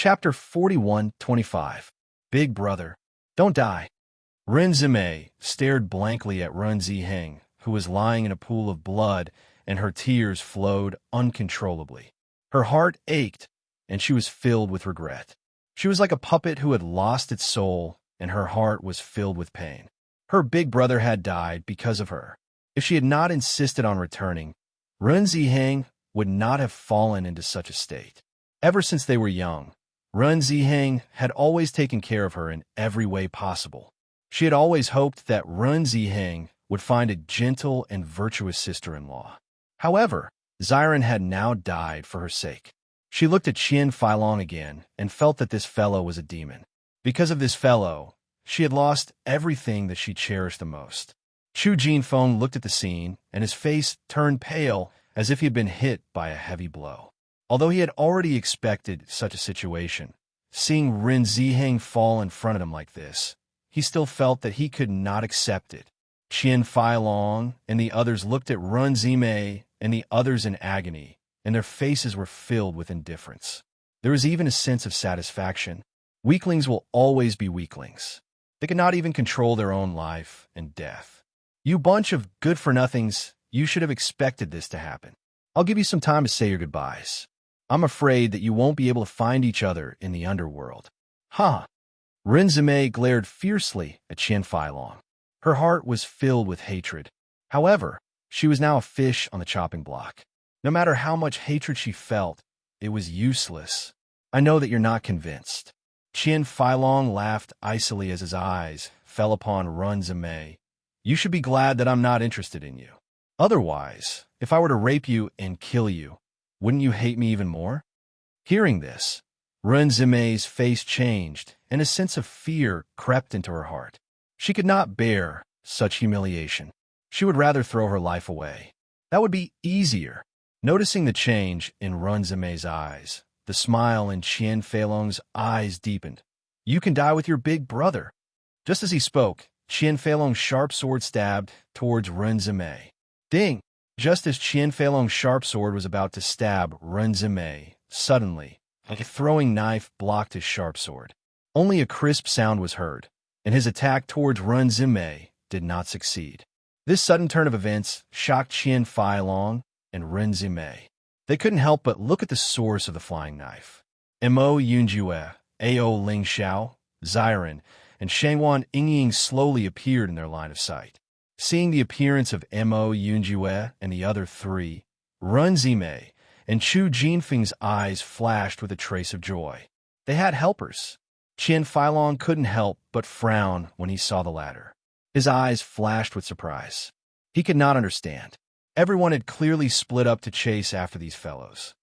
Chapter 41-25. Big Brother. Don't die. Ren stared blankly at Run Ziheng, who was lying in a pool of blood, and her tears flowed uncontrollably. Her heart ached, and she was filled with regret. She was like a puppet who had lost its soul, and her heart was filled with pain. Her big brother had died because of her. If she had not insisted on returning, Run Ziheng would not have fallen into such a state. Ever since they were young, Run Ziheng had always taken care of her in every way possible. She had always hoped that Run Ziheng would find a gentle and virtuous sister-in-law. However, Xiren had now died for her sake. She looked at Qian Feilong again and felt that this fellow was a demon. Because of this fellow, she had lost everything that she cherished the most. Chu Jinfeng looked at the scene, and his face turned pale as if he had been hit by a heavy blow. Although he had already expected such a situation, seeing Ren Ziheng fall in front of him like this, he still felt that he could not accept it. Qian Feilong and the others looked at Run Zimei and the others in agony, and their faces were filled with indifference. There was even a sense of satisfaction. Weaklings will always be weaklings. They cannot even control their own life and death. You bunch of good-for-nothings, you should have expected this to happen. I'll give you some time to say your goodbyes. I'm afraid that you won't be able to find each other in the underworld. Huh? Ren Zimei glared fiercely at Qian Feilong. Her heart was filled with hatred. However, she was now a fish on the chopping block. No matter how much hatred she felt, it was useless. I know that you're not convinced. Qian Feilong laughed icily as his eyes fell upon Run Zimei. You should be glad that I'm not interested in you. Otherwise, if I were to rape you and kill you, wouldn't you hate me even more? Hearing this, Run Zimei's face changed, and a sense of fear crept into her heart. She could not bear such humiliation. She would rather throw her life away. That would be easier. Noticing the change in Run Zimei's eyes, the smile in Qian Feilong's eyes deepened. You can die with your big brother. Just as he spoke, Qian Feilong's sharp sword stabbed towards Run Zimei. Ding! Just as Qian Feilong's sharp sword was about to stab Run Zimei, suddenly, a throwing knife blocked his sharp sword. Only a crisp sound was heard, and his attack towards Run Zimei did not succeed. This sudden turn of events shocked Qian Feilong and Ren Zimei. They couldn't help but look at the source of the flying knife. Mo Yunjue, Ao Ling Xiao, Xiren, and Shangwan Yingying slowly appeared in their line of sight. Seeing the appearance of Mo Yunjue and the other three, Run Zimei and Chu Jinfeng's eyes flashed with a trace of joy. They had helpers. Qian Feilong couldn't help but frown when he saw the latter. His eyes flashed with surprise. He could not understand. Everyone had clearly split up to chase after these fellows.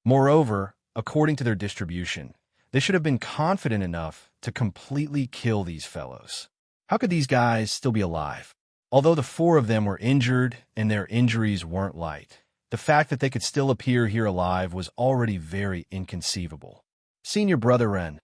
Moreover, according to their distribution, they should have been confident enough to completely kill these fellows. How could these guys still be alive? Although the four of them were injured and their injuries weren't light, the fact that they could still appear here alive was already very inconceivable. Senior Brother Ren.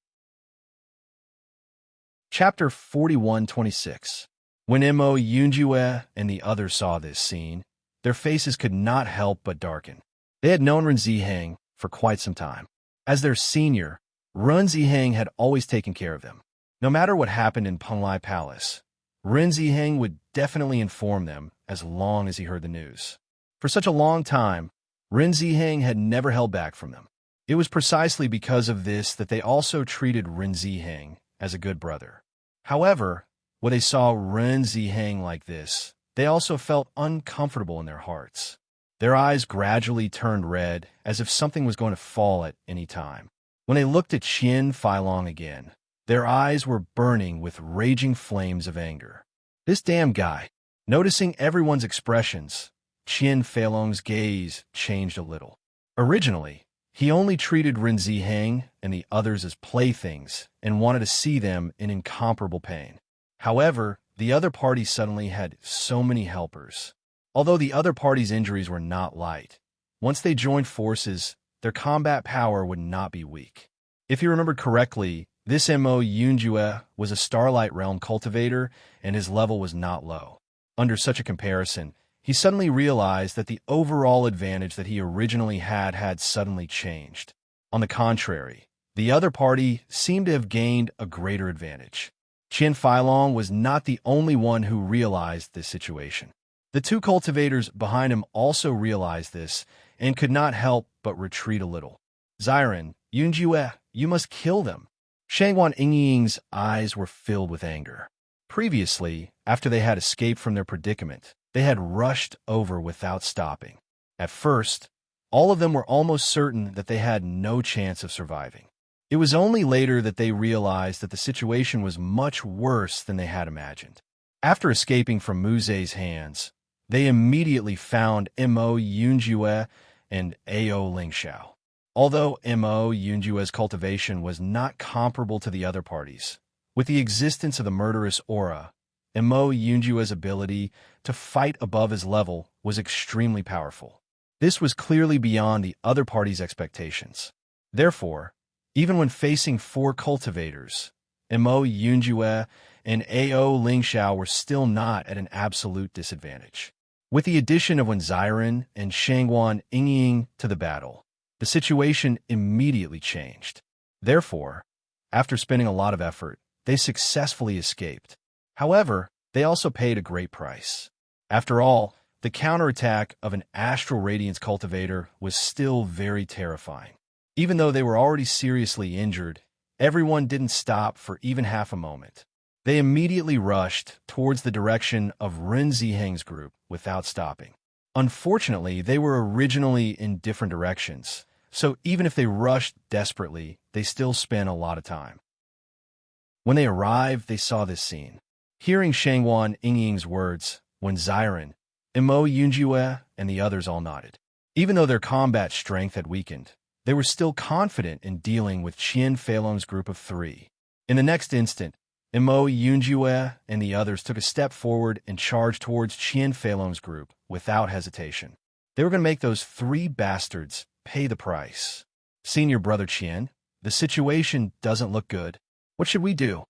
Chapter 41-26. When Mo Yunjue and the others saw this scene, their faces could not help but darken. They had known Ren Ziheng for quite some time. As their senior, Run Ziheng had always taken care of them. No matter what happened in Penglai Palace, Ren Ziheng would definitely inform them as long as he heard the news. For such a long time, Ren Ziheng had never held back from them. It was precisely because of this that they also treated Ren Ziheng as a good brother. However, when they saw Ren Ziheng like this, they also felt uncomfortable in their hearts. Their eyes gradually turned red, as if something was going to fall at any time. When they looked at Qian Feilong again, their eyes were burning with raging flames of anger. This damn guy. Noticing everyone's expressions, Qian Feilong's gaze changed a little. Originally, he only treated Ren Ziheng and the others as playthings and wanted to see them in incomparable pain. However, the other party suddenly had so many helpers. Although the other party's injuries were not light, once they joined forces, their combat power would not be weak. If you remembered correctly, this Mo Yunjue was a Starlight Realm cultivator, and his level was not low. Under such a comparison, he suddenly realized that the overall advantage that he originally had suddenly changed. On the contrary, The other party seemed to have gained a greater advantage. Qian Feilong was not the only one who realized this situation. The two cultivators behind him also realized this and could not help but retreat a little. Ziren, Yunjue, you must kill them. Shangguan Yingying's eyes were filled with anger. Previously, after they had escaped from their predicament, they had rushed over without stopping. At first, all of them were almost certain that they had no chance of surviving. It was only later that they realized that the situation was much worse than they had imagined. After escaping from Muzei's hands, they immediately found Mo Yunjue and Ao Lingxiao. Although Mo Yunjue's cultivation was not comparable to the other parties, with the existence of the murderous aura, Mo Yunjue's ability to fight above his level was extremely powerful. This was clearly beyond the other party's expectations. Therefore, even when facing four cultivators, Mo Yunjue and Ao Lingxiao were still not at an absolute disadvantage. With the addition of Ziren and Shangguan Yingying to the battle, the situation immediately changed. Therefore, after spending a lot of effort, they successfully escaped. However, they also paid a great price. After all, the counterattack of an Astral Radiance cultivator was still very terrifying. Even though they were already seriously injured, everyone didn't stop for even half a moment. They immediately rushed towards the direction of Ren Ziheng's group without stopping. Unfortunately, they were originally in different directions, so even if they rushed desperately, they still spent a lot of time. When they arrived, they saw this scene. Hearing Shangguan Yingying's words, when Ziren, Mo Yunjue, and the others all nodded. Even though their combat strength had weakened, they were still confident in dealing with Qian Feilong's group of three. In the next instant, Mo Yunjue and the others took a step forward and charged towards Qian Feilong's group without hesitation. They were going to make those three bastards pay the price. Senior brother Qian, the situation doesn't look good. What should we do?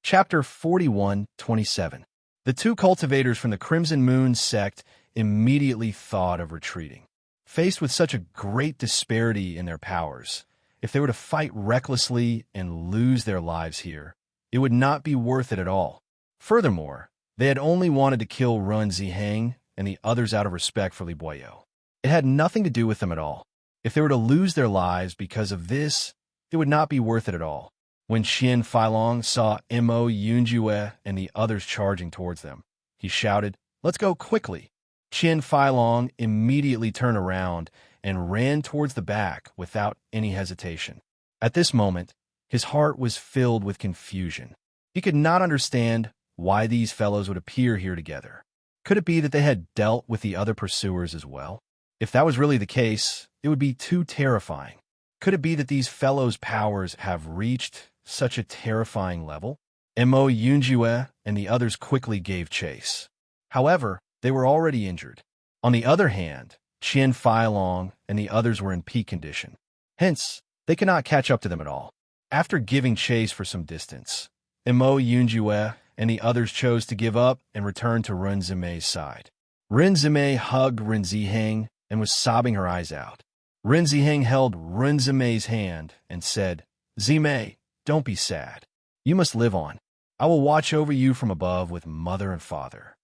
Chapter 41-27. The two cultivators from the Crimson Moon sect immediately thought of retreating. Faced with such a great disparity in their powers, if they were to fight recklessly and lose their lives here, it would not be worth it at all. Furthermore, they had only wanted to kill Ren Ziheng and the others out of respect for Li Boyo. It had nothing to do with them at all. If they were to lose their lives because of this, it would not be worth it at all. When Qian Feilong saw Mo Yunjue and the others charging towards them, he shouted, "Let's go quickly!" Qian Feilong immediately turned around and ran towards the back without any hesitation. At this moment, his heart was filled with confusion. He could not understand why these fellows would appear here together. Could it be that they had dealt with the other pursuers as well? If that was really the case, it would be too terrifying. Could it be that these fellows' powers have reached such a terrifying level? Mo Yunjue and the others quickly gave chase. However, they were already injured. On the other hand, Qian Feilong and the others were in peak condition. Hence, they could not catch up to them at all. After giving chase for some distance, Mo Yunjue and the others chose to give up and return to Ren Zimei's side. Ren Zimei hugged Ren Ziheng and was sobbing her eyes out. Ren Ziheng held Ren Zimei's hand and said, "Zimei, don't be sad. You must live on. I will watch over you from above with mother and father."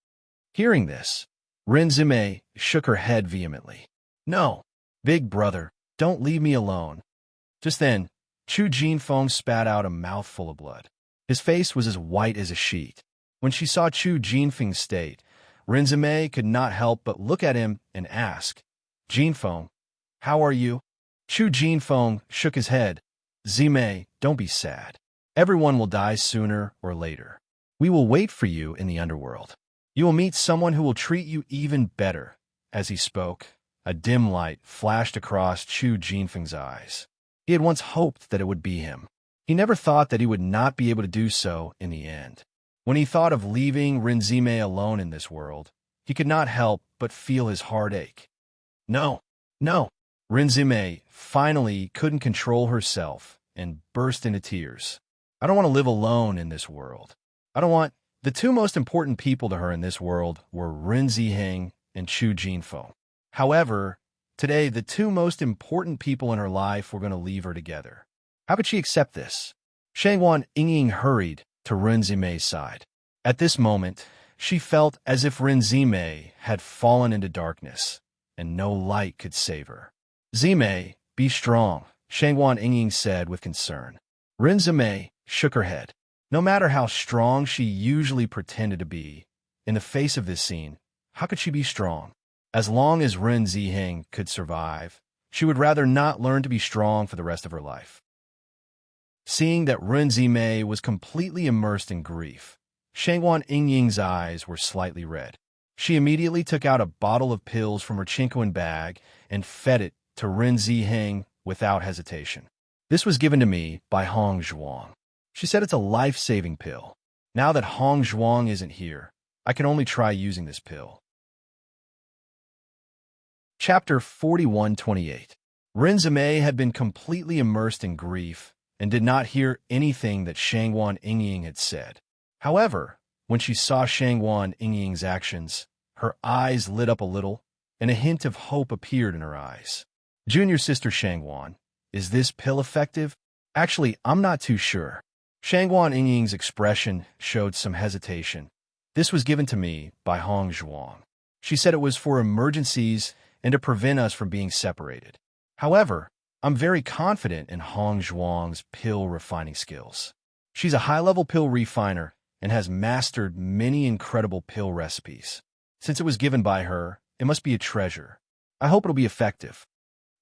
Hearing this, Ren Zimei shook her head vehemently. "No, big brother, don't leave me alone." Just then, Chu Jinfeng spat out a mouthful of blood. His face was as white as a sheet. When she saw Chu Jinfeng's state, Ren Zimei could not help but look at him and ask, "Jinfeng, how are you?" Chu Jinfeng shook his head. "Zimei, don't be sad. Everyone will die sooner or later. We will wait for you in the underworld. You will meet someone who will treat you even better." As he spoke, a dim light flashed across Chu Jinfeng's eyes. He had once hoped that it would be him. He never thought that he would not be able to do so in the end. When he thought of leaving Ren Zimei alone in this world, he could not help but feel his heart ache. No, no. Ren Zimei finally couldn't control herself and burst into tears. "I don't want to live alone in this world. I don't want..." The two most important people to her in this world were Ren Ziheng and Chu Jinfeng. However, Today, the two most important people in her life were going to leave her together. How could she accept this? Shangguan Yingying hurried to Ren Zimei's side. At this moment, she felt as if Ren Zimei had fallen into darkness, and no light could save her. "Zimei, be strong," Shangguan Yingying said with concern. Ren Zimei shook her head. No matter how strong she usually pretended to be, in the face of this scene, how could she be strong? As long as Ren Ziheng could survive, she would rather not learn to be strong for the rest of her life. Seeing that Ren Zimei was completely immersed in grief, Shangguan Yingying's eyes were slightly red. She immediately took out a bottle of pills from her Chinquan bag and fed it to Ren Ziheng without hesitation. "This was given to me by Hong Zhuang. She said it's a life-saving pill. Now that Hong Zhuang isn't here, I can only try using this pill." Chapter 41:28. Ren Zimei had been completely immersed in grief and did not hear anything that Shangguan Yingying had said. However, when she saw Shangguan Yingying's actions, her eyes lit up a little, and a hint of hope appeared in her eyes. "Junior sister Shangguan, is this pill effective? Actually, I'm not too sure." Shangguan Yingying's expression showed some hesitation. "This was given to me by Hong Zhuang. She said it was for emergencies and to prevent us from being separated. However, I'm very confident in Hong Zhuang's pill refining skills. She's a high-level pill refiner and has mastered many incredible pill recipes. Since it was given by her, it must be a treasure. I hope it'll be effective."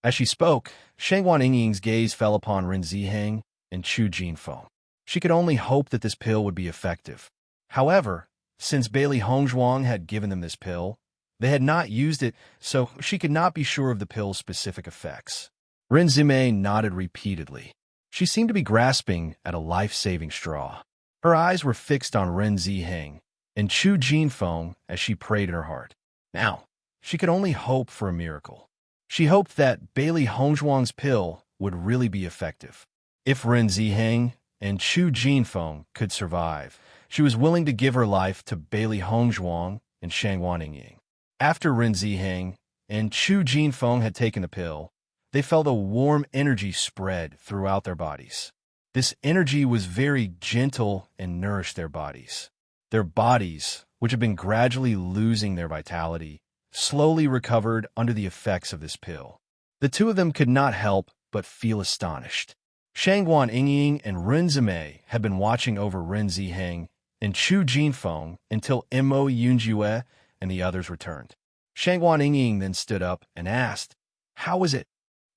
As she spoke, Shangguan Yingying's gaze fell upon Ren Ziheng and Chu Jinfeng. She could only hope that this pill would be effective. However, since Bailey Hongzhuang had given them this pill, they had not used it, so she could not be sure of the pill's specific effects. Ren Zimei nodded repeatedly. She seemed to be grasping at a life-saving straw. Her eyes were fixed on Ren Ziheng and Chu Jinfeng as she prayed in her heart. Now, she could only hope for a miracle. She hoped that Bailey Hongzhuang's pill would really be effective. If Ren Ziheng and Chu Jinfeng could survive, she was willing to give her life to Bailey Hongzhuang and Shangguan Yingying. After Ren Ziheng and Chu Jinfeng had taken the pill, they felt a warm energy spread throughout their bodies. This energy was very gentle and nourished their bodies. Their bodies, which had been gradually losing their vitality, slowly recovered under the effects of this pill. The two of them could not help but feel astonished. Shangguan Yingying and Ren Zimei had been watching over Ren Ziheng and Chu Jinfeng until Mo Yunjue and the others returned. Shangguan Yingying then stood up and asked, "How is it?"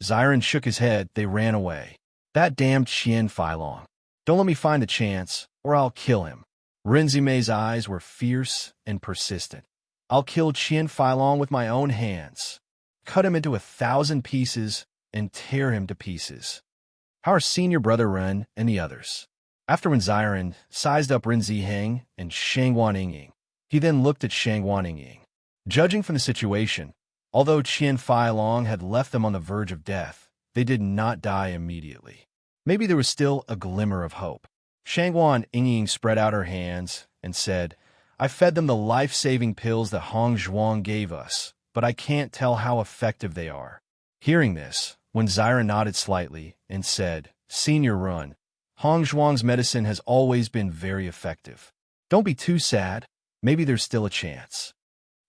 Xiren shook his head. "They ran away. That damned Qian Feilong. Don't let me find the chance, or I'll kill him." Ren Zimei's eyes were fierce and persistent. "I'll kill Qian Feilong with my own hands, cut him into 1,000 pieces, and tear him to pieces." How are senior brother Ren and the others? After when Xiren sized up Ren Ziheng and Shangguan Yingying, he then looked at Shangguan Yingying. Judging from the situation, although Qian Feilong had left them on the verge of death, they did not die immediately. Maybe there was still a glimmer of hope. Shangguan Yingying spread out her hands and said, "I fed them the life-saving pills that Hong Zhuang gave us, but I can't tell how effective they are." Hearing this, when Xiren nodded slightly and said, "Senior Run, Hong Zhuang's medicine has always been very effective. Don't be too sad. Maybe there's still a chance."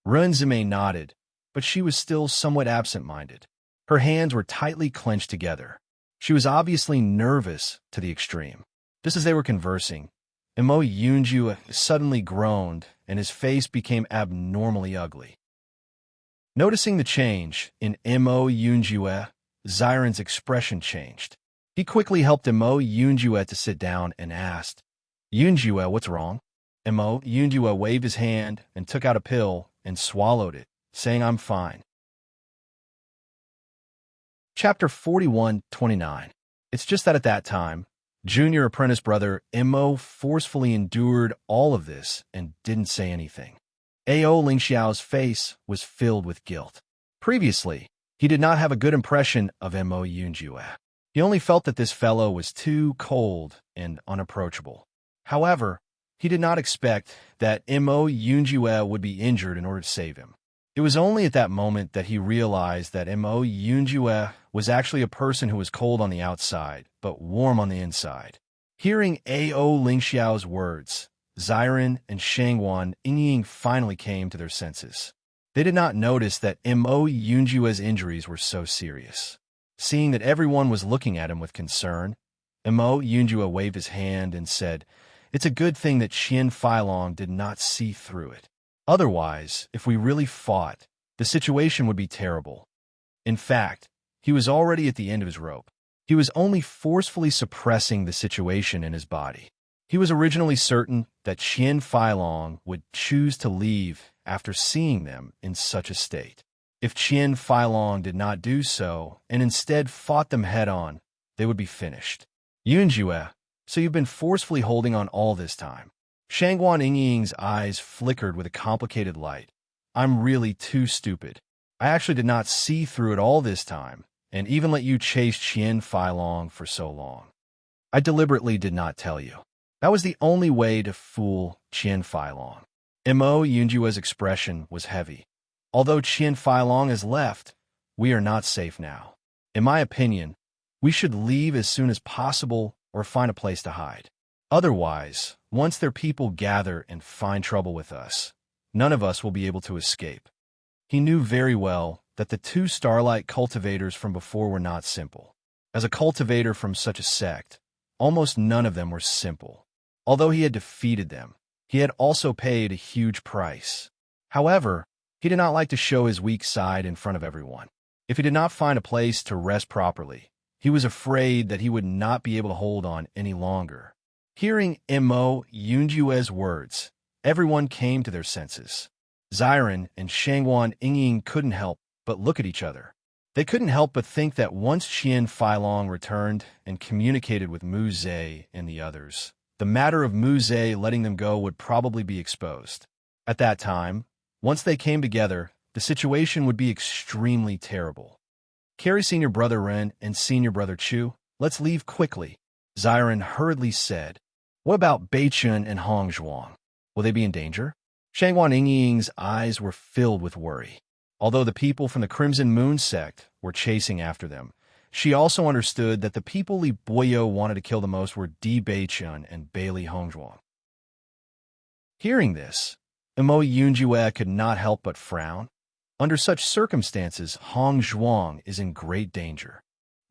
Ren Zimei nodded, but she was still somewhat absent-minded. Her hands were tightly clenched together. She was obviously nervous to the extreme. Just as they were conversing, Mo Yunju suddenly groaned, and his face became abnormally ugly. Noticing the change in Mo Yunjue, Xiren's expression changed. He quickly helped Mo Yunjue to sit down and asked, "Yunjue, what's wrong?" Mo Yunjue waved his hand and took out a pill and swallowed it, saying, "I'm fine." Chapter 41:29. It's just that at that time, junior apprentice brother Mo forcefully endured all of this and didn't say anything. Ao Lingxiao's face was filled with guilt. Previously, he did not have a good impression of Mo Yunjue. He only felt that this fellow was too cold and unapproachable. However, he did not expect that Mo Yunjue would be injured in order to save him. It was only at that moment that he realized that Mo Yunjue was actually a person who was cold on the outside, but warm on the inside. Hearing A.O. Lingxiao's words, Xiren and Shangguan Yingying finally came to their senses. They did not notice that Mo Yunjue's injuries were so serious. Seeing that everyone was looking at him with concern, Mo Yunjue waved his hand and said, "It's a good thing that Qian Feilong did not see through it. Otherwise, if we really fought, the situation would be terrible." In fact, he was already at the end of his rope. He was only forcefully suppressing the situation in his body. He was originally certain that Qian Feilong would choose to leave after seeing them in such a state. If Qian Feilong did not do so and instead fought them head-on, they would be finished. "Yunjue, so you've been forcefully holding on all this time." Shangguan Yingying's eyes flickered with a complicated light. "I'm really too stupid. I actually did not see through it all this time, and even let you chase Qian Feilong for so long. I deliberately did not tell you. That was the only way to fool Qian Feilong." Mo Yunjue's expression was heavy. "Although Qian Feilong has left, we are not safe now. In my opinion, we should leave as soon as possible or find a place to hide. Otherwise, once their people gather and find trouble with us, none of us will be able to escape." He knew very well that the two Starlight cultivators from before were not simple. As a cultivator from such a sect, almost none of them were simple. Although he had defeated them, he had also paid a huge price. However, he did not like to show his weak side in front of everyone. If he did not find a place to rest properly, he was afraid that he would not be able to hold on any longer. Hearing Mo Yunjue's words, everyone came to their senses. Xiren and Shangguan Yingying couldn't help but look at each other. They couldn't help but think that once Qian Feilong returned and communicated with Mu Zhe and the others, the matter of Mu Zhe letting them go would probably be exposed. At that time, once they came together, the situation would be extremely terrible. "Carry Senior Brother Ren and Senior Brother Chu. Let's leave quickly," Xiren hurriedly said. "What about Beichun and Hong Zhuang? Will they be in danger?" Shangguan Yingying's eyes were filled with worry. Although the people from the Crimson Moon sect were chasing after them, she also understood that the people Li Boyo wanted to kill the most were Di Beichun and Bailey Hongzhuang. Hearing this, Mo Yunjue could not help but frown. Under such circumstances, Hong Zhuang is in great danger.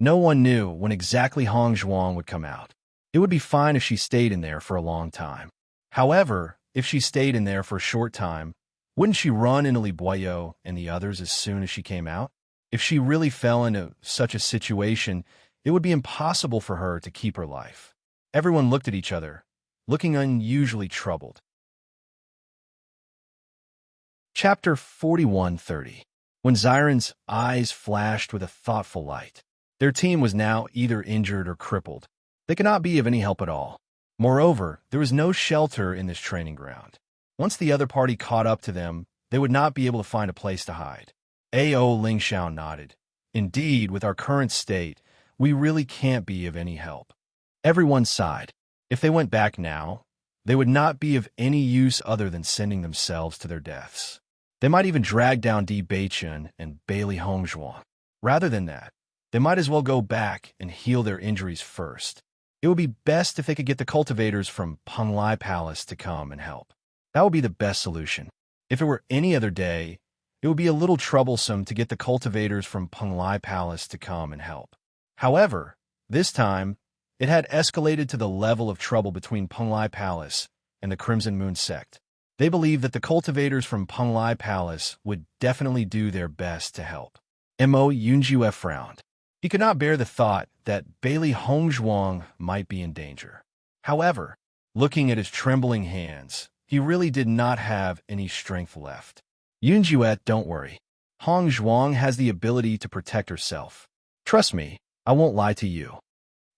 No one knew when exactly Hong Zhuang would come out. It would be fine if she stayed in there for a long time. However, if she stayed in there for a short time, wouldn't she run into Li Boyo and the others as soon as she came out? If she really fell into such a situation, it would be impossible for her to keep her life. Everyone looked at each other, looking unusually troubled. Chapter 41:30. When Xiren's eyes flashed with a thoughtful light. Their team was now either injured or crippled. They could not be of any help at all. Moreover, there was no shelter in this training ground. Once the other party caught up to them, they would not be able to find a place to hide. A.O. Lingxiao nodded. "Indeed, with our current state, we really can't be of any help." Everyone sighed. If they went back now, they would not be of any use other than sending themselves to their deaths. They might even drag down Di Beichun and Bailey Hongzhuang. Rather than that, they might as well go back and heal their injuries first. It would be best if they could get the cultivators from Penglai Palace to come and help. That would be the best solution. If it were any other day, it would be a little troublesome to get the cultivators from Penglai Palace to come and help. However, this time, it had escalated to the level of trouble between Penglai Palace and the Crimson Moon sect. They believed that the cultivators from Penglai Palace would definitely do their best to help. Mo Yunjue frowned. He could not bear the thought that Bailey Hongzhuang might be in danger. However, looking at his trembling hands, he really did not have any strength left. "Yunjue, don't worry. Hong Zhuang has the ability to protect herself. Trust me, I won't lie to you."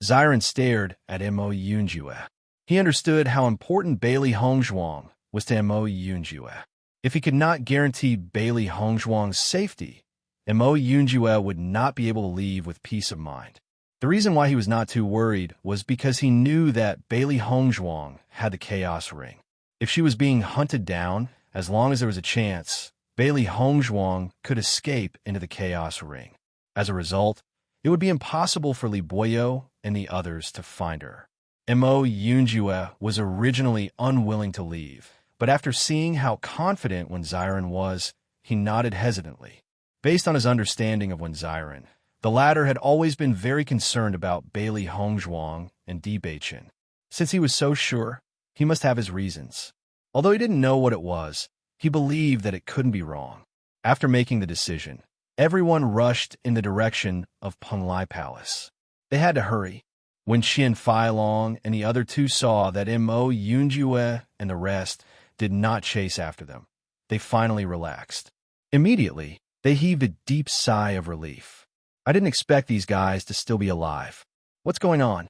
Xiren stared at Mo Yunjue. He understood how important Bailey Hongzhuang was to Mo Yunjue. If he could not guarantee Bailey Hongzhuang's safety, Mo Yunjue would not be able to leave with peace of mind. The reason why he was not too worried was because he knew that Bailey Hongzhuang had the Chaos Ring. If she was being hunted down, as long as there was a chance, Bailey Hongzhuang could escape into the Chaos Ring. As a result, it would be impossible for Li Boyo and the others to find her. Mo Yunjue was originally unwilling to leave, but after seeing how confident Wen Xiren was, he nodded hesitantly. Based on his understanding of Wen Xiren, the latter had always been very concerned about Bailey Hongzhuang and Di Beichen. Since he was so sure, he must have his reasons. Although he didn't know what it was, he believed that it couldn't be wrong. After making the decision, everyone rushed in the direction of Penglai Palace. They had to hurry. When Qian Feilong and the other two saw that Mo Yunjue and the rest did not chase after them, they finally relaxed. Immediately, they heaved a deep sigh of relief. I didn't expect these guys to still be alive. What's going on?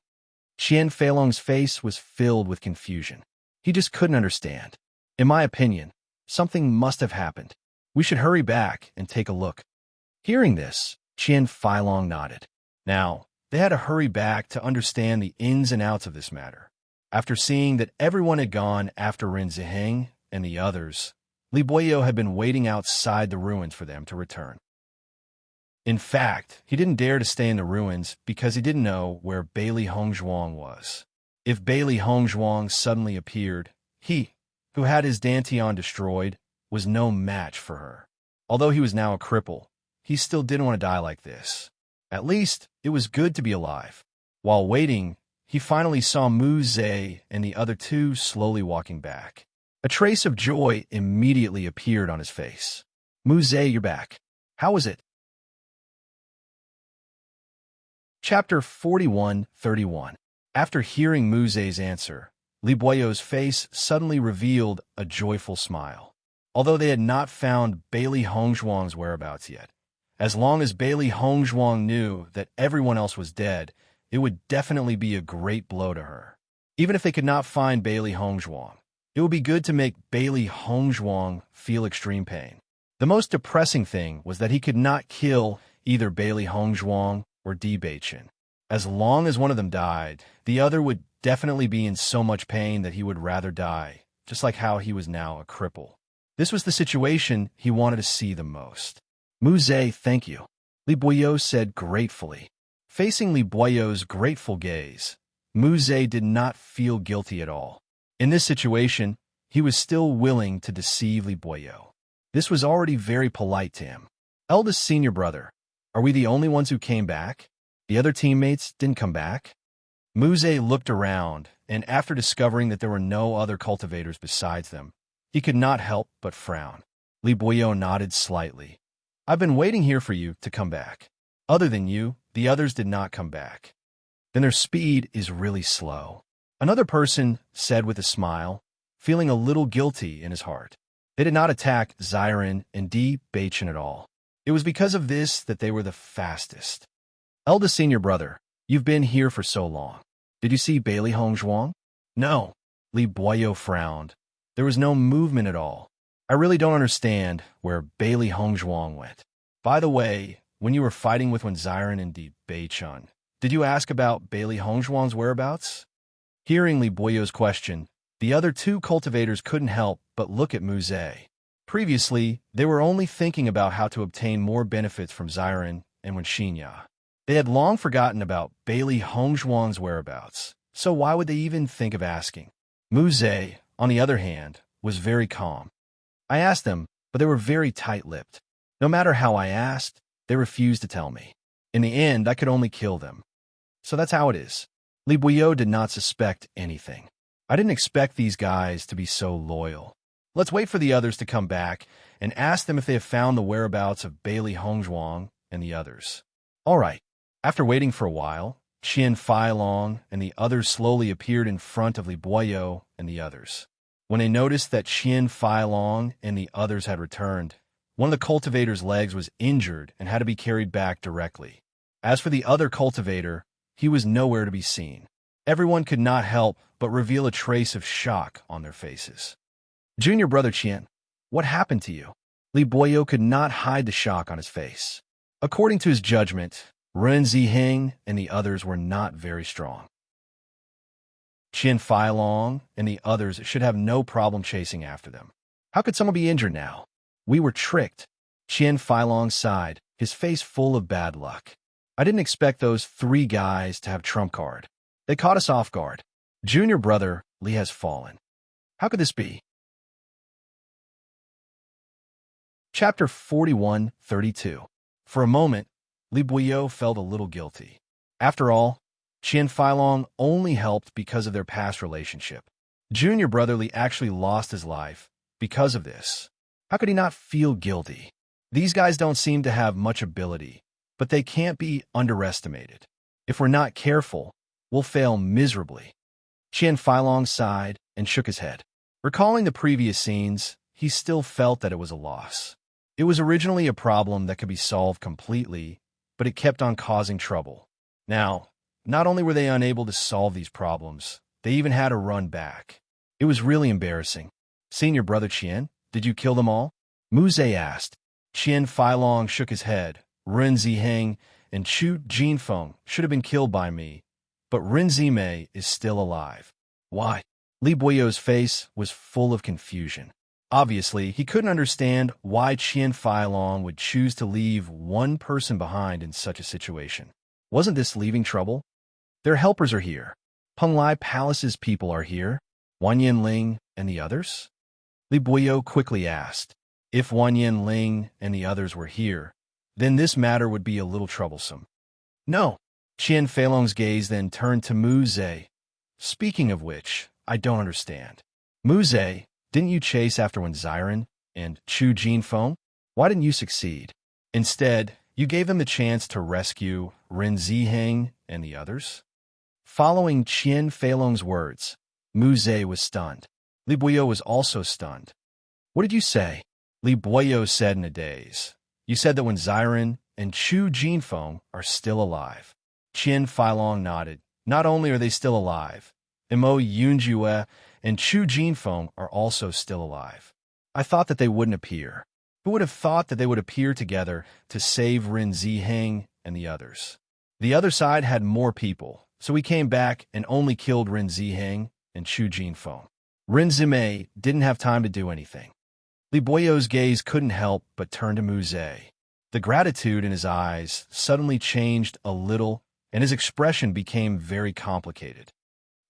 Qian Feilong's face was filled with confusion. He just couldn't understand. In my opinion, something must have happened. We should hurry back and take a look. Hearing this, Qian Feilong nodded. Now, they had to hurry back to understand the ins and outs of this matter. After seeing that everyone had gone after Ren Ziheng and the others, Li Boyo had been waiting outside the ruins for them to return. In fact, he didn't dare to stay in the ruins because he didn't know where Bailey Hongzhuang was. If Bailey Hongzhuang suddenly appeared, he, who had his Dantian destroyed, was no match for her. Although he was now a cripple, he still didn't want to die like this. At least, it was good to be alive. While waiting, he finally saw Mu Zhe and the other two slowly walking back. A trace of joy immediately appeared on his face. Mu Zhe, you're back. How was it? Chapter 41-31. After hearing Mu Zhe's answer, Li Boyo's face suddenly revealed a joyful smile. Although they had not found Bailey Hongzhuang's whereabouts yet, as long as Bailey Hongzhuang knew that everyone else was dead, it would definitely be a great blow to her. Even if they could not find Bailey Hongzhuang, it would be good to make Bailey Hongzhuang feel extreme pain. The most depressing thing was that he could not kill either Bailey Hongzhuang or Di Beichen. As long as one of them died, the other would definitely be in so much pain that he would rather die, just like how he was now a cripple. This was the situation he wanted to see the most. Mu Zhe, thank you, Li Boyo said gratefully. Facing Li Boyo's grateful gaze, Mu Zhe did not feel guilty at all. In this situation, he was still willing to deceive Li Boyo. This was already very polite to him. Eldest senior brother, are we the only ones who came back? The other teammates didn't come back? Mu Zhe looked around, and after discovering that there were no other cultivators besides them, he could not help but frown. Li Boyo nodded slightly. I've been waiting here for you to come back. Other than you, the others did not come back. Then their speed is really slow. Another person said with a smile, feeling a little guilty in his heart. They did not attack Xiren and Di Beichen at all. It was because of this that they were the fastest. Eldest senior brother, you've been here for so long. Did you see Bailey Hongzhuang? No. Li Boyo frowned. There was no movement at all. I really don't understand where Bailey Hongzhuang went. By the way, when you were fighting with Wen Xiren and Di Beichen, did you ask about Bailey Hongzhuang's whereabouts? Hearing Li Boyo's question, the other two cultivators couldn't help but look at Mu Zhe. Previously, they were only thinking about how to obtain more benefits from Xiren and Wen Xinya. They had long forgotten about Bailey Hongzhuang's whereabouts, so why would they even think of asking? Mu Zhe, on the other hand, was very calm. I asked them, but they were very tight-lipped. No matter how I asked, they refused to tell me. In the end, I could only kill them. So that's how it is. Li Boyo did not suspect anything. I didn't expect these guys to be so loyal. Let's wait for the others to come back and ask them if they have found the whereabouts of Bailey Hongzhuang and the others. All right. After waiting for a while, Qian Feilong and the others slowly appeared in front of Li Boyo and the others. When they noticed that Qian Feilong and the others had returned, one of the cultivator's legs was injured and had to be carried back directly. As for the other cultivator, he was nowhere to be seen. Everyone could not help but reveal a trace of shock on their faces. Junior brother Qian, what happened to you? Li Boyo could not hide the shock on his face. According to his judgment, Ren Ziheng and the others were not very strong. Qian Feilong and the others should have no problem chasing after them. How could someone be injured now? We were tricked. Qian Feilong sighed, his face full of bad luck. I didn't expect those 3 guys to have trump card. They caught us off guard. Junior brother Li has fallen. How could this be? Chapter 41:32. For a moment, Li Buyo felt a little guilty. After all, Qian Feilong only helped because of their past relationship. Junior brother Li actually lost his life because of this. How could he not feel guilty? These guys don't seem to have much ability, but they can't be underestimated. If we're not careful, we'll fail miserably. Qian Feilong sighed and shook his head. Recalling the previous scenes, he still felt that it was a loss. It was originally a problem that could be solved completely, but it kept on causing trouble. Now, not only were they unable to solve these problems, they even had to run back. It was really embarrassing. Senior brother Qian, did you kill them all? Mu Zhe asked. Qian Feilong shook his head. Ren Ziheng and Chu Jinfeng should have been killed by me, but Ren Zimei is still alive. Why? Li Buyo's face was full of confusion. Obviously, he couldn't understand why Qian Feilong would choose to leave one person behind in such a situation. Wasn't this leaving trouble? Their helpers are here. Penglai Palace's people are here. Wan Yanling and the others? Li Buyo quickly asked. If Wan Yanling and the others were here, then this matter would be a little troublesome. No. Qian Feilong's gaze then turned to Mu Zhe. Speaking of which, I don't understand. Mu Zhe, didn't you chase after Wen Xiren and Chu Jinfeng? Why didn't you succeed? Instead, you gave them the chance to rescue Ren Ziheng and the others? Following Qian Feilong's words, Mu Zhe was stunned. Li Buyo was also stunned. What did you say? Li Buyo said in a daze. You said that Wen Xiren and Chu Jinfeng are still alive. Qian Feilong nodded. Not only are they still alive, Mo Yunjue and Chu Jinfeng are also still alive. I thought that they wouldn't appear. Who would have thought that they would appear together to save Ren Ziheng and the others? The other side had more people, so we came back and only killed Ren Ziheng and Chu Jinfeng. Ren Zimei didn't have time to do anything. Li Buyo's gaze couldn't help but turn to Mu Zhe. The gratitude in his eyes suddenly changed a little, and his expression became very complicated.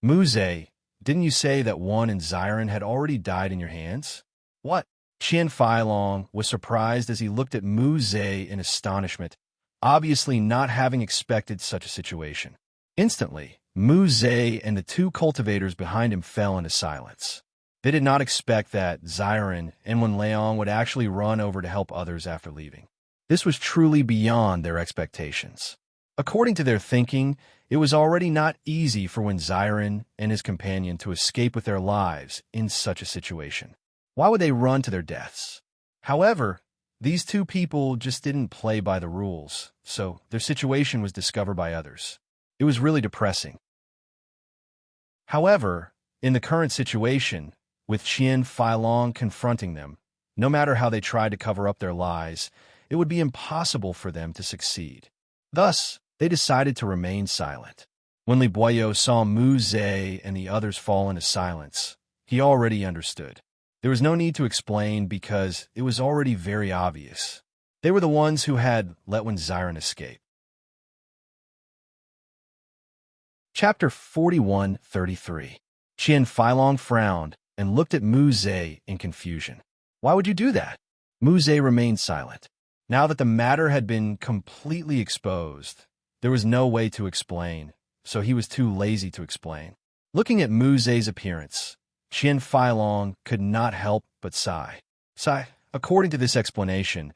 Mu Zhe, didn't you say that Wan and Xiren had already died in your hands? What? Qian Feilong was surprised as he looked at Mu Zhe in astonishment, obviously not having expected such a situation. Instantly, Mu Zhe and the 2 cultivators behind him fell into silence. They did not expect that Xiren and Wen Leong would actually run over to help others after leaving. This was truly beyond their expectations. According to their thinking, it was already not easy for Wen Xiren and his companion to escape with their lives in such a situation. Why would they run to their deaths? However, these 2 people just didn't play by the rules, so their situation was discovered by others. It was really depressing. However, in the current situation, with Qian Feilong confronting them, no matter how they tried to cover up their lies, it would be impossible for them to succeed. Thus, they decided to remain silent. When Li Buyo saw Mu Zhe and the others fall into silence, he already understood. There was no need to explain because it was already very obvious. They were the ones who had let Wen Xiren escape. Chapter 41:33. Qian Feilong frowned and looked at Mu Zhe in confusion. Why would you do that? Mu Zhe remained silent. Now that the matter had been completely exposed, there was no way to explain, so he was too lazy to explain. Looking at Mu Zhe's appearance, Qian Feilong could not help but sigh. According to this explanation,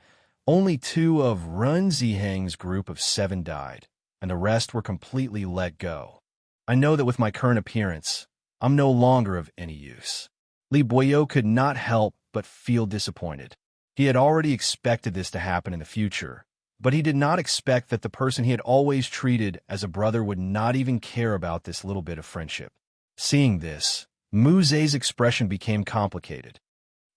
only 2 of Ren Ziheng's group of 7 died, and the rest were completely let go. I know that with my current appearance, I'm no longer of any use. Li Buyo could not help but feel disappointed. He had already expected this to happen in the future, but he did not expect that the person he had always treated as a brother would not even care about this little bit of friendship. Seeing this, Mu Zhe's expression became complicated.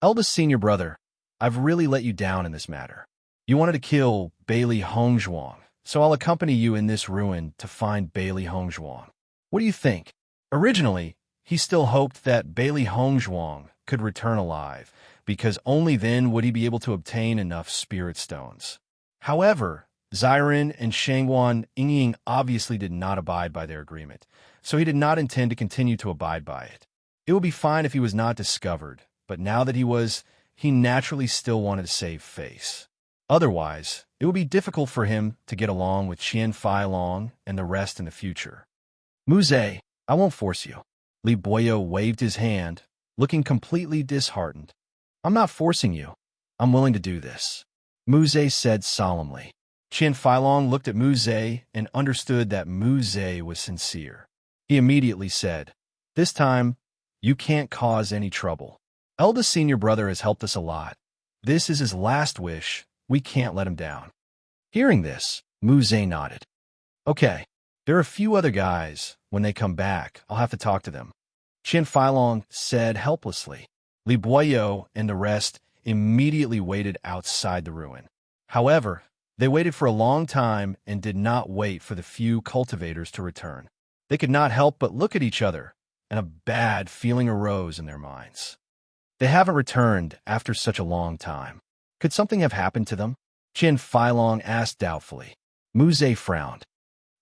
Eldest senior brother, I've really let you down in this matter. You wanted to kill Bailey Hongzhuang, so I'll accompany you in this ruin to find Bailey Hongzhuang. What do you think? Originally, he still hoped that Bailey Hongzhuang could return alive, because only then would he be able to obtain enough spirit stones. However, Xiren and Shangguan Yingying obviously did not abide by their agreement, so he did not intend to continue to abide by it. It would be fine if he was not discovered, but now that he was, he naturally still wanted to save face. Otherwise, it would be difficult for him to get along with Qian Feilong and the rest in the future. Muze, I won't force you. Li Boyo waved his hand, looking completely disheartened. I'm not forcing you. I'm willing to do this, Muze said solemnly. Qian Feilong looked at Muze and understood that Muze was sincere. He immediately said, "This time, you can't cause any trouble. Eldest senior brother has helped us a lot. This is his last wish. We can't let him down." Hearing this, Muze nodded. "Okay, there are a few other guys. When they come back, I'll have to talk to them," Qian Feilong said helplessly. Li Boyo and the rest immediately waited outside the ruin. However, they waited for a long time and did not wait for the few cultivators to return. They could not help but look at each other, and a bad feeling arose in their minds. They haven't returned after such a long time. Could something have happened to them? Qian Feilong asked doubtfully. Muze frowned.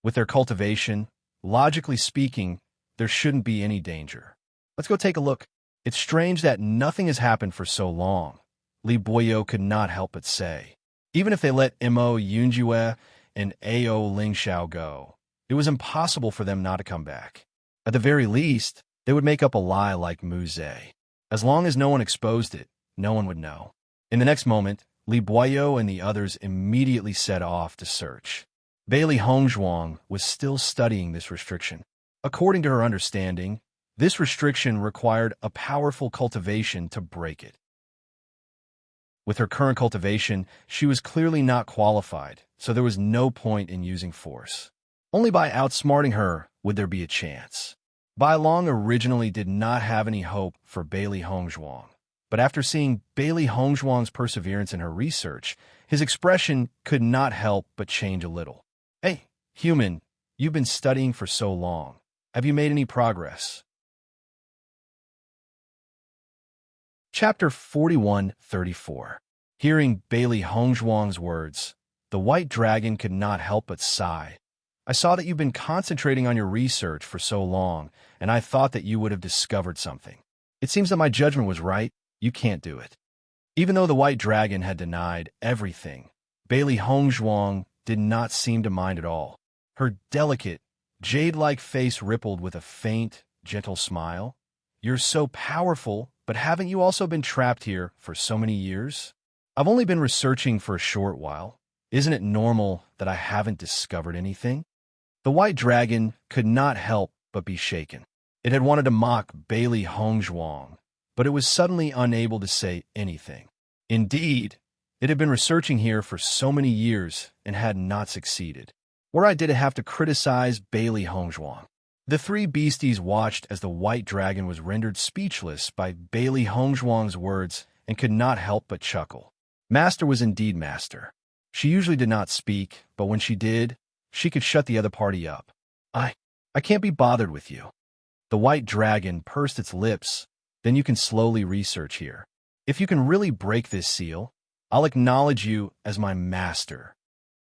With their cultivation, logically speaking, there shouldn't be any danger. Let's go take a look. It's strange that nothing has happened for so long, Li Boyo could not help but say. Even if they let Mo Yunjue and Ao Lingxiao go, it was impossible for them not to come back. At the very least, they would make up a lie like Muze. As long as no one exposed it, no one would know. In the next moment, Li Boyo and the others immediately set off to search. Bailey Hongzhuang was still studying this restriction. According to her understanding, this restriction required a powerful cultivation to break it. With her current cultivation, she was clearly not qualified, so there was no point in using force. Only by outsmarting her would there be a chance. Bai Long originally did not have any hope for Bailey Hongzhuang, but after seeing Bailey Hongzhuang's perseverance in her research, his expression could not help but change a little. "Hey, human, you've been studying for so long. Have you made any progress?" Chapter 41-34. Hearing Bailey Hongzhuang's words, the white dragon could not help but sigh. "I saw that you've been concentrating on your research for so long, and I thought that you would have discovered something. It seems that my judgment was right. You can't do it." Even though the white dragon had denied everything, Bailey Hongzhuang did not seem to mind at all. Her delicate, jade-like face rippled with a faint, gentle smile. "You're so powerful, but haven't you also been trapped here for so many years? I've only been researching for a short while. Isn't it normal that I haven't discovered anything?" The white dragon could not help but be shaken. It had wanted to mock Bailey Hongzhuang, but it was suddenly unable to say anything. Indeed, it had been researching here for so many years and had not succeeded. Why did it have to criticize Bailey Hongzhuang? The three beasties watched as the white dragon was rendered speechless by Bailey Hongzhuang's words and could not help but chuckle. Master was indeed master. She usually did not speak, but when she did, she could shut the other party up. I can't be bothered with you." The white dragon pursed its lips. "Then you can slowly research here. If you can really break this seal, I'll acknowledge you as my master.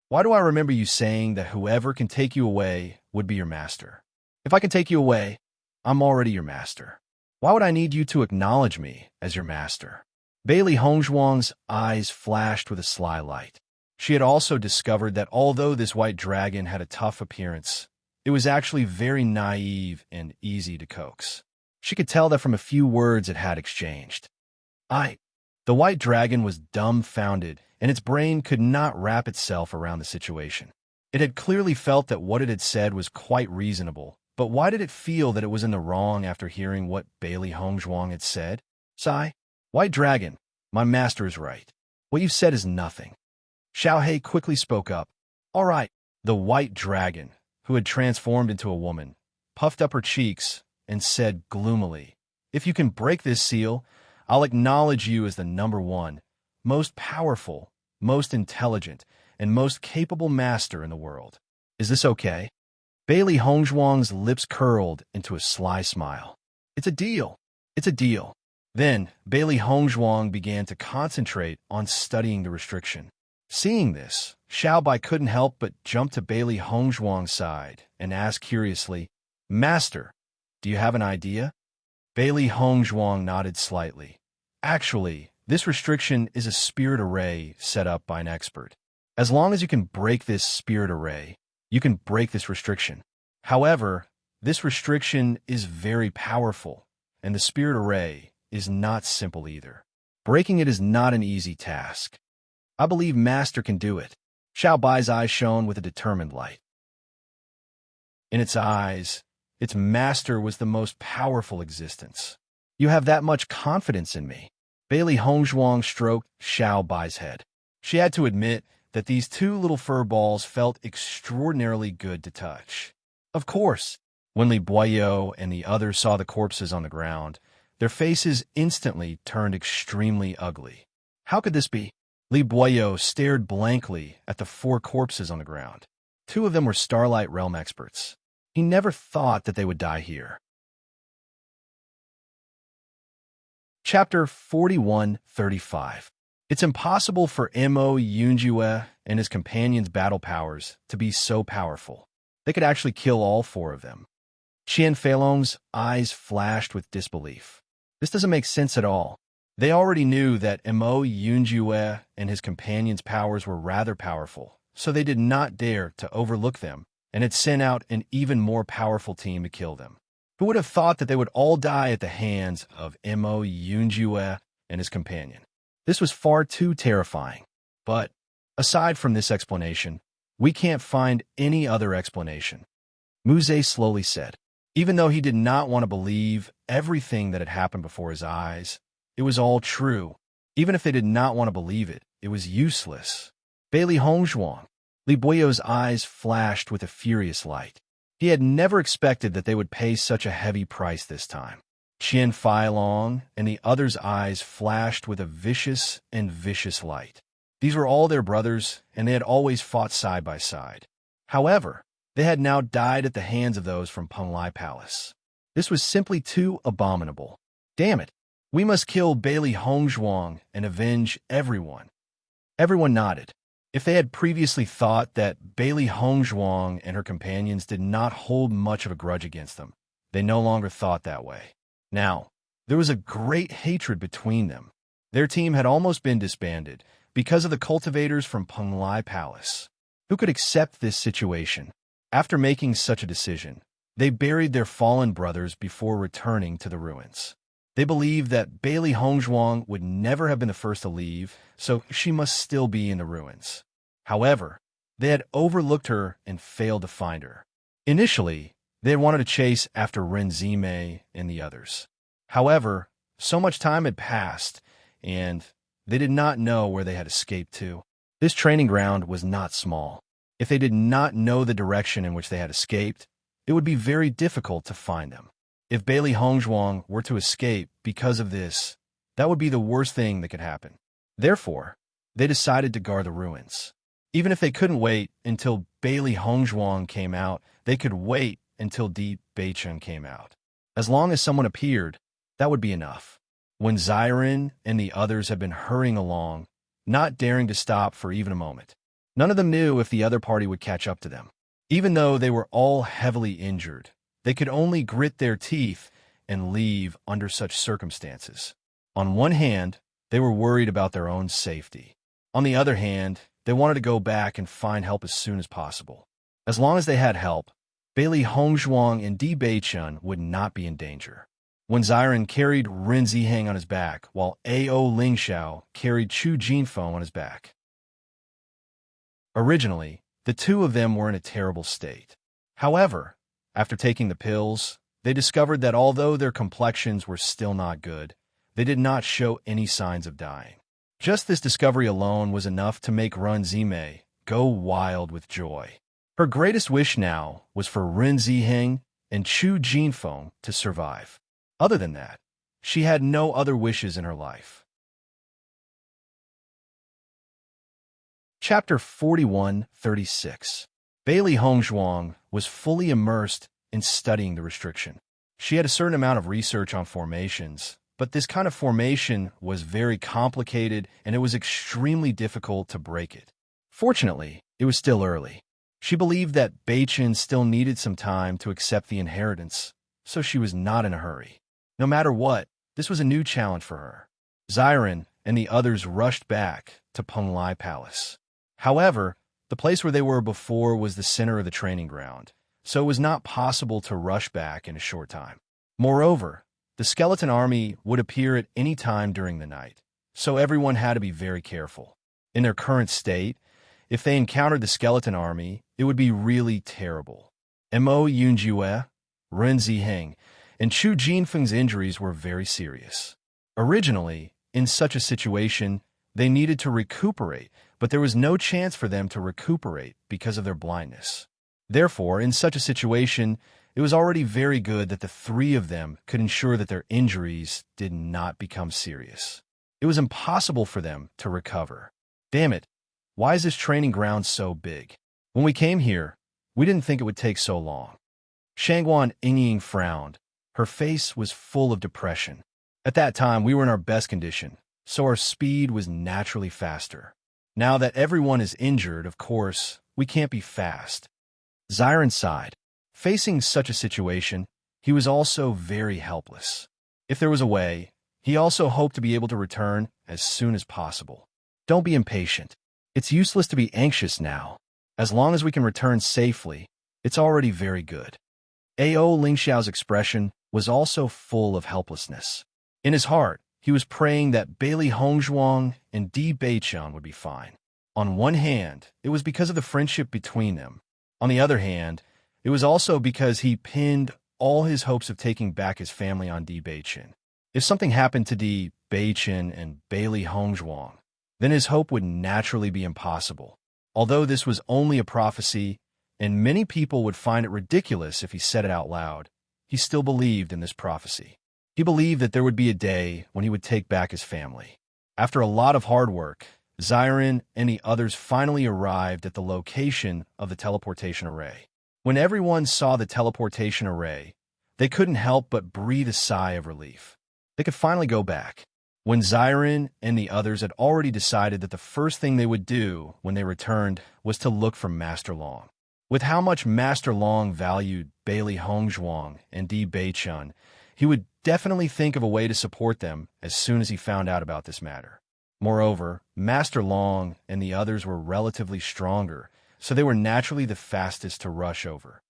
Why do I remember you saying that whoever can take you away would be your master? If I can take you away, I'm already your master. Why would I need you to acknowledge me as your master?" Bailey Hongzhuang's eyes flashed with a sly light. She had also discovered that although this white dragon had a tough appearance, it was actually very naive and easy to coax. She could tell that from a few words it had exchanged. The white dragon was dumbfounded, and its brain could not wrap itself around the situation. It had clearly felt that what it had said was quite reasonable, but why did it feel that it was in the wrong after hearing what Bailey Hongzhuang had said? "White dragon, my master is right. What you said is nothing." Xiaohei quickly spoke up. "All right." The white dragon, who had transformed into a woman, puffed up her cheeks and said gloomily, "If you can break this seal, I'll acknowledge you as the number one, most powerful, most intelligent, and most capable master in the world. Is this okay?" Bailey Hongzhuang's lips curled into a sly smile. "It's a deal. It's a deal." Then, Bailey Hongzhuang began to concentrate on studying the restriction. Seeing this, Xiaobai couldn't help but jump to Bailey Hongzhuang's side and ask curiously, "Master, do you have an idea?" Bailey Hongzhuang nodded slightly. "Actually, this restriction is a spirit array set up by an expert. As long as you can break this spirit array, you can break this restriction. However, this restriction is very powerful, and the spirit array is not simple either. Breaking it is not an easy task. I believe Master can do it." Xiao Bai's eyes shone with a determined light. In its eyes, its master was the most powerful existence. "You have that much confidence in me?" Bailey Hongzhuang stroked Xiao Bai's head. She had to admit that these two little fur balls felt extraordinarily good to touch. Of course, when Li Boyo and the others saw the corpses on the ground, their faces instantly turned extremely ugly. How could this be? Li Boyo stared blankly at the 4 corpses on the ground. 2 of them were Starlight Realm experts. He never thought that they would die here. Chapter 41-35. It's impossible for Mo Yunjue and his companions' battle powers to be so powerful. They could actually kill all 4 of them. Qian Feilong's eyes flashed with disbelief. This doesn't make sense at all. They already knew that Mo Yunjue and his companions' powers were rather powerful, so they did not dare to overlook them and had sent out an even more powerful team to kill them. Who would have thought that they would all die at the hands of Mo Yunjue and his companion? This was far too terrifying. But, aside from this explanation, we can't find any other explanation. Muse slowly said. Even though he did not want to believe everything that had happened before his eyes, it was all true. Even if they did not want to believe it, it was useless. Bailey Hongzhuang. Li Boyo's eyes flashed with a furious light. He had never expected that they would pay such a heavy price this time. Qian Feilong and the others' eyes flashed with a vicious light. These were all their brothers, and they had always fought side by side. However, they had now died at the hands of those from Penglai Palace. This was simply too abominable. Damn it! We must kill Bailey Hongzhuang and avenge everyone. Everyone nodded. If they had previously thought that Bailey Hongzhuang and her companions did not hold much of a grudge against them, they no longer thought that way. Now, there was a great hatred between them. Their team had almost been disbanded because of the cultivators from Penglai Palace. Who could accept this situation? After making such a decision, they buried their fallen brothers before returning to the ruins. They believed that Bailey Hongzhuang would never have been the first to leave, so she must still be in the ruins. However, they had overlooked her and failed to find her. Initially, they had wanted to chase after Renzime and the others. However, so much time had passed, and they did not know where they had escaped to. This training ground was not small. If they did not know the direction in which they had escaped, it would be very difficult to find them. If Bailey Hongzhuang were to escape because of this, that would be the worst thing that could happen. Therefore, they decided to guard the ruins. Even if they couldn't wait until Bailey Hongzhuang came out, they could wait until Deep Beichun came out. As long as someone appeared, that would be enough. When Xiren and the others had been hurrying along, not daring to stop for even a moment, none of them knew if the other party would catch up to them. Even though they were all heavily injured, they could only grit their teeth and leave under such circumstances. On one hand, they were worried about their own safety. On the other hand, they wanted to go back and find help as soon as possible. As long as they had help, Bailey Hongzhuang and Di Beichun would not be in danger. When Xiren carried Ren Ziheng on his back, while Ao Lingxiao carried Chu Jinfeng on his back. Originally, the two of them were in a terrible state. However, after taking the pills, they discovered that although their complexions were still not good, they did not show any signs of dying. Just this discovery alone was enough to make Ren Zime go wild with joy. Her greatest wish now was for Ren Ziheng and Chu Jinfeng to survive. Other than that, she had no other wishes in her life. Chapter 41-36. Bailey Hongzhuang was fully immersed in studying the restriction. She had a certain amount of research on formations, But this kind of formation was very complicated, and it was extremely difficult to break it. Fortunately, it was still early. She believed that Beichin still needed some time to accept the inheritance, so she was not in a hurry. No matter what, this was a new challenge for her. Xiren and the others rushed back to Penglai Palace. However, the place where they were before was the center of the training ground, so it was not possible to rush back in a short time. Moreover, the skeleton army would appear at any time during the night, so everyone had to be very careful. In their current state, if they encountered the skeleton army, it would be really terrible. Mo Yunjue, Ren Ziheng, and Chu Jinfeng's injuries were very serious. Originally, in such a situation, they needed to recuperate, but there was no chance for them to recuperate because of their blindness. Therefore, in such a situation, it was already very good that the three of them could ensure that their injuries did not become serious. It was impossible for them to recover. Damn it, why is this training ground so big? When we came here, we didn't think it would take so long. Shangguan Yingying frowned. Her face was full of depression. At that time, we were in our best condition, so our speed was naturally faster. Now that everyone is injured, of course, we can't be fast. Xiren sighed. Facing such a situation, he was also very helpless. If there was a way, he also hoped to be able to return as soon as possible. Don't be impatient. It's useless to be anxious now. As long as we can return safely, it's already very good. Ao Lingxiao's expression was also full of helplessness. In his heart, he was praying that Bailey Hongzhuang and Di Beichun would be fine. On one hand, it was because of the friendship between them. On the other hand, it was also because he pinned all his hopes of taking back his family on Di Beichun. If something happened to Di Beichun and Bailey Hongzhuang, then his hope would naturally be impossible. Although this was only a prophecy, and many people would find it ridiculous if he said it out loud, he still believed in this prophecy. He believed that there would be a day when he would take back his family. After a lot of hard work, Xiren and the others finally arrived at the location of the teleportation array. When everyone saw the teleportation array, they couldn't help but breathe a sigh of relief. They could finally go back. When Xiren and the others had already decided that the first thing they would do when they returned was to look for Master Long. With how much Master Long valued Bailey Hongzhuang and Di Beichun, he would definitely think of a way to support them as soon as he found out about this matter. Moreover, Master Long and the others were relatively stronger, so they were naturally the fastest to rush over.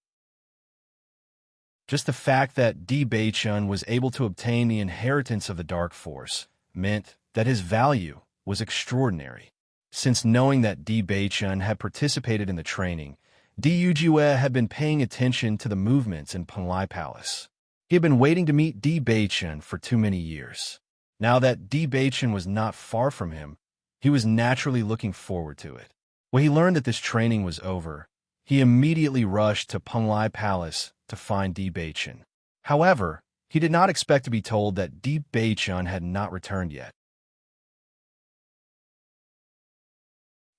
Just the fact that Di Beichun was able to obtain the inheritance of the Dark Force meant that his value was extraordinary. Since knowing that Di Beichun had participated in the training, Di Yujue had been paying attention to the movements in Penglai Palace. He had been waiting to meet Di Beichun for too many years. Now that Di Beichun was not far from him, he was naturally looking forward to it. When he learned that this training was over, he immediately rushed to Penglai Palace to find Di Beichun. However, he did not expect to be told that Di Beichun had not returned yet.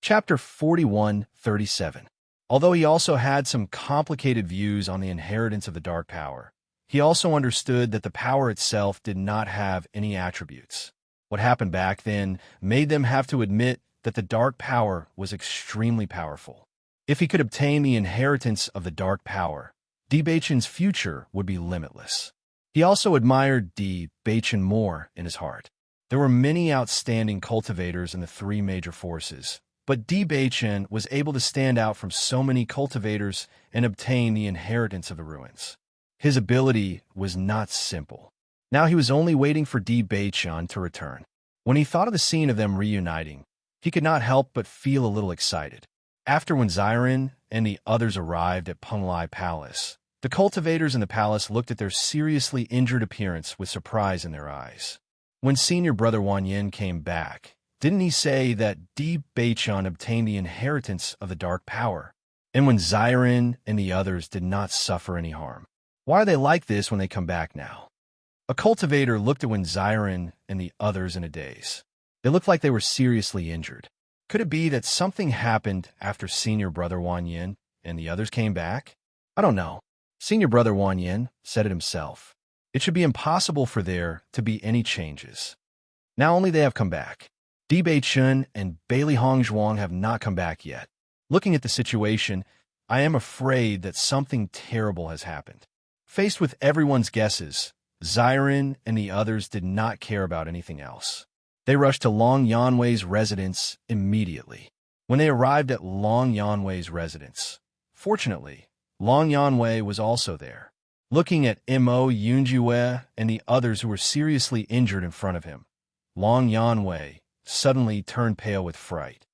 Chapter 41:37. Although he also had some complicated views on the inheritance of the Dark Power, he also understood that the power itself did not have any attributes. What happened back then made them have to admit that the Dark Power was extremely powerful. If he could obtain the inheritance of the Dark Power, Di Beichun's future would be limitless. He also admired Di Beichun more in his heart. There were many outstanding cultivators in the three major forces, but Di Beichun was able to stand out from so many cultivators and obtain the inheritance of the ruins. His ability was not simple. Now he was only waiting for Di Beichun to return. When he thought of the scene of them reuniting, he could not help but feel a little excited. After when Xiren and the others arrived at Penglai Palace, the cultivators in the palace looked at their seriously injured appearance with surprise in their eyes. When senior brother Wanyan came back, didn't he say that Di Beichun obtained the inheritance of the Dark Power? And when Xiren and the others did not suffer any harm? Why are they like this when they come back now? A cultivator looked at when Xiren and the others in a daze. They looked like they were seriously injured. Could it be that something happened after senior brother Wanyan and the others came back? I don't know. Senior brother Wanyan said it himself. It should be impossible for there to be any changes. Now only they have come back. Di Beichun and Bailey Hongzhuang have not come back yet. Looking at the situation, I am afraid that something terrible has happened. Faced with everyone's guesses, Xiren and the others did not care about anything else. They rushed to Long Yanwei's residence immediately. When they arrived at Long Yanwei's residence, fortunately, Long Yanwei was also there. Looking at Mo Yunjue and the others who were seriously injured in front of him, Long Yanwei suddenly turned pale with fright.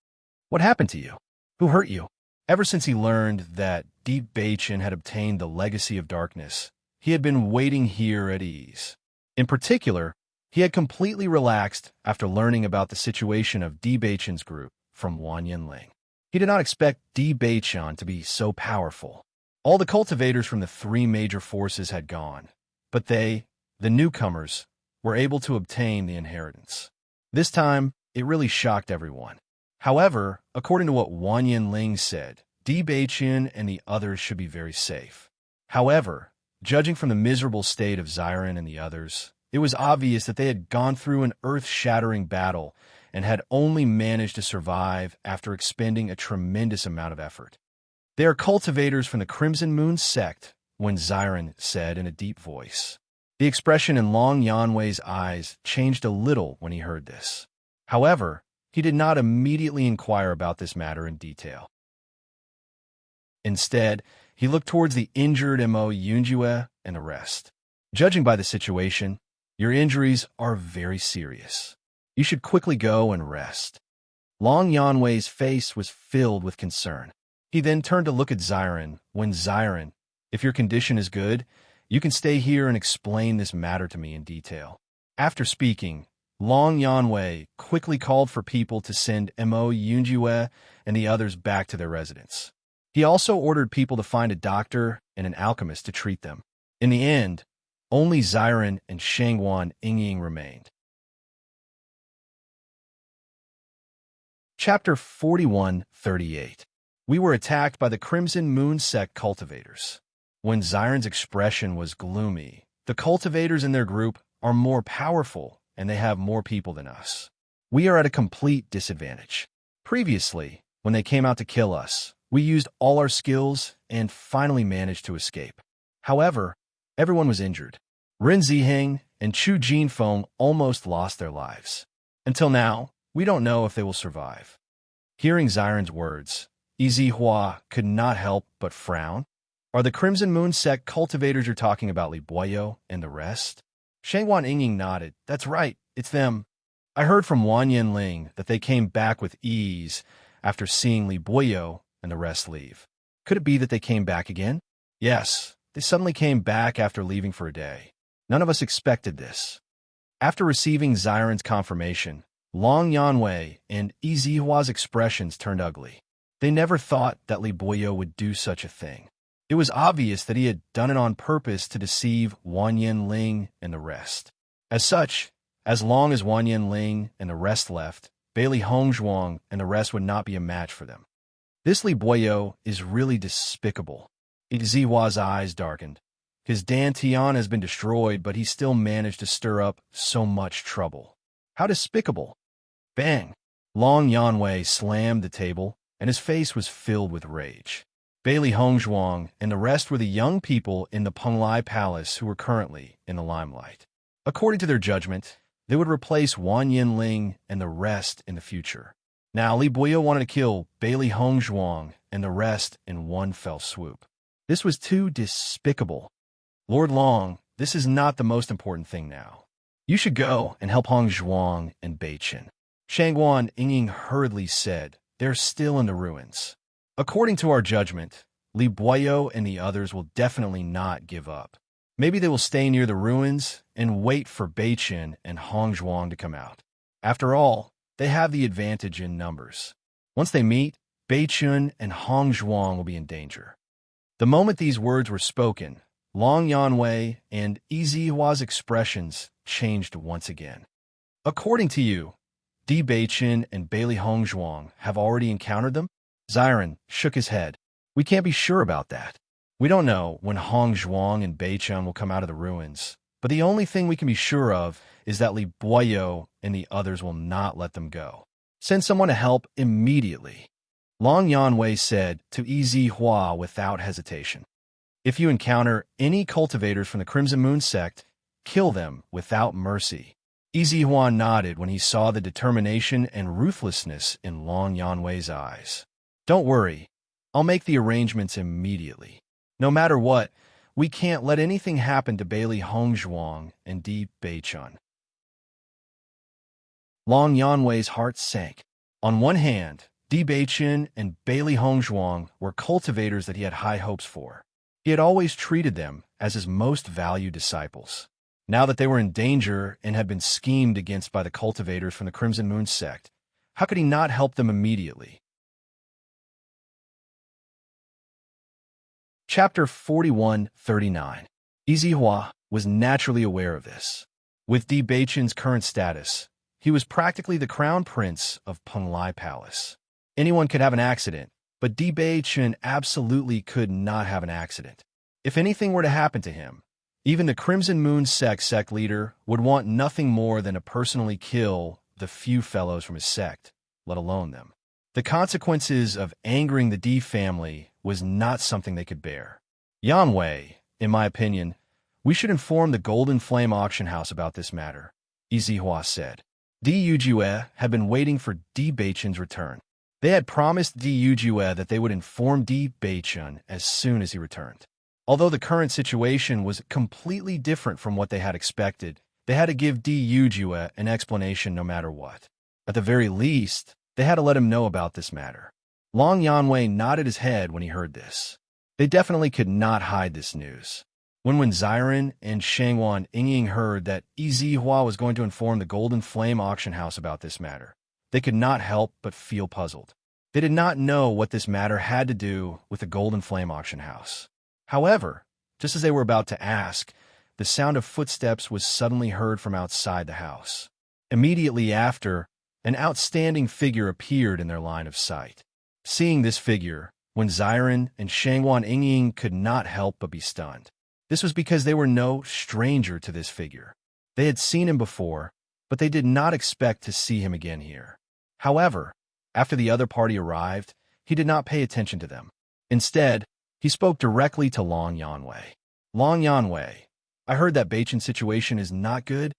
"What happened to you? Who hurt you?" Ever since he learned that Di Beichun had obtained the Legacy of Darkness, he had been waiting here at ease. In particular, he had completely relaxed after learning about the situation of Di Beichun's group from Wan Yinling. He did not expect Di Beichun to be so powerful. All the cultivators from the three major forces had gone, but they, the newcomers, were able to obtain the inheritance. This time, it really shocked everyone. However, according to what Wan Yinling said, Di Beichun and the others should be very safe. However, judging from the miserable state of Xiren and the others, it was obvious that they had gone through an earth-shattering battle and had only managed to survive after expending a tremendous amount of effort. "They are cultivators from the Crimson Moon sect," when Xiren said in a deep voice. The expression in Long Yanwei's eyes changed a little when he heard this. However, he did not immediately inquire about this matter in detail. Instead, he looked towards the injured Mo Yunjue and the rest. "Judging by the situation, your injuries are very serious. You should quickly go and rest." Long Yanwei's face was filled with concern. He then turned to look at Xiren when Xiren, "If your condition is good, you can stay here and explain this matter to me in detail." After speaking, Long Yanwei quickly called for people to send Mo Yunjue and the others back to their residence. He also ordered people to find a doctor and an alchemist to treat them. In the end, only Xiren and Shangguan Yingying remained. Chapter 41-38. We were attacked by the Crimson Moon sect cultivators. When Xiren's expression was gloomy, the cultivators in their group are more powerful and they have more people than us. We are at a complete disadvantage. Previously, when they came out to kill us, we used all our skills and finally managed to escape. However, everyone was injured. Rin Ziheng and Chu Jinfeng almost lost their lives. Until now, we don't know if they will survive. Hearing Xiren's words, Yizihua could not help but frown. "Are the Crimson Moon sect cultivators you're talking about Li Boyo and the rest?" Shangguan Yingying nodded. "That's right, it's them. I heard from Wan Yinling that they came back with ease after seeing Li Boyo and the rest leave. Could it be that they came back again?" "Yes, they suddenly came back after leaving for a day. None of us expected this." After receiving Xiren's confirmation, Long Yanwei and Yizihua's expressions turned ugly. They never thought that Li Boyo would do such a thing. It was obvious that he had done it on purpose to deceive Wan Yinling and the rest. As such, as long as Wan Yinling and the rest left, Bailey Hongzhuang and the rest would not be a match for them. This Li Boyo is really despicable. Yizihua's eyes darkened. His dantian has been destroyed, but he still managed to stir up so much trouble. How despicable! Bang! Long Yanwei slammed the table, and his face was filled with rage. Bailey Hongzhuang and the rest were the young people in the Penglai Palace who were currently in the limelight. According to their judgment, they would replace Wan Yinling and the rest in the future. Now, Li Boyo wanted to kill Bailey Hongzhuang and the rest in one fell swoop. This was too despicable. "Lord Long, this is not the most important thing now. You should go and help Hongzhuang and Beichen." Shangguan Yingying hurriedly said, "They're still in the ruins. According to our judgment, Li Boyo and the others will definitely not give up. Maybe they will stay near the ruins and wait for Beichen and Hongzhuang to come out. After all, they have the advantage in numbers. Once they meet, Beichen and Hongzhuang will be in danger." The moment these words were spoken, Long Yanwei and Yizihua's expressions changed once again. "According to you, Di Beichen and Bailey Hongzhuang have already encountered them?" Xiren shook his head. "We can't be sure about that. We don't know when Hongzhuang and Beichen will come out of the ruins, But the only thing we can be sure of is that Li Boyo and the others will not let them go. Send someone to help immediately. Long Yanwei said to Ez Hua without hesitation. If you encounter any cultivators from the Crimson Moon sect, kill them without mercy. Ez Hua nodded when he saw the determination and ruthlessness in Long Yanwei's eyes. Don't worry, I'll make the arrangements immediately. No matter what, we can't let anything happen to Bailey Hongzhuang and Di Beichun. Long Yanwei's heart sank. On one hand, Di Beichun and Bailey Hongzhuang were cultivators that he had high hopes for. He had always treated them as his most valued disciples. Now that they were in danger and had been schemed against by the cultivators from the Crimson Moon sect, how could he not help them immediately? Chapter 41-39. Ez Hua was naturally aware of this. With Di Beichun's current status, he was practically the crown prince of Penglai Palace. Anyone could have an accident, but Di Beichun absolutely could not have an accident. If anything were to happen to him, even the Crimson Moon sect leader would want nothing more than to personally kill the few fellows from his sect, let alone them. The consequences of angering the Di family was not something they could bear. Yanwei, in my opinion, we should inform the Golden Flame auction house about this matter, Ez Hua said. Di Yujue had been waiting for Di Beichun's return. They had promised Di Yujue that they would inform Di Beichun as soon as he returned. Although the current situation was completely different from what they had expected, they had to give Di Yujue an explanation no matter what. At the very least, they had to let him know about this matter. Long Yanwei nodded his head when he heard this. They definitely could not hide this news. When Ziren and Shangwan Yingying heard that Ez Hua was going to inform the Golden Flame auction house about this matter, they could not help but feel puzzled. They did not know what this matter had to do with the Golden Flame auction house. However, just as they were about to ask, the sound of footsteps was suddenly heard from outside the house. Immediately after, an outstanding figure appeared in their line of sight. Seeing this figure, Ziren and Shangwan Yingying could not help but be stunned. This was because they were no stranger to this figure. They had seen him before, but they did not expect to see him again here. However, after the other party arrived, he did not pay attention to them. Instead, he spoke directly to Long Yanwei. Long Yanwei, I heard that Beichun's situation is not good.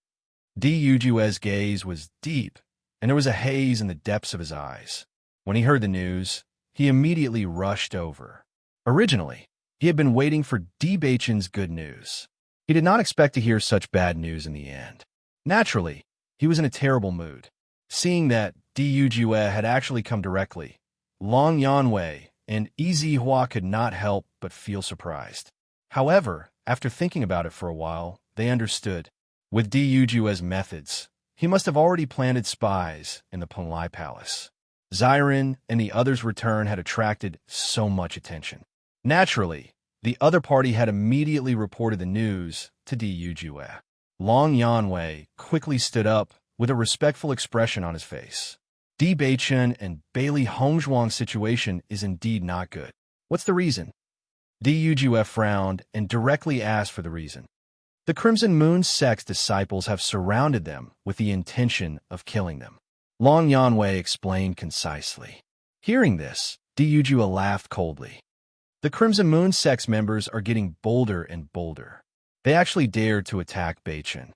Di Yujue's gaze was deep, and there was a haze in the depths of his eyes. When he heard the news, he immediately rushed over. Originally, he had been waiting for Di Beichun's good news. He did not expect to hear such bad news in the end. Naturally, he was in a terrible mood. Seeing that Di Yujue had actually come directly, Long Yanwei and Ez Hua could not help but feel surprised. However, after thinking about it for a while, they understood. With Di Yujue's methods, he must have already planted spies in the Penglai Palace. Ziren and the others' return had attracted so much attention. Naturally, the other party had immediately reported the news to Di Yujue. Long Yanwei quickly stood up with a respectful expression on his face. Di Beichun and Bailey Hongzhuang's situation is indeed not good. What's the reason? Di Yujue frowned and directly asked for the reason. The Crimson Moon sect's disciples have surrounded them with the intention of killing them. Long Yanwei explained concisely. Hearing this, Di Yujue laughed coldly. The Crimson Moon sect's members are getting bolder and bolder. They actually dared to attack Beichun.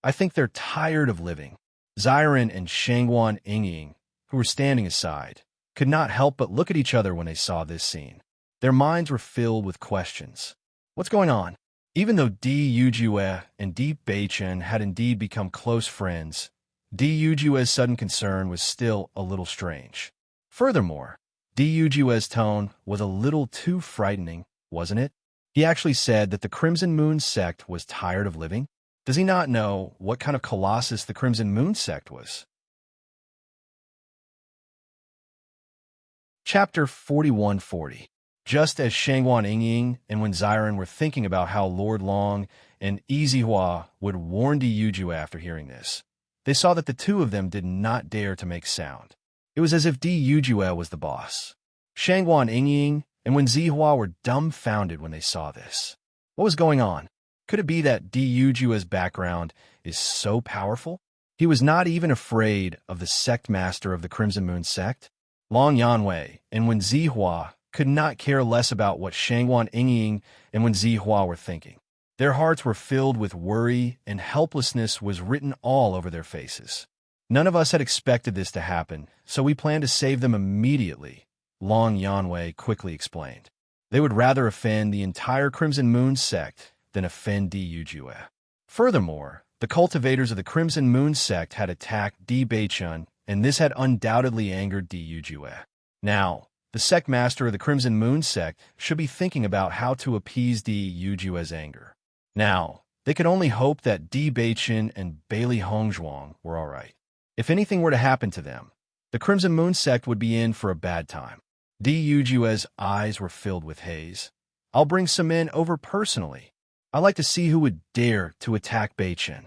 I think they're tired of living. Ziren and Shangwan Yingying, who were standing aside, could not help but look at each other when they saw this scene. Their minds were filled with questions. What's going on? Even though Di Yujue and Di Beichun had indeed become close friends, Di Yujue's sudden concern was still a little strange. Furthermore, Di Yujue's tone was a little too frightening, wasn't it? He actually said that the Crimson Moon sect was tired of living. Does he not know what kind of colossus the Crimson Moon sect was? Chapter 41-40. Just as Shangwan Yingying and Ziren were thinking about how Lord Long and Ez Hua would warn Di Yujue after hearing this, they saw that the two of them did not dare to make sound. It was as if Di Yujue was the boss. Shangwan Yingying and Zi Hua were dumbfounded when they saw this. What was going on? Could it be that Di Yujua's background is so powerful? He was not even afraid of the sect master of the Crimson Moon sect. Long Yanwei and Wen Zihua could not care less about what Shangwan Yingying and Wen Zihua were thinking. Their hearts were filled with worry, and helplessness was written all over their faces. None of us had expected this to happen, so we planned to save them immediately, Long Yanwei quickly explained. They would rather offend the entire Crimson Moon sect than offend Di Yujue. Furthermore, the cultivators of the Crimson Moon sect had attacked Di Beichun, and this had undoubtedly angered Di Yujue. Now, the sect master of the Crimson Moon sect should be thinking about how to appease Di Yujue's anger. Now, they could only hope that Di Beichun and Bailey Hongzhuang were all right. If anything were to happen to them, the Crimson Moon sect would be in for a bad time. Di Yujue's eyes were filled with haze. I'll bring some men over personally. I'd like to see who would dare to attack Beichun.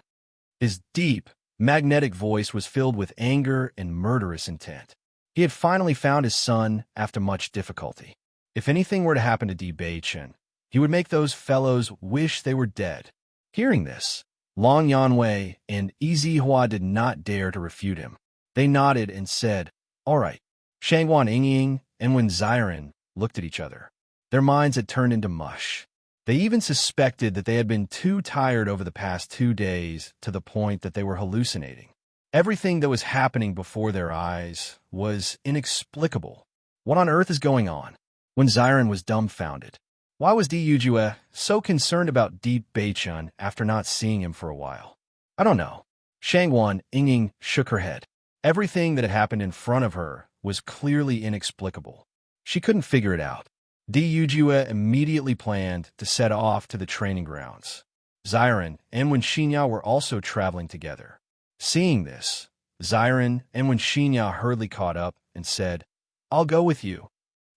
His deep, magnetic voice was filled with anger and murderous intent. He had finally found his son after much difficulty. If anything were to happen to Di Beichun, he would make those fellows wish they were dead. Hearing this, Long Yanwei and Yizihua did not dare to refute him. They nodded and said, "All right." Shangwan Yingying and Wen Ziren looked at each other. Their minds had turned into mush. They even suspected that they had been too tired over the past 2 days to the point that they were hallucinating. Everything that was happening before their eyes was inexplicable. What on earth is going on? Wen Ziren was dumbfounded. Why was Di Yujue so concerned about Di Beichun after not seeing him for a while? I don't know. Shangwan Yingying shook her head. Everything that had happened in front of her was clearly inexplicable. She couldn't figure it out. Di Yujue immediately planned to set off to the training grounds. Ziren and Wen Xinya were also traveling together. Seeing this, Ziren and Wen Xinya hurriedly caught up and said, "I'll go with you."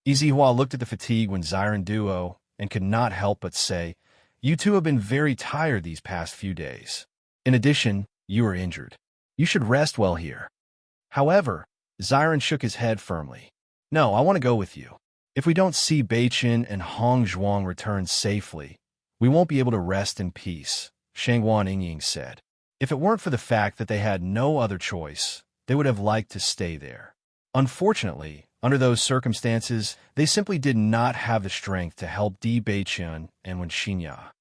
Yizihua looked at the fatigue Wen Ziren duo and could not help but say, "You two have been very tired these past few days. In addition, you are injured. You should rest well here." However, Ziren shook his head firmly. "No, I want to go with you. If we don't see Beichun and Hongzhuang return safely, we won't be able to rest in peace," Shangwan Yingying said. If it weren't for the fact that they had no other choice, they would have liked to stay there. Unfortunately, under those circumstances, they simply did not have the strength to help Di Beichun and Wen Xinya.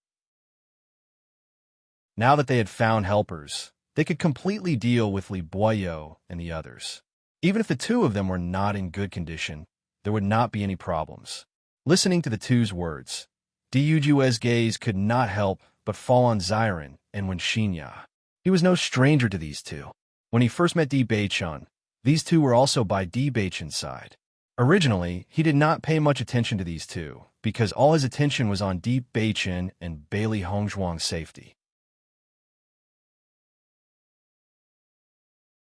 Now that they had found helpers, they could completely deal with Li Boyo and the others. Even if the two of them were not in good condition, there would not be any problems. Listening to the two's words, Di Yujue's gaze could not help but fall on Ziren and Wen Xinya. He was no stranger to these two. When he first met Di Beichun, these two were also by Di Beichun's side. Originally, he did not pay much attention to these two, because all his attention was on Di Beichun and Bailey Hongzhuang's safety.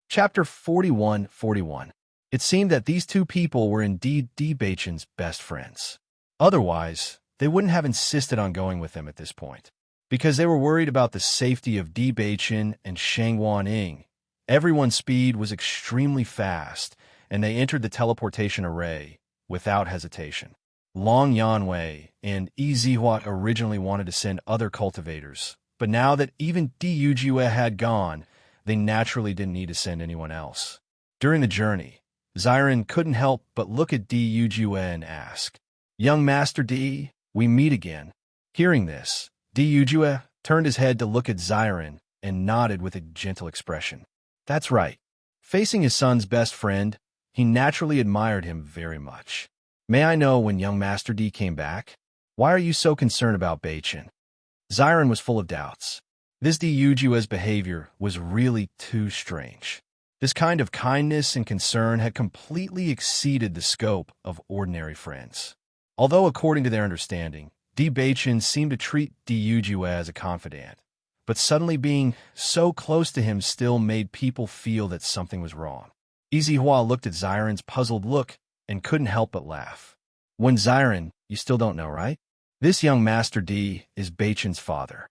Chapter 41-41. It seemed that these two people were indeed Di Beichun's best friends. Otherwise, they wouldn't have insisted on going with them at this point. Because they were worried about the safety of Di Beichun and Shangwan Ying, everyone's speed was extremely fast, and they entered the teleportation array without hesitation. Long Yanwei and Yizihua originally wanted to send other cultivators, but now that even Di Yujue had gone, they naturally didn't need to send anyone else. During the journey, Ziren couldn't help but look at Di Yujue and ask, "Young Master Di, we meet again." Hearing this, Di Yujue turned his head to look at Ziren and nodded with a gentle expression. That's right. Facing his son's best friend, he naturally admired him very much. "May I know when young Master Di came back? Why are you so concerned about Beichun?" Ziren was full of doubts. This Di Yujue's behavior was really too strange. This kind of kindness and concern had completely exceeded the scope of ordinary friends. Although according to their understanding, Di Beichun seemed to treat Di Yujue as a confidant, but suddenly being so close to him still made people feel that something was wrong. Yizihua looked at Ziren's puzzled look and couldn't help but laugh. "When Ziren, you still don't know, right? This young Master Di is Beichun's father."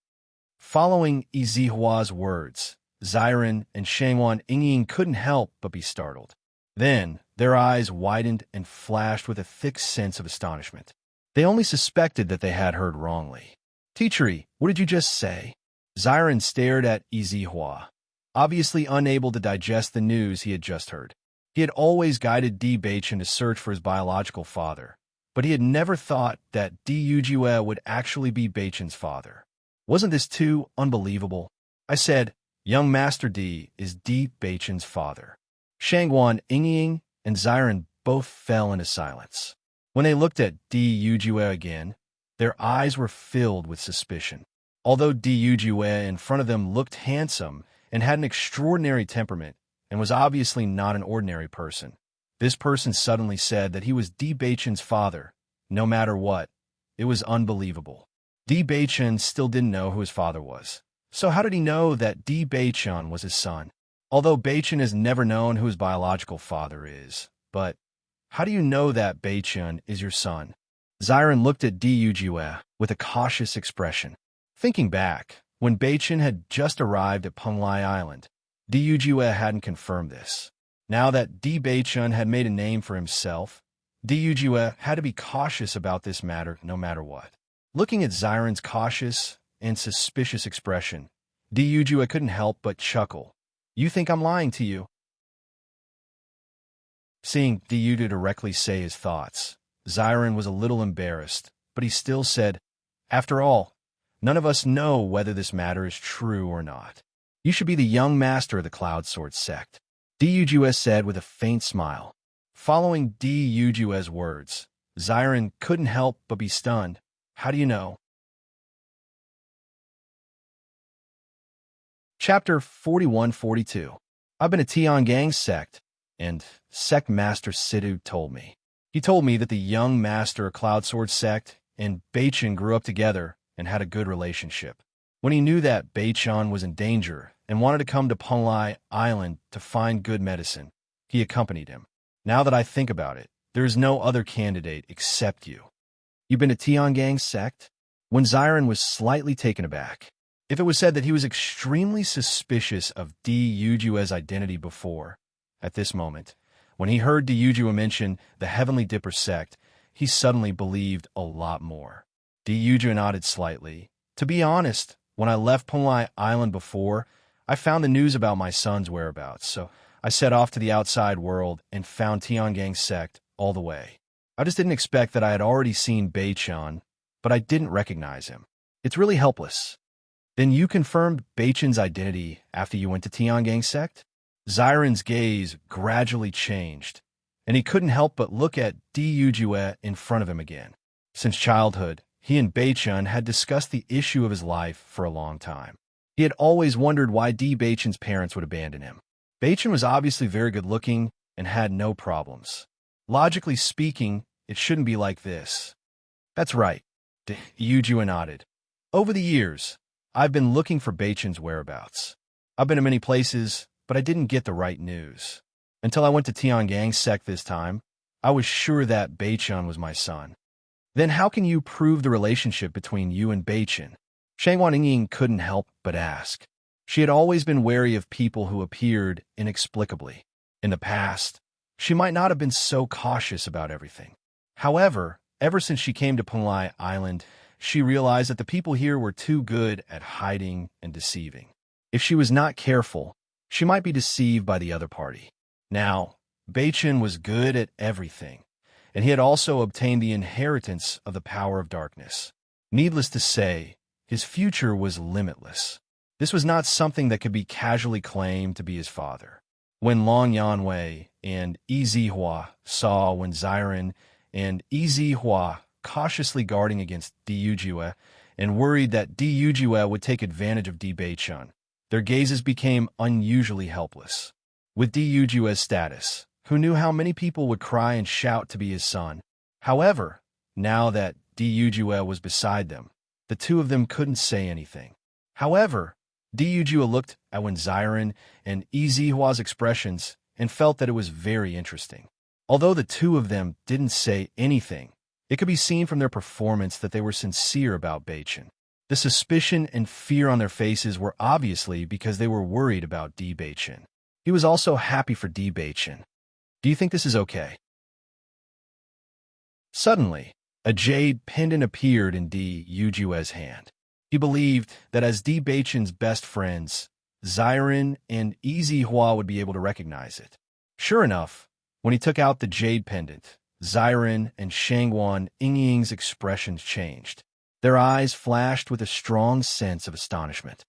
Following Yizihua's words, Ziren and Shangwan Yingying couldn't help but be startled. Then, their eyes widened and flashed with a thick sense of astonishment. They only suspected that they had heard wrongly. Teachery, what did you just say? Xiren stared at Izihua, obviously unable to digest the news he had just heard. He had always guided Di Baichen to search for his biological father, but he had never thought that Di Yujue would actually be Baichen's father. Wasn't this too unbelievable? I said, young Master Di is Di Baichen's father. Shangguan, Yingying, and Xiren both fell into silence. When they looked at Di Yujue again, their eyes were filled with suspicion. Although Di Yujue in front of them looked handsome and had an extraordinary temperament and was obviously not an ordinary person, this person suddenly said that he was Di Baichen's father, no matter what. It was unbelievable. Di Baichen still didn't know who his father was. So how did he know that Di Baichen was his son? Although Baichen has never known who his biological father is. But how do you know that Baichen is your son? Xiren looked at Di Yujue with a cautious expression. Thinking back, when Baichen had just arrived at Penglai Island, Di Yujue hadn't confirmed this. Now that Di Baichen had made a name for himself, Di Yujue had to be cautious about this matter no matter what. Looking at Xiren's cautious and suspicious expression, Di Yujue couldn't help but chuckle. You think I'm lying to you? Seeing Di Yujue directly say his thoughts, Xiren was a little embarrassed, but he still said, after all, none of us know whether this matter is true or not. You should be the young master of the Consort sect, Di Yujue said with a faint smile. Following Di Yujue's words, Xiren couldn't help but be stunned. How do you know? Chapter 41-42. I've been a Tiangang sect, and Sect Master Sidhu told me. He told me that the young master of Consort sect and Baichen grew up together and had a good relationship. When he knew that Baichen was in danger and wanted to come to Penglai Island to find good medicine, he accompanied him. Now that I think about it, there is no other candidate except you. You've been a Tiangang sect? When Xiren was slightly taken aback. If it was said that he was extremely suspicious of Di Yujue's identity before, at this moment, when he heard Di Yujue mention the Heavenly Dipper sect, he suddenly believed a lot more. Di Yujue nodded slightly. To be honest, when I left Penglai Island before, I found the news about my son's whereabouts, so I set off to the outside world and found Tiangang sect all the way. I just didn't expect that I had already seen Baichen, but I didn't recognize him. It's really helpless. Then you confirmed Baichen's identity after you went to Tiangang sect? Xiren's gaze gradually changed, and he couldn't help but look at Di Yujue in front of him again. Since childhood, he and Baichen had discussed the issue of his life for a long time. He had always wondered why Di Baichen's parents would abandon him. Baichen was obviously very good-looking and had no problems. Logically speaking, it shouldn't be like this. That's right, Di Yujue nodded. Over the years, I've been looking for Baichen's whereabouts. I've been to many places, but I didn't get the right news. Until I went to Tiangang sect this time, I was sure that Baichen was my son. Then how can you prove the relationship between you and Baichen? Shangguan Yingying couldn't help but ask. She had always been wary of people who appeared inexplicably. In the past, she might not have been so cautious about everything. However, ever since she came to Penglai Island, she realized that the people here were too good at hiding and deceiving. If she was not careful, she might be deceived by the other party. Now, Baichen was good at everything, and he had also obtained the inheritance of the power of darkness. Needless to say, his future was limitless. This was not something that could be casually claimed to be his father. When Long Yanwei and Izihua saw when Xiren and Izihua cautiously guarding against Di Yujue and worried that Di Yujue would take advantage of Di Baichen, their gazes became unusually helpless. With Di Yujue's status, who knew how many people would cry and shout to be his son? However, now that Di Yujue was beside them, the two of them couldn't say anything. However, Di Yujue looked at when Xiren and Izihua's expressions and felt that it was very interesting. Although the two of them didn't say anything, it could be seen from their performance that they were sincere about Baichen. The suspicion and fear on their faces were obviously because they were worried about Di Baichen. He was also happy for Di Baichen. Do you think this is okay? Suddenly, a jade pendant appeared in Di Yujue's hand. He believed that as Di Beichen's best friends, Xiren and Easy Hua would be able to recognize it. Sure enough, when he took out the jade pendant, Xiren and Shangguan Yingying's expressions changed. Their eyes flashed with a strong sense of astonishment.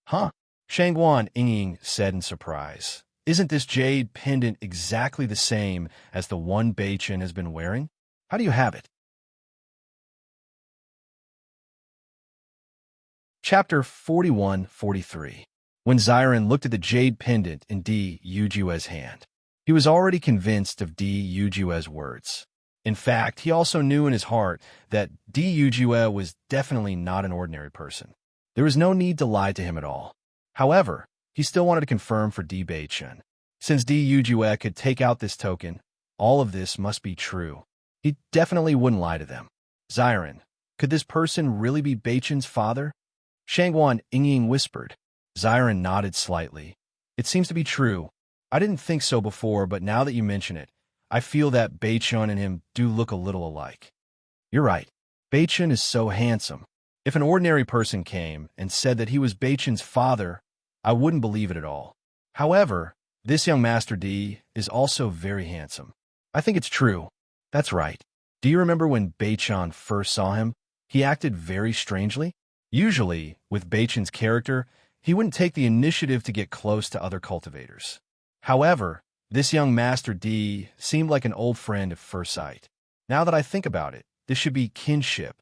Huh? Shangguan Yingying said in surprise. Isn't this jade pendant exactly the same as the one Beichen has been wearing? How do you have it? Chapter 41-43. When Xiren looked at the jade pendant in Di Yujue's hand, he was already convinced of Di Yujue's words. In fact, he also knew in his heart that Di Yujue was definitely not an ordinary person. There was no need to lie to him at all. However, he still wanted to confirm for Di Beichen. Since Di Yujue could take out this token, all of this must be true. He definitely wouldn't lie to them. Xiren, could this person really be Beichen's father? Shangguan Yingying whispered. Xiren nodded slightly. It seems to be true. I didn't think so before, but now that you mention it, I feel that Beichen and him do look a little alike. You're right. Beichen is so handsome. If an ordinary person came and said that he was Beichen's father, I wouldn't believe it at all. However, this young Master D is also very handsome. I think it's true. That's right. Do you remember when Beichen first saw him? He acted very strangely. Usually, with Beichen's character, he wouldn't take the initiative to get close to other cultivators. However, this young Master D seemed like an old friend at first sight. Now that I think about it, this should be kinship.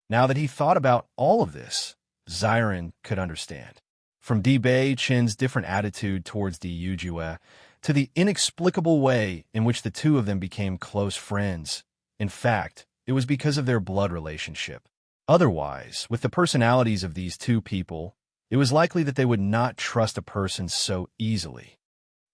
Now that he thought about all of this, Xiren could understand. From Di Beichen's different attitude towards Di Yujue to the inexplicable way in which the two of them became close friends. In fact, it was because of their blood relationship. Otherwise, with the personalities of these two people, it was likely that they would not trust a person so easily.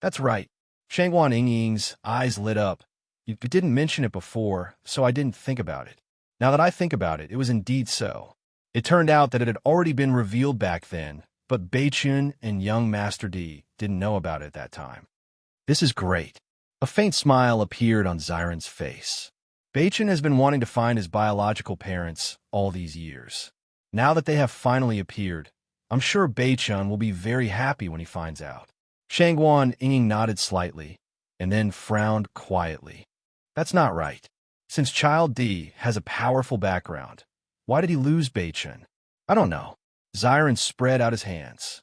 That's right. Shangguan Yingying's eyes lit up. You didn't mention it before, so I didn't think about it. Now that I think about it, it was indeed so. It turned out that it had already been revealed back then, but Beichen and young Master D didn't know about it at that time. This is great. A faint smile appeared on Xiren's face. Beichen has been wanting to find his biological parents all these years. Now that they have finally appeared, I'm sure Beichen will be very happy when he finds out. Shangguan Yingying nodded slightly, and then frowned quietly. That's not right. Since Child D has a powerful background, why did he lose Beichen? I don't know. Xiren spread out his hands.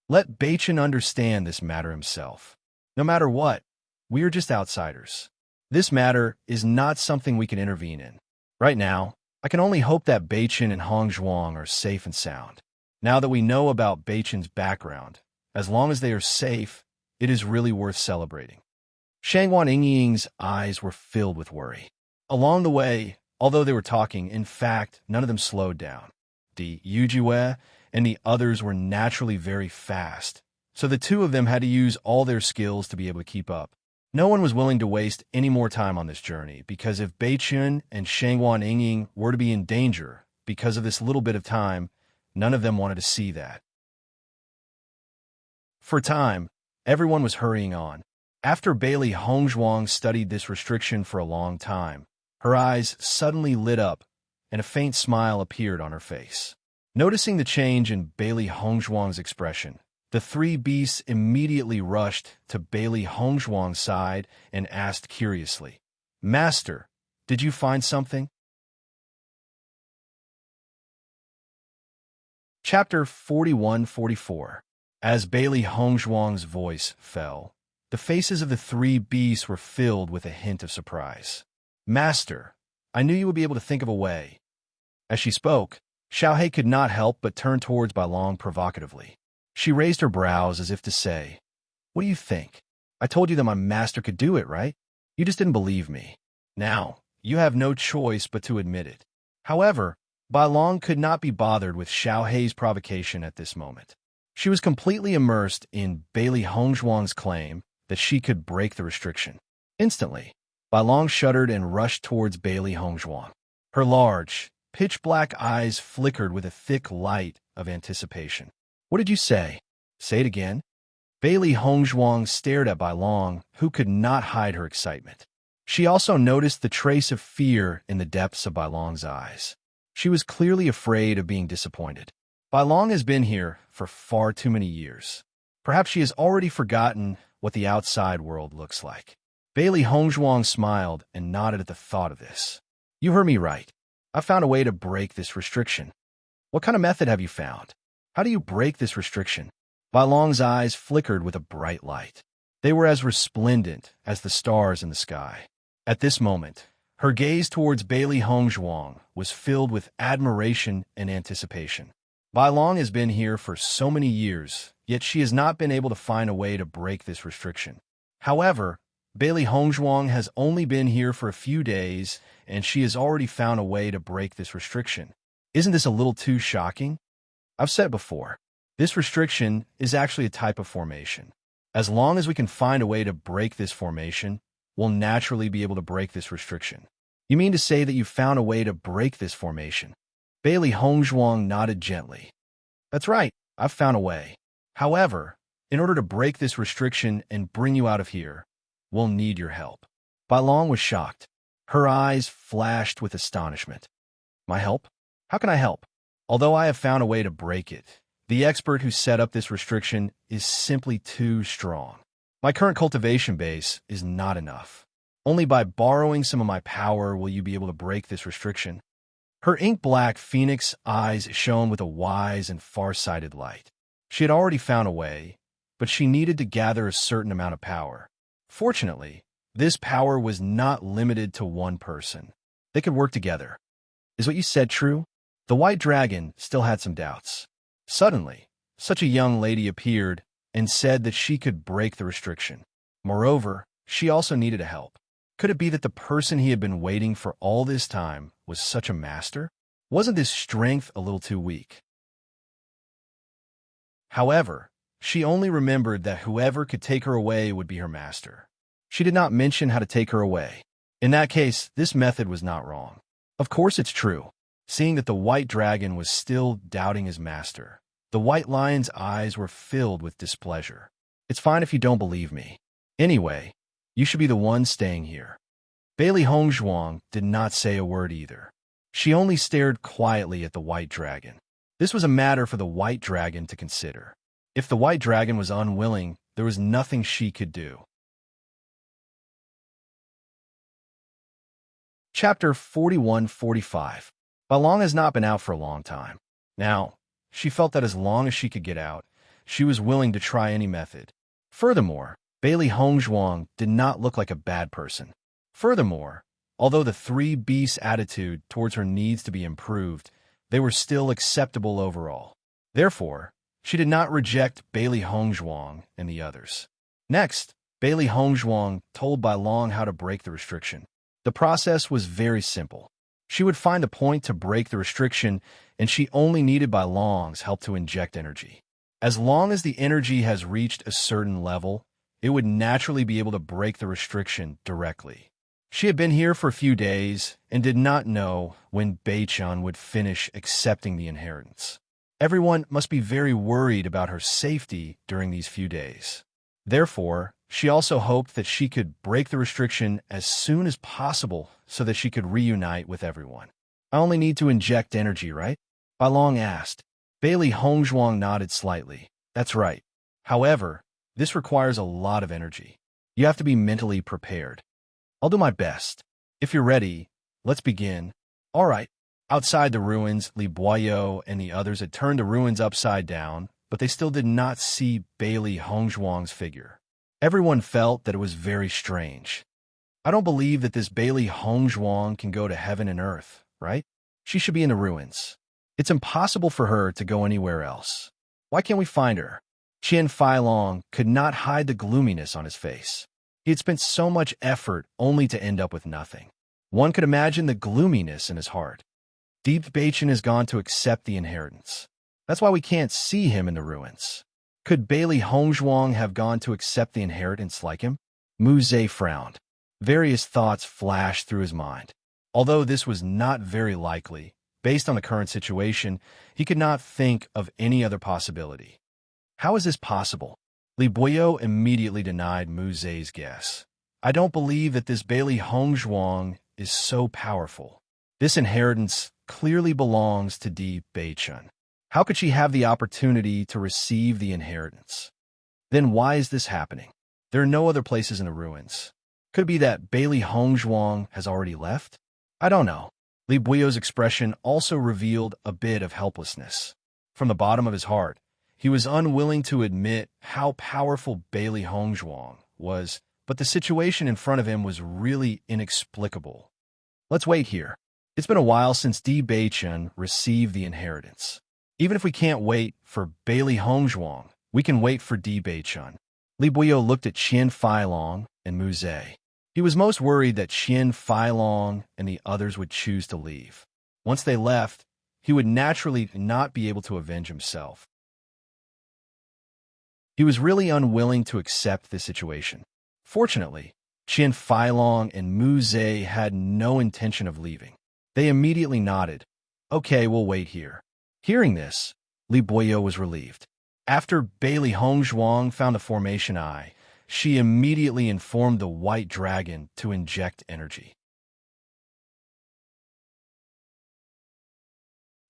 Let Beichen understand this matter himself. No matter what, we are just outsiders. This matter is not something we can intervene in. Right now, I can only hope that Beichen and Hong Zhuang are safe and sound. Now that we know about Beichen's background, as long as they are safe, it is really worth celebrating. Shangguan Yingying's eyes were filled with worry. Along the way, although they were talking, in fact, none of them slowed down. Di Yujue and the others were naturally very fast, so the two of them had to use all their skills to be able to keep up. No one was willing to waste any more time on this journey, because if Beichen and Shangguan Yingying were to be in danger because of this little bit of time, none of them wanted to see that. For a time, everyone was hurrying on. After Bailey Hongzhuang studied this restriction for a long time, her eyes suddenly lit up, and a faint smile appeared on her face. Noticing the change in Bailey Hongzhuang's expression, the three beasts immediately rushed to Bailey Hongzhuang's side and asked curiously, "Master, did you find something?" Chapter 41-44. As Bailey Hongzhuang's voice fell, the faces of the three beasts were filled with a hint of surprise. "Master, I knew you would be able to think of a way." As she spoke, Xiaohei could not help but turn towards Bailong provocatively. She raised her brows as if to say, "What do you think? I told you that my master could do it, right? You just didn't believe me. Now, you have no choice but to admit it." However, Bailong could not be bothered with Xiaohei's provocation at this moment. She was completely immersed in Bailey Hongzhuang's claim that she could break the restriction. Instantly, Bailong shuddered and rushed towards Bailey Hongzhuang. Her large, pitch-black eyes flickered with a thick light of anticipation. "What did you say? Say it again." Bailey Hongzhuang stared at Bailong, who could not hide her excitement. She also noticed the trace of fear in the depths of Bailong's eyes. She was clearly afraid of being disappointed. Bai Long has been here for far too many years. Perhaps she has already forgotten what the outside world looks like. Bailey Hongzhuang smiled and nodded at the thought of this. You heard me right. I found a way to break this restriction. What kind of method have you found? How do you break this restriction? Bai Long's eyes flickered with a bright light. They were as resplendent as the stars in the sky. At this moment, her gaze towards Bailey Hongzhuang was filled with admiration and anticipation. Bai Long has been here for so many years, yet she has not been able to find a way to break this restriction. However, Bailey Hongzhuang has only been here for a few days, and she has already found a way to break this restriction. Isn't this a little too shocking? I've said it before. This restriction is actually a type of formation. As long as we can find a way to break this formation, we'll naturally be able to break this restriction. You mean to say that you found a way to break this formation? Bailey Hongzhuang nodded gently. That's right, I've found a way. However, in order to break this restriction and bring you out of here, we'll need your help. Bai Long was shocked. Her eyes flashed with astonishment. My help? How can I help? Although I have found a way to break it, the expert who set up this restriction is simply too strong. My current cultivation base is not enough. Only by borrowing some of my power will you be able to break this restriction. Her ink-black phoenix eyes shone with a wise and far-sighted light. She had already found a way, but she needed to gather a certain amount of power. Fortunately, this power was not limited to one person. They could work together. Is what you said true? The white dragon still had some doubts. Suddenly, such a young lady appeared and said that she could break the restriction. Moreover, she also needed a help. Could it be that the person he had been waiting for all this time was such a master? Wasn't this strength a little too weak? However, she only remembered that whoever could take her away would be her master. She did not mention how to take her away. In that case, this method was not wrong. Of course it's true. Seeing that the white dragon was still doubting his master, the white lion's eyes were filled with displeasure. It's fine if you don't believe me. Anyway, you should be the one staying here. Bailey Hongzhuang did not say a word either. She only stared quietly at the white dragon. This was a matter for the white dragon to consider. If the white dragon was unwilling, there was nothing she could do. Chapter 41-45. Bai Long has not been out for a long time. Now, she felt that as long as she could get out, she was willing to try any method. Furthermore, Bailey Hongzhuang did not look like a bad person. Furthermore, although the three beasts' attitude towards her needs to be improved, they were still acceptable overall. Therefore, she did not reject Bailey Hongzhuang and the others. Next, Bailey Hongzhuang told Bai Long how to break the restriction. The process was very simple. She would find a point to break the restriction, and she only needed Bai Long's help to inject energy. As long as the energy has reached a certain level, it would naturally be able to break the restriction directly. She had been here for a few days and did not know when Bei-chan would finish accepting the inheritance. Everyone must be very worried about her safety during these few days. Therefore, she also hoped that she could break the restriction as soon as possible so that she could reunite with everyone. I only need to inject energy, right? Bai Long asked. Bailey Hongzhuang nodded slightly. That's right. However, this requires a lot of energy. You have to be mentally prepared. I'll do my best. If you're ready, let's begin. All right. Outside the ruins, Li Boyo and the others had turned the ruins upside down, but they still did not see Bailey Hongzhuang's figure. Everyone felt that it was very strange. I don't believe that this Bailey Hongzhuang can go to heaven and earth, right? She should be in the ruins. It's impossible for her to go anywhere else. Why can't we find her? Qian Feilong could not hide the gloominess on his face. He had spent so much effort only to end up with nothing. One could imagine the gloominess in his heart. Deep Bei-chan has gone to accept the inheritance. That's why we can't see him in the ruins. Could Bailey Hongzhuang have gone to accept the inheritance like him? Mu Zhe frowned. Various thoughts flashed through his mind. Although this was not very likely, based on the current situation, he could not think of any other possibility. How is this possible? Li Boyo immediately denied Mu Zhe's guess. I don't believe that this Bailey Hongzhuang is so powerful. This inheritance clearly belongs to Di Bei-chan. How could she have the opportunity to receive the inheritance? Then why is this happening? There are no other places in the ruins. Could it be that Bailey Hongzhuang has already left? I don't know. Li Buyo's expression also revealed a bit of helplessness. From the bottom of his heart, he was unwilling to admit how powerful Bailey Hongzhuang was, but the situation in front of him was really inexplicable. Let's wait here. It's been a while since Di Beichen received the inheritance. Even if we can't wait for Bailey Hongzhuang, we can wait for Di Beichen. Li Buyo looked at Qian Feilong and Mu Zhe. He was most worried that Qian Feilong and the others would choose to leave. Once they left, he would naturally not be able to avenge himself. He was really unwilling to accept this situation. Fortunately, Qian Feilong and Mu Zhe had no intention of leaving. They immediately nodded. Okay, we'll wait here. Hearing this, Li Buyo was relieved. After Bailey Hongzhuang found the formation eye, she immediately informed the white dragon to inject energy.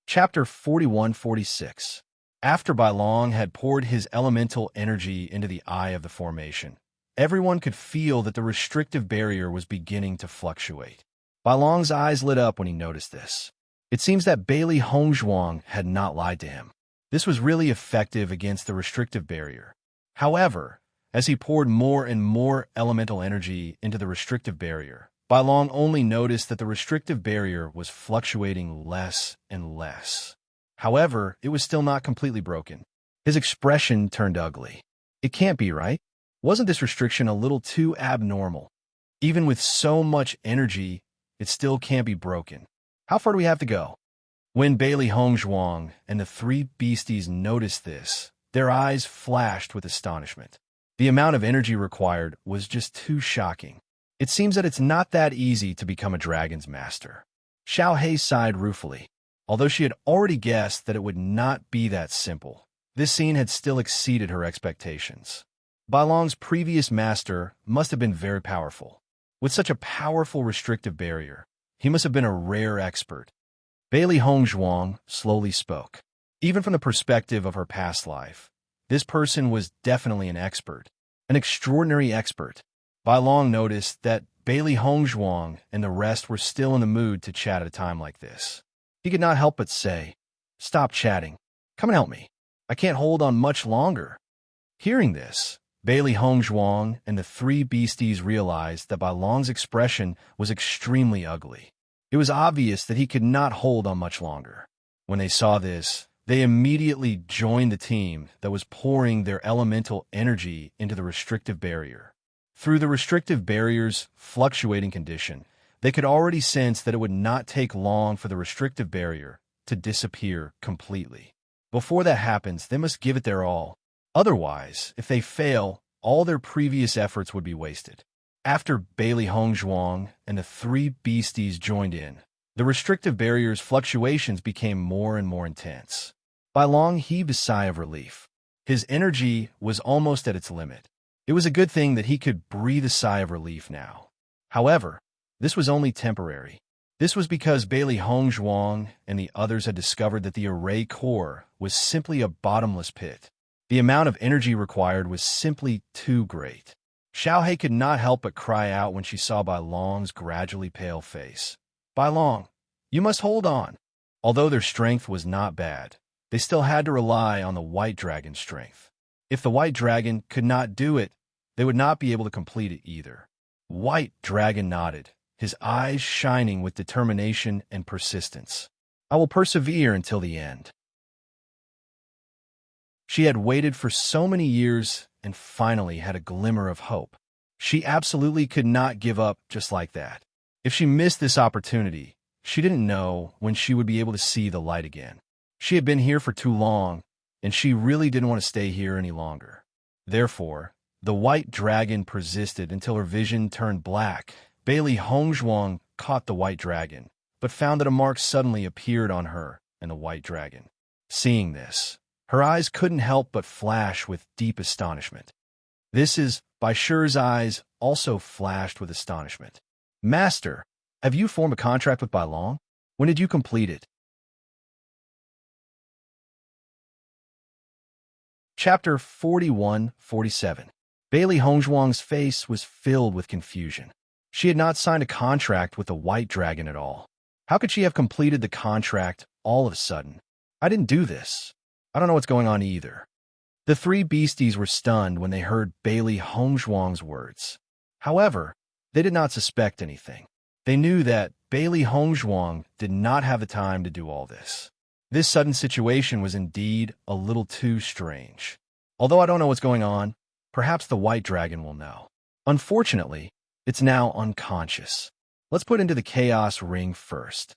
Chapter 41-46. After Bailong had poured his elemental energy into the eye of the formation, everyone could feel that the restrictive barrier was beginning to fluctuate. Bailong's eyes lit up when he noticed this. It seems that Bailey Hongzhuang had not lied to him. This was really effective against the restrictive barrier. However, as he poured more and more elemental energy into the restrictive barrier, Bailong only noticed that the restrictive barrier was fluctuating less and less. However, it was still not completely broken. His expression turned ugly. It can't be, right? Wasn't this restriction a little too abnormal? Even with so much energy, it still can't be broken. How far do we have to go? When Bailey Hongzhuang and the three beasties noticed this, their eyes flashed with astonishment. The amount of energy required was just too shocking. It seems that it's not that easy to become a dragon's master. Xiao Hei sighed ruefully. Although she had already guessed that it would not be that simple, this scene had still exceeded her expectations. Bailong's previous master must have been very powerful. With such a powerful restrictive barrier, he must have been a rare expert. Bailey Hongzhuang slowly spoke. Even from the perspective of her past life, this person was definitely an expert, an extraordinary expert. Bailong noticed that Bailey Hongzhuang and the rest were still in the mood to chat at a time like this. He could not help but say, "Stop chatting. Come and help me. I can't hold on much longer." Hearing this, Bailey Hongzhuang and the three beasties realized that Bailong's expression was extremely ugly. It was obvious that he could not hold on much longer. When they saw this, they immediately joined the team that was pouring their elemental energy into the restrictive barrier. Through the restrictive barrier's fluctuating condition, they could already sense that it would not take long for the restrictive barrier to disappear completely. Before that happens, they must give it their all. Otherwise, if they fail, all their previous efforts would be wasted. After Bailey Hongzhuang and the three beasties joined in, the restrictive barrier's fluctuations became more and more intense. Bailong heaved a sigh of relief. His energy was almost at its limit. It was a good thing that he could breathe a sigh of relief now. However, this was only temporary. This was because Bailey Hongzhuang and the others had discovered that the array core was simply a bottomless pit. The amount of energy required was simply too great. Xiao Hei could not help but cry out when she saw Bailong's gradually pale face. "Bailong, you must hold on." Although their strength was not bad, they still had to rely on the white dragon's strength. If the white dragon could not do it, they would not be able to complete it either. White Dragon nodded, his eyes shining with determination and persistence. "I will persevere until the end." She had waited for so many years and finally had a glimmer of hope. She absolutely could not give up just like that. If she missed this opportunity, she didn't know when she would be able to see the light again. She had been here for too long, and she really didn't want to stay here any longer. Therefore, the white dragon persisted until her vision turned black. Bailey Hongzhuang caught the white dragon, but found that a mark suddenly appeared on her and the white dragon. Seeing this, her eyes couldn't help but flash with deep astonishment. This is, Bai Shi's eyes also flashed with astonishment. "Master, have you formed a contract with Bailong? When did you complete it?" Chapter 41-47. Bailey Hongzhuang's face was filled with confusion. She had not signed a contract with the White Dragon at all. How could she have completed the contract all of a sudden? I didn't do this. I don't know what's going on either. The three beasties were stunned when they heard Bailey Hongzhuang's words. However, they did not suspect anything. They knew that Bailey Hongzhuang did not have the time to do all this. This sudden situation was indeed a little too strange. Although I don't know what's going on, perhaps the White Dragon will know. Unfortunately, it's now unconscious. Let's put into the Chaos Ring first.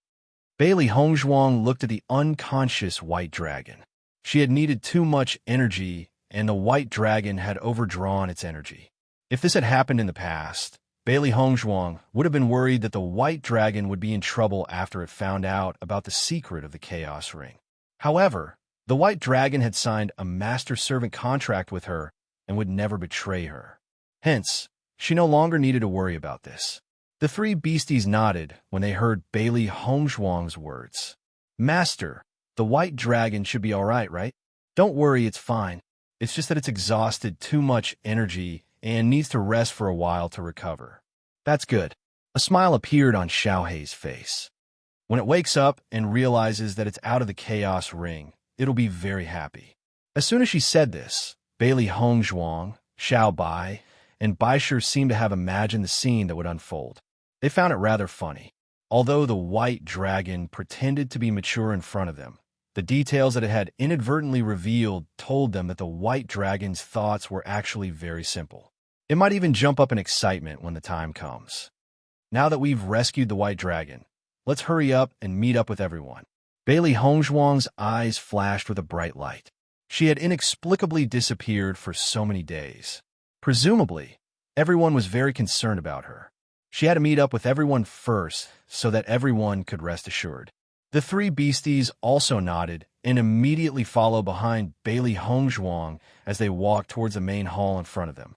Bailey Hongzhuang looked at the unconscious White Dragon. She had needed too much energy, and the White Dragon had overdrawn its energy. If this had happened in the past, Bailey Hongzhuang would have been worried that the White Dragon would be in trouble after it found out about the secret of the Chaos Ring. However, the White Dragon had signed a master-servant contract with her and would never betray her. Hence, she no longer needed to worry about this. The three beasties nodded when they heard Bailey Hongzhuang's words. Master, the White Dragon should be all right? Don't worry, it's fine. It's just that it's exhausted too much energy and needs to rest for a while to recover. That's good. A smile appeared on Xiaohei's face. When it wakes up and realizes that it's out of the Chaos Ring, it'll be very happy. As soon as she said this, Bailey Hongzhuang, Xiao Bai, and Baisher seemed to have imagined the scene that would unfold. They found it rather funny. Although the White Dragon pretended to be mature in front of them, the details that it had inadvertently revealed told them that the White Dragon's thoughts were actually very simple. It might even jump up in excitement when the time comes. Now that we've rescued the White Dragon, let's hurry up and meet up with everyone. Bailey Hongzhuang's eyes flashed with a bright light. She had inexplicably disappeared for so many days. Presumably, everyone was very concerned about her. She had to meet up with everyone first so that everyone could rest assured. The three beasties also nodded and immediately followed behind Bailey Hongzhuang as they walked towards the main hall in front of them.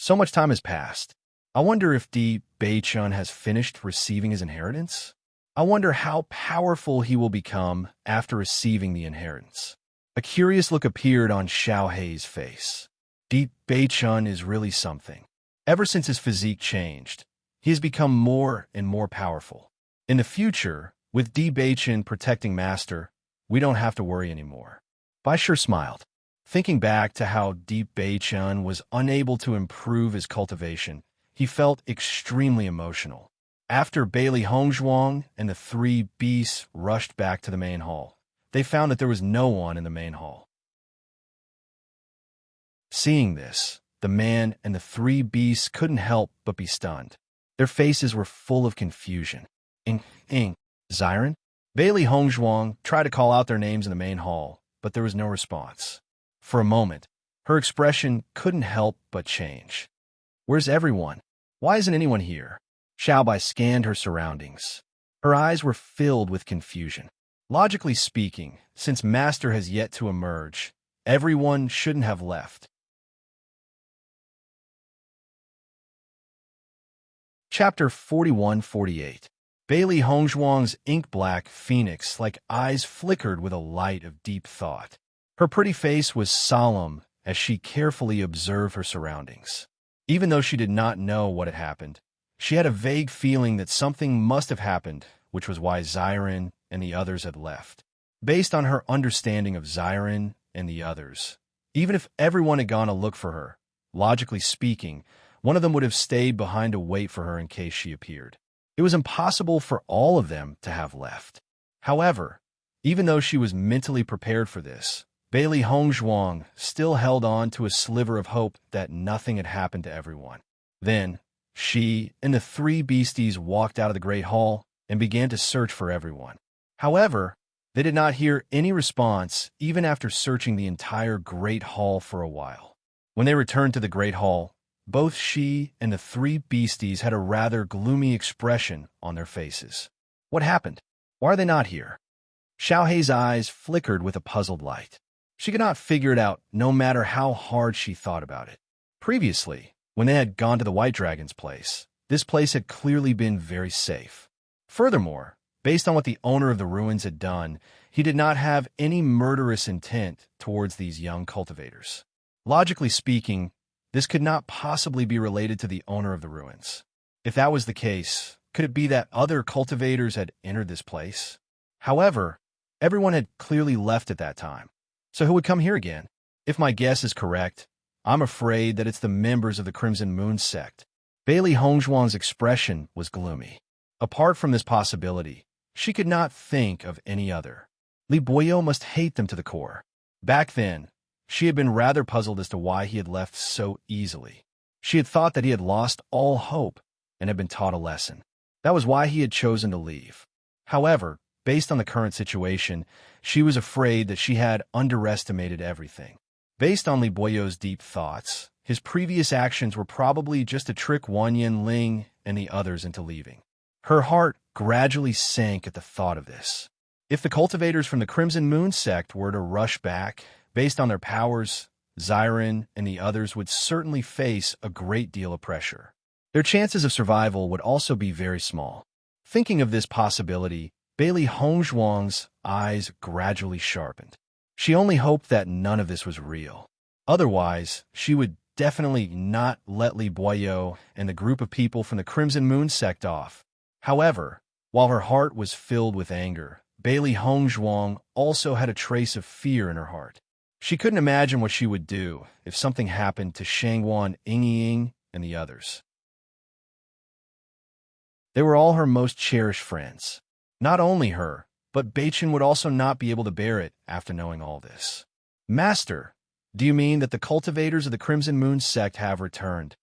So much time has passed. I wonder if Di Beichun has finished receiving his inheritance? I wonder how powerful he will become after receiving the inheritance. A curious look appeared on Xiaohei's face. Di Beichun is really something. Ever since his physique changed, he has become more and more powerful. In the future, with Di Beichun protecting Master, we don't have to worry anymore. Baisher smiled. Thinking back to how Di Beichun was unable to improve his cultivation, he felt extremely emotional. After Bailey Hongzhuang and the three beasts rushed back to the main hall, they found that there was no one in the main hall. Seeing this, the man and the three beasts couldn't help but be stunned. Their faces were full of confusion. Xiren? Bailey Hongzhuang tried to call out their names in the main hall, but there was no response. For a moment, her expression couldn't help but change. Where's everyone? Why isn't anyone here? Xiaobai scanned her surroundings. Her eyes were filled with confusion. Logically speaking, since Master has yet to emerge, everyone shouldn't have left. Chapter 41-48. Bailey Hongzhuang's ink-black phoenix-like eyes flickered with a light of deep thought. Her pretty face was solemn as she carefully observed her surroundings. Even though she did not know what had happened, she had a vague feeling that something must have happened, which was why Xiren and the others had left. Based on her understanding of Xiren and the others, even if everyone had gone to look for her, logically speaking, one of them would have stayed behind to wait for her in case she appeared. It was impossible for all of them to have left. However, even though she was mentally prepared for this, Bailey Hongzhuang still held on to a sliver of hope that nothing had happened to everyone. Then, she and the three beasties walked out of the Great Hall and began to search for everyone. However, they did not hear any response even after searching the entire Great Hall for a while. When they returned to the Great Hall, both she and the three beasties had a rather gloomy expression on their faces. What happened? Why are they not here? Xiaohei's eyes flickered with a puzzled light. She could not figure it out no matter how hard she thought about it. Previously, when they had gone to the White Dragon's place, this place had clearly been very safe. Furthermore, Based on what the owner of the ruins had done, he did not have any murderous intent towards these young cultivators. Logically speaking, this could not possibly be related to the owner of the ruins. If that was the case, could it be that other cultivators had entered this place? However, everyone had clearly left at that time. So who would come here again? If my guess is correct, I'm afraid that it's the members of the Crimson Moon sect. Bailey Hongzhuang's expression was gloomy. Apart from this possibility, she could not think of any other. Li Boyo must hate them to the core. Back then, she had been rather puzzled as to why he had left so easily. She had thought that he had lost all hope and had been taught a lesson. That was why he had chosen to leave. However, based on the current situation, she was afraid that she had underestimated everything. Based on Li Boyo's deep thoughts, his previous actions were probably just to trick Wang Yanling and the others into leaving. Her heart gradually sank at the thought of this. If the cultivators from the Crimson Moon sect were to rush back, based on their powers, Xiren and the others would certainly face a great deal of pressure. Their chances of survival would also be very small. Thinking of this possibility, Bailey Hongzhuang's eyes gradually sharpened. She only hoped that none of this was real. Otherwise, she would definitely not let Li Boyo and the group of people from the Crimson Moon sect off. However, while her heart was filled with anger, Bailey Hongzhuang also had a trace of fear in her heart. She couldn't imagine what she would do if something happened to Shangwan Yingying and the others. They were all her most cherished friends. Not only her, but Beichen would also not be able to bear it after knowing all this. Master, do you mean that the cultivators of the Crimson Moon sect have returned?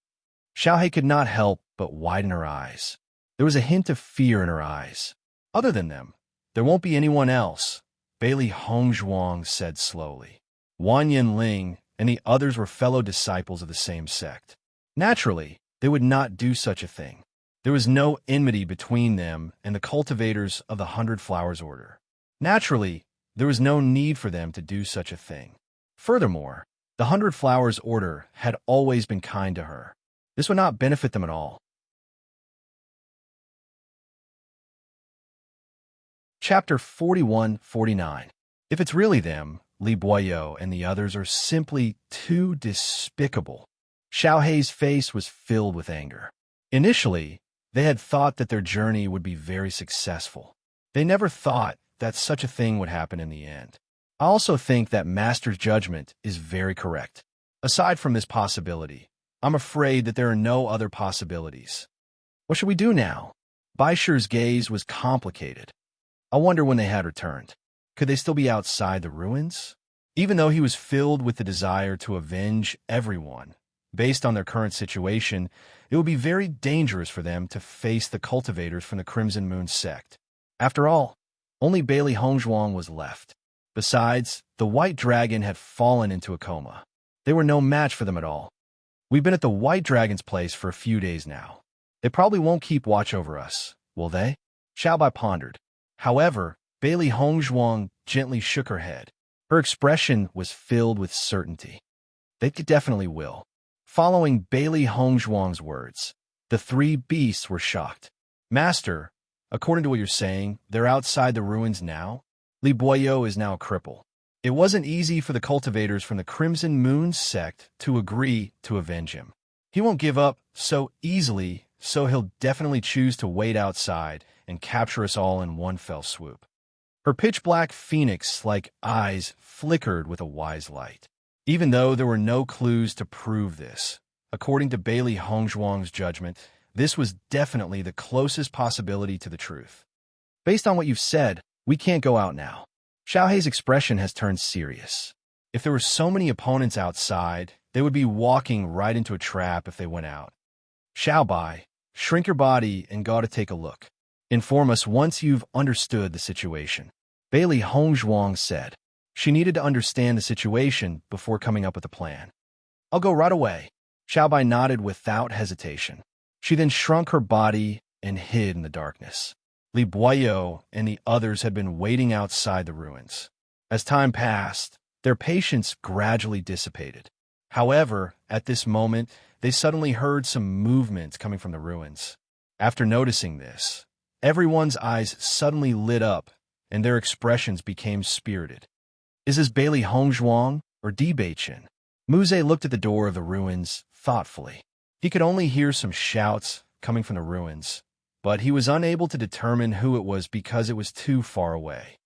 Xiaohei could not help but widen her eyes. There was a hint of fear in her eyes. Other than them, there won't be anyone else, Bailey Hongzhuang said slowly. Wang Yanling and the others were fellow disciples of the same sect. Naturally, they would not do such a thing. There was no enmity between them and the cultivators of the 100 Flowers Order. Naturally, there was no need for them to do such a thing. Furthermore, the 100 Flowers Order had always been kind to her. This would not benefit them at all. Chapter 41-49. If it's really them, Li Boyo and the others are simply too despicable. Xiaohei's face was filled with anger. Initially, they had thought that their journey would be very successful. They never thought that such a thing would happen in the end. I also think that Master's judgment is very correct. Aside from this possibility, I'm afraid that there are no other possibilities. What should we do now? Baisher's gaze was complicated. I wonder when they had returned. Could they still be outside the ruins? Even though he was filled with the desire to avenge everyone, based on their current situation, it would be very dangerous for them to face the cultivators from the Crimson Moon sect. After all, only Bailey Hongzhuang was left. Besides, the White Dragon had fallen into a coma. They were no match for them at all. We've been at the White Dragon's place for a few days now. They probably won't keep watch over us, will they? Xiaobai pondered. However, Bailey Hongzhuang gently shook her head. Her expression was filled with certainty. They definitely will. Following Bailey Hongzhuang's words, the three beasts were shocked. Master, according to what you're saying, they're outside the ruins now? Li Boyo is now a cripple. It wasn't easy for the cultivators from the Crimson Moon sect to agree to avenge him. He won't give up so easily, so he'll definitely choose to wait outside and capture us all in one fell swoop. Her pitch-black phoenix-like eyes flickered with a wise light. Even though there were no clues to prove this, according to Bailey Hongzhuang's judgment, this was definitely the closest possibility to the truth. Based on what you've said, we can't go out now. Xiaohei's expression has turned serious. If there were so many opponents outside, they would be walking right into a trap if they went out. Xiaobai, shrink your body and go to take a look. Inform us once you've understood the situation. Bailey Hongzhuang said. She needed to understand the situation before coming up with a plan. I'll go right away. Xiaobai nodded without hesitation. She then shrunk her body and hid in the darkness. Li Boyo and the others had been waiting outside the ruins. As time passed, their patience gradually dissipated. However, at this moment, they suddenly heard some movement coming from the ruins. After noticing this, Everyone's eyes suddenly lit up, and their expressions became spirited. Is this Bailey Hongzhuang or Di Beichen? Muze looked at the door of the ruins thoughtfully. He could only hear some shouts coming from the ruins, but he was unable to determine who it was because it was too far away.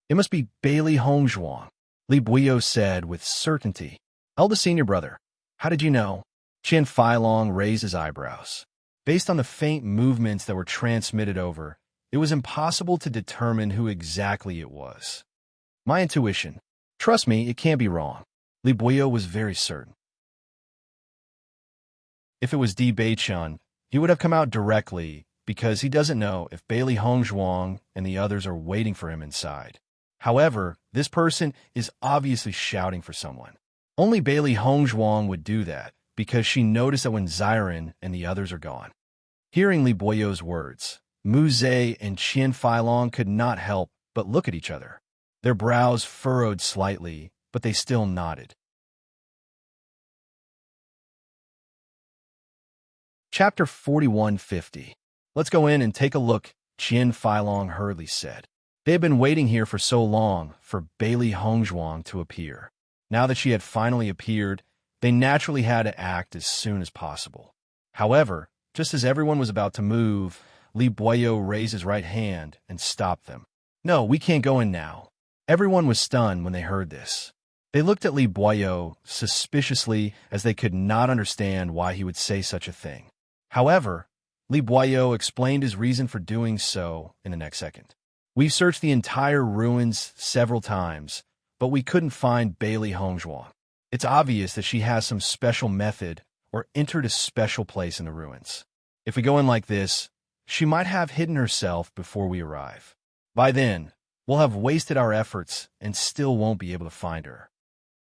It must be Bailey Hongzhuang, Li Buyo said with certainty. Eldest senior brother, how did you know? Qian Feilong raised his eyebrows. Based on the faint movements that were transmitted over, it was impossible to determine who exactly it was. My intuition. Trust me, it can't be wrong. Li Buyo was very certain. If it was Di Beichen, he would have come out directly because he doesn't know if Bailey Hongzhuang and the others are waiting for him inside. However, this person is obviously shouting for someone. Only Bailey Hongzhuang would do that because she noticed that when Xiren and the others are gone. Hearing Li Buyo's words, Muze and Qian Feilong could not help but look at each other. Their brows furrowed slightly, but they still nodded. Chapter 4150. Let's go in and take a look, Qian Feilong hurriedly said. They had been waiting here for so long for Bailey Hongzhuang to appear. Now that she had finally appeared, they naturally had to act as soon as possible. However, just as everyone was about to move, Li Buyo raised his right hand and stopped them. No, we can't go in now. Everyone was stunned when they heard this. They looked at Li Buyo suspiciously as they could not understand why he would say such a thing. However, Li Buyo explained his reason for doing so in the next second. We've searched the entire ruins several times, but we couldn't find Bailey Hongzhuang. It's obvious that she has some special method or entered a special place in the ruins. If we go in like this, she might have hidden herself before we arrive. By then, we'll have wasted our efforts and still won't be able to find her.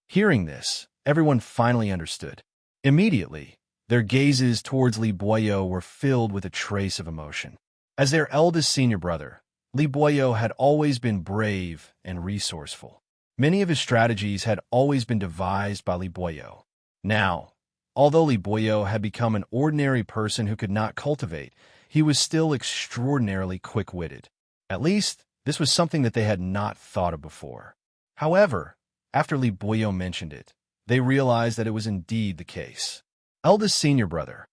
Hearing this, everyone finally understood. Immediately, their gazes towards Li Buyo were filled with a trace of emotion. As their eldest senior brother, Li Buyo had always been brave and resourceful. Many of his strategies had always been devised by Li Buyo. Now, although Li Buyo had become an ordinary person who could not cultivate, he was still extraordinarily quick-witted. At least, this was something that they had not thought of before. However, after Li Buyo mentioned it, they realized that it was indeed the case. Eldest senior brother,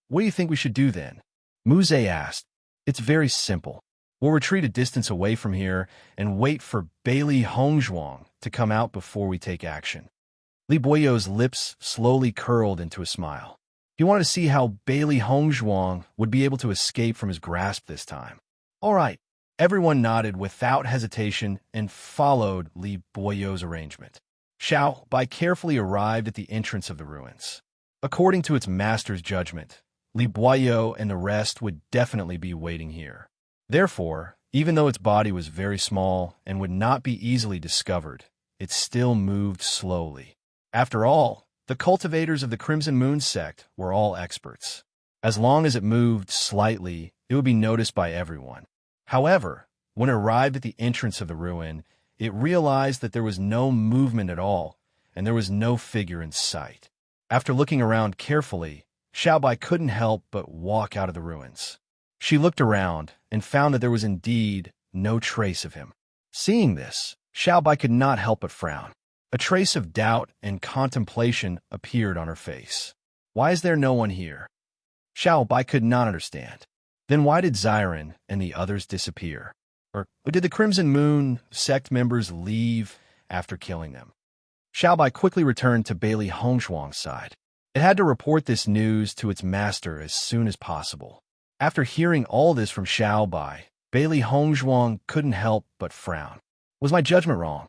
what do you think we should do then? Muze asked. It's very simple. We'll retreat a distance away from here and wait for Bailey Hongzhuang to come out before we take action. Li Buyo's lips slowly curled into a smile. He wanted to see how Bailey Hongzhuang would be able to escape from his grasp this time. All right. Everyone nodded without hesitation and followed Li Buyo's arrangement. Xiao Bai carefully arrived at the entrance of the ruins. According to its master's judgment, Li Buyo and the rest would definitely be waiting here. Therefore, even though its body was very small and would not be easily discovered, it still moved slowly. After all, the cultivators of the Crimson Moon sect were all experts. As long as it moved slightly, it would be noticed by everyone. However, when it arrived at the entrance of the ruin, it realized that there was no movement at all, and there was no figure in sight. After looking around carefully, Xiaobai couldn't help but walk out of the ruins. She looked around and found that there was indeed no trace of him. Seeing this, Xiaobai could not help but frown. A trace of doubt and contemplation appeared on her face. Why is there no one here? Xiaobai could not understand. Then why did Xiren and the others disappear? Or did the Crimson Moon sect members leave after killing them? Xiaobai quickly returned to Bailey Hongzhuang's side. It had to report this news to its master as soon as possible. After hearing all this from Xiaobai, Bailey Hongzhuang couldn't help but frown. Was my judgment wrong?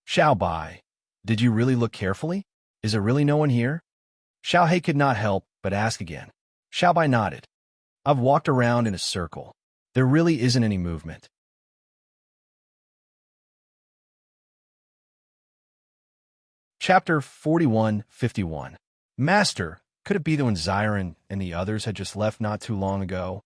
Xiaobai, did you really look carefully? Is there really no one here? Xiaohei could not help but ask again. Xiaobai nodded. I've walked around in a circle. There really isn't any movement. Chapter 4151. Master, could it be that when Xiren and the others had just left not too long ago?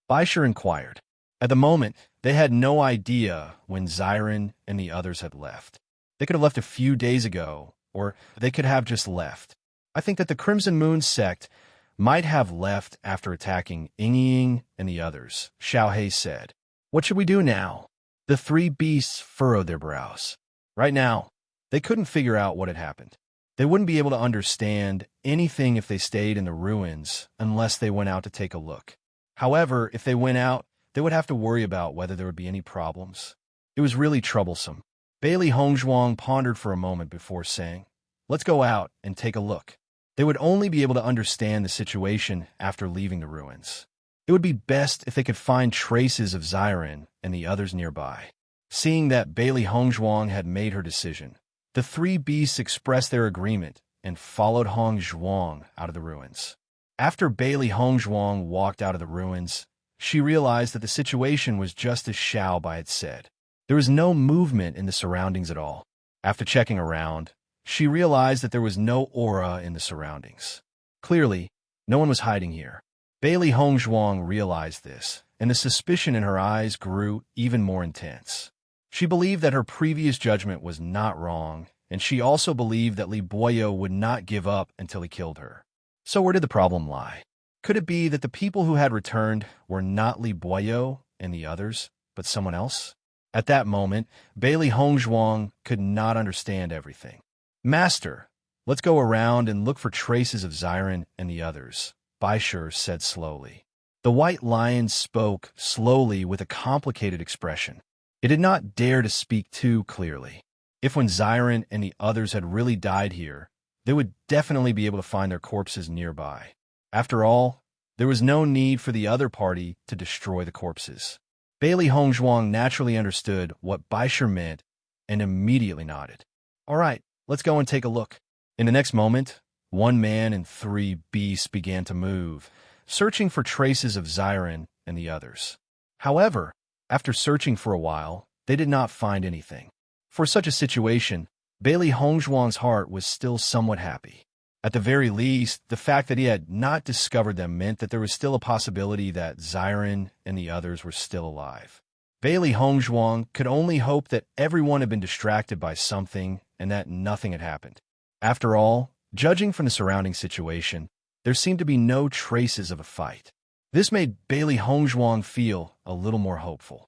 Baisher inquired. At the moment, they had no idea when Xiren and the others had left. They could have left a few days ago, or they could have just left. I think that the Crimson Moon sect might have left after attacking Ying and the others. Xiaohei said. What should we do now? The three beasts furrowed their brows. Right now, they couldn't figure out what had happened. They wouldn't be able to understand anything if they stayed in the ruins unless they went out to take a look. However, if they went out, they would have to worry about whether there would be any problems. It was really troublesome. Bailey Hongzhuang pondered for a moment before saying, "Let's go out and take a look." They would only be able to understand the situation after leaving the ruins. It would be best if they could find traces of Xiren and the others nearby. Seeing that Bailey Hongzhuang had made her decision, the three beasts expressed their agreement and followed Hongzhuang out of the ruins. After Bailey Hongzhuang walked out of the ruins, she realized that the situation was just as Xiao Bai had said. There was no movement in the surroundings at all. After checking around, she realized that there was no aura in the surroundings. Clearly, no one was hiding here. Bailey Hongzhuang realized this, and the suspicion in her eyes grew even more intense. She believed that her previous judgment was not wrong, and she also believed that Li Boyo would not give up until he killed her. So where did the problem lie? Could it be that the people who had returned were not Li Boyo and the others, but someone else? At that moment, Bailey Hongzhuang could not understand everything. "Master, let's go around and look for traces of Xiren and the others," Baishur said slowly. The white lion spoke slowly with a complicated expression. It did not dare to speak too clearly. If when Xiren and the others had really died here, they would definitely be able to find their corpses nearby. After all, there was no need for the other party to destroy the corpses. Bailey Hongzhuang naturally understood what Baishur meant and immediately nodded. "All right, let's go and take a look." In the next moment, one man and three beasts began to move, searching for traces of Xiren and the others. However, after searching for a while, they did not find anything. For such a situation, Bailey Hongzhuang's heart was still somewhat happy. At the very least, the fact that he had not discovered them meant that there was still a possibility that Xiren and the others were still alive. Bailey Hongzhuang could only hope that everyone had been distracted by something and that nothing had happened. After all, judging from the surrounding situation, there seemed to be no traces of a fight. This made Bailey Hongzhuang feel a little more hopeful.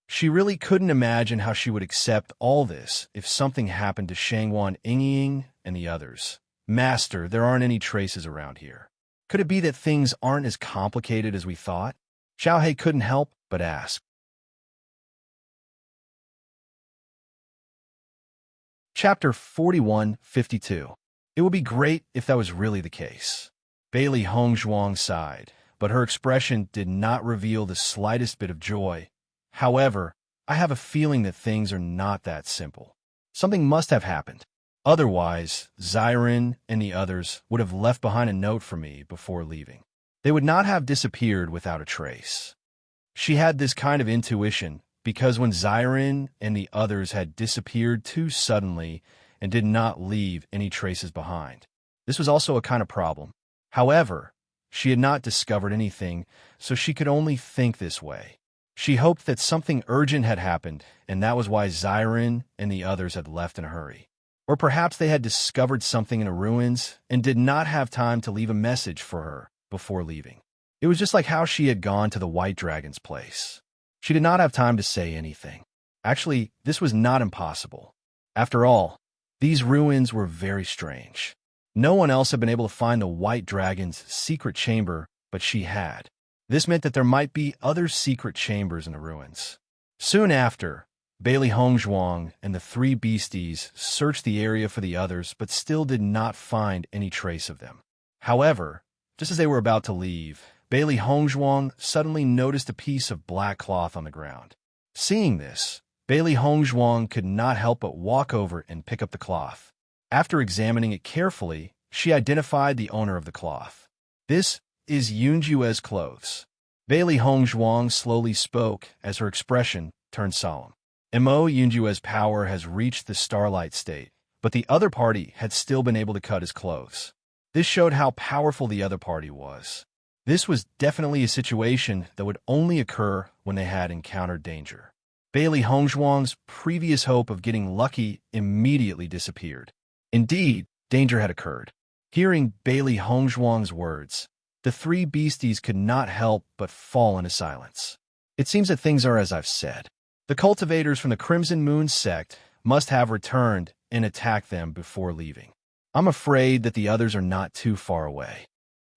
She really couldn't imagine how she would accept all this if something happened to Shangwan Yingying and the others. "Master, there aren't any traces around here. Could it be that things aren't as complicated as we thought?" Xiaohei couldn't help but ask. Chapter 41-52. It would be great if that was really the case. Bailey Hongzhuang sighed, but her expression did not reveal the slightest bit of joy. "However, I have a feeling that things are not that simple. Something must have happened. Otherwise, Xiren and the others would have left behind a note for me before leaving. They would not have disappeared without a trace." She had this kind of intuition because when Xiren and the others had disappeared too suddenly and did not leave any traces behind, this was also a kind of problem. However, she had not discovered anything, so she could only think this way. She hoped that something urgent had happened, and that was why Xiren and the others had left in a hurry. Or perhaps they had discovered something in the ruins and did not have time to leave a message for her before leaving. It was just like how she had gone to the White Dragon's place. She did not have time to say anything. Actually, this was not impossible. After all, these ruins were very strange. No one else had been able to find the White Dragon's secret chamber, but she had. This meant that there might be other secret chambers in the ruins. Soon after, Bailey Hongzhuang and the three beasties searched the area for the others but still did not find any trace of them. However, just as they were about to leave, Bailey Hongzhuang suddenly noticed a piece of black cloth on the ground. Seeing this, Bailey Hongzhuang could not help but walk over and pick up the cloth. After examining it carefully, she identified the owner of the cloth. "This is Yunjue's clothes." Bailey Hongzhuang slowly spoke as her expression turned solemn. Mo Yunjue's power has reached the starlight state, but the other party had still been able to cut his clothes. This showed how powerful the other party was. This was definitely a situation that would only occur when they had encountered danger. Bailey Hongzhuang's previous hope of getting lucky immediately disappeared. Indeed, danger had occurred. Hearing Bailey Hongzhuang's words, the three beasties could not help but fall into silence. It seems that things are as I've said. The cultivators from the Crimson Moon sect must have returned and attacked them before leaving. I'm afraid that the others are not too far away.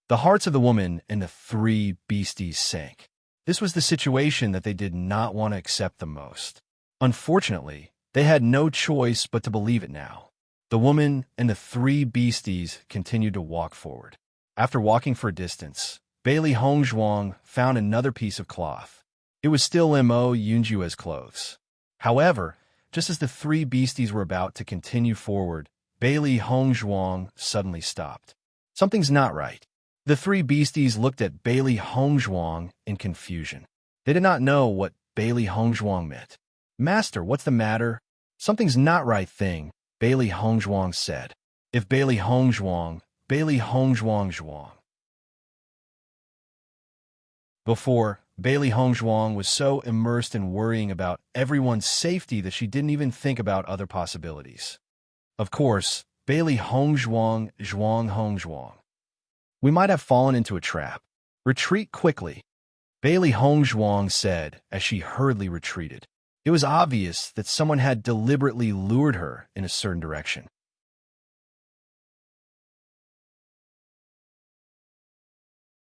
The hearts of the woman and the three beasties sank. This was the situation that they did not want to accept the most. Unfortunately, they had no choice but to believe it now. The woman and the three beasties continued to walk forward. After walking for a distance, Bailey Hongzhuang found another piece of cloth. It was still Mo Yunjue's clothes. However, just as the three beasties were about to continue forward, Bailey Hongzhuang suddenly stopped. Something's not right. The three beasties looked at Bailey Hongzhuang in confusion. They did not know what Bailey Hongzhuang meant. "Master, what's the matter?" "Something's not right thing," Bailey Hongzhuang said. If Bailey Hongzhuang, Bailey Hongzhuang. Before, Bailey Hongzhuang was so immersed in worrying about everyone's safety that she didn't even think about other possibilities. Of course, Bailey Hongzhuang. "We might have fallen into a trap. Retreat quickly," Bailey Hongzhuang said as she hurriedly retreated. It was obvious that someone had deliberately lured her in a certain direction.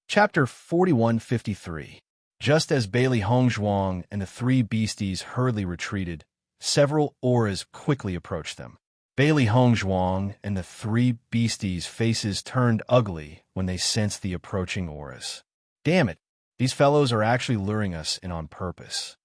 Chapter 4153. Just as Bailey Hongzhuang and the three beasties hurriedly retreated, several auras quickly approached them. Bailey Hongzhuang and the three beasties' faces turned ugly when they sensed the approaching auras. "Damn it, these fellows are actually luring us in on purpose."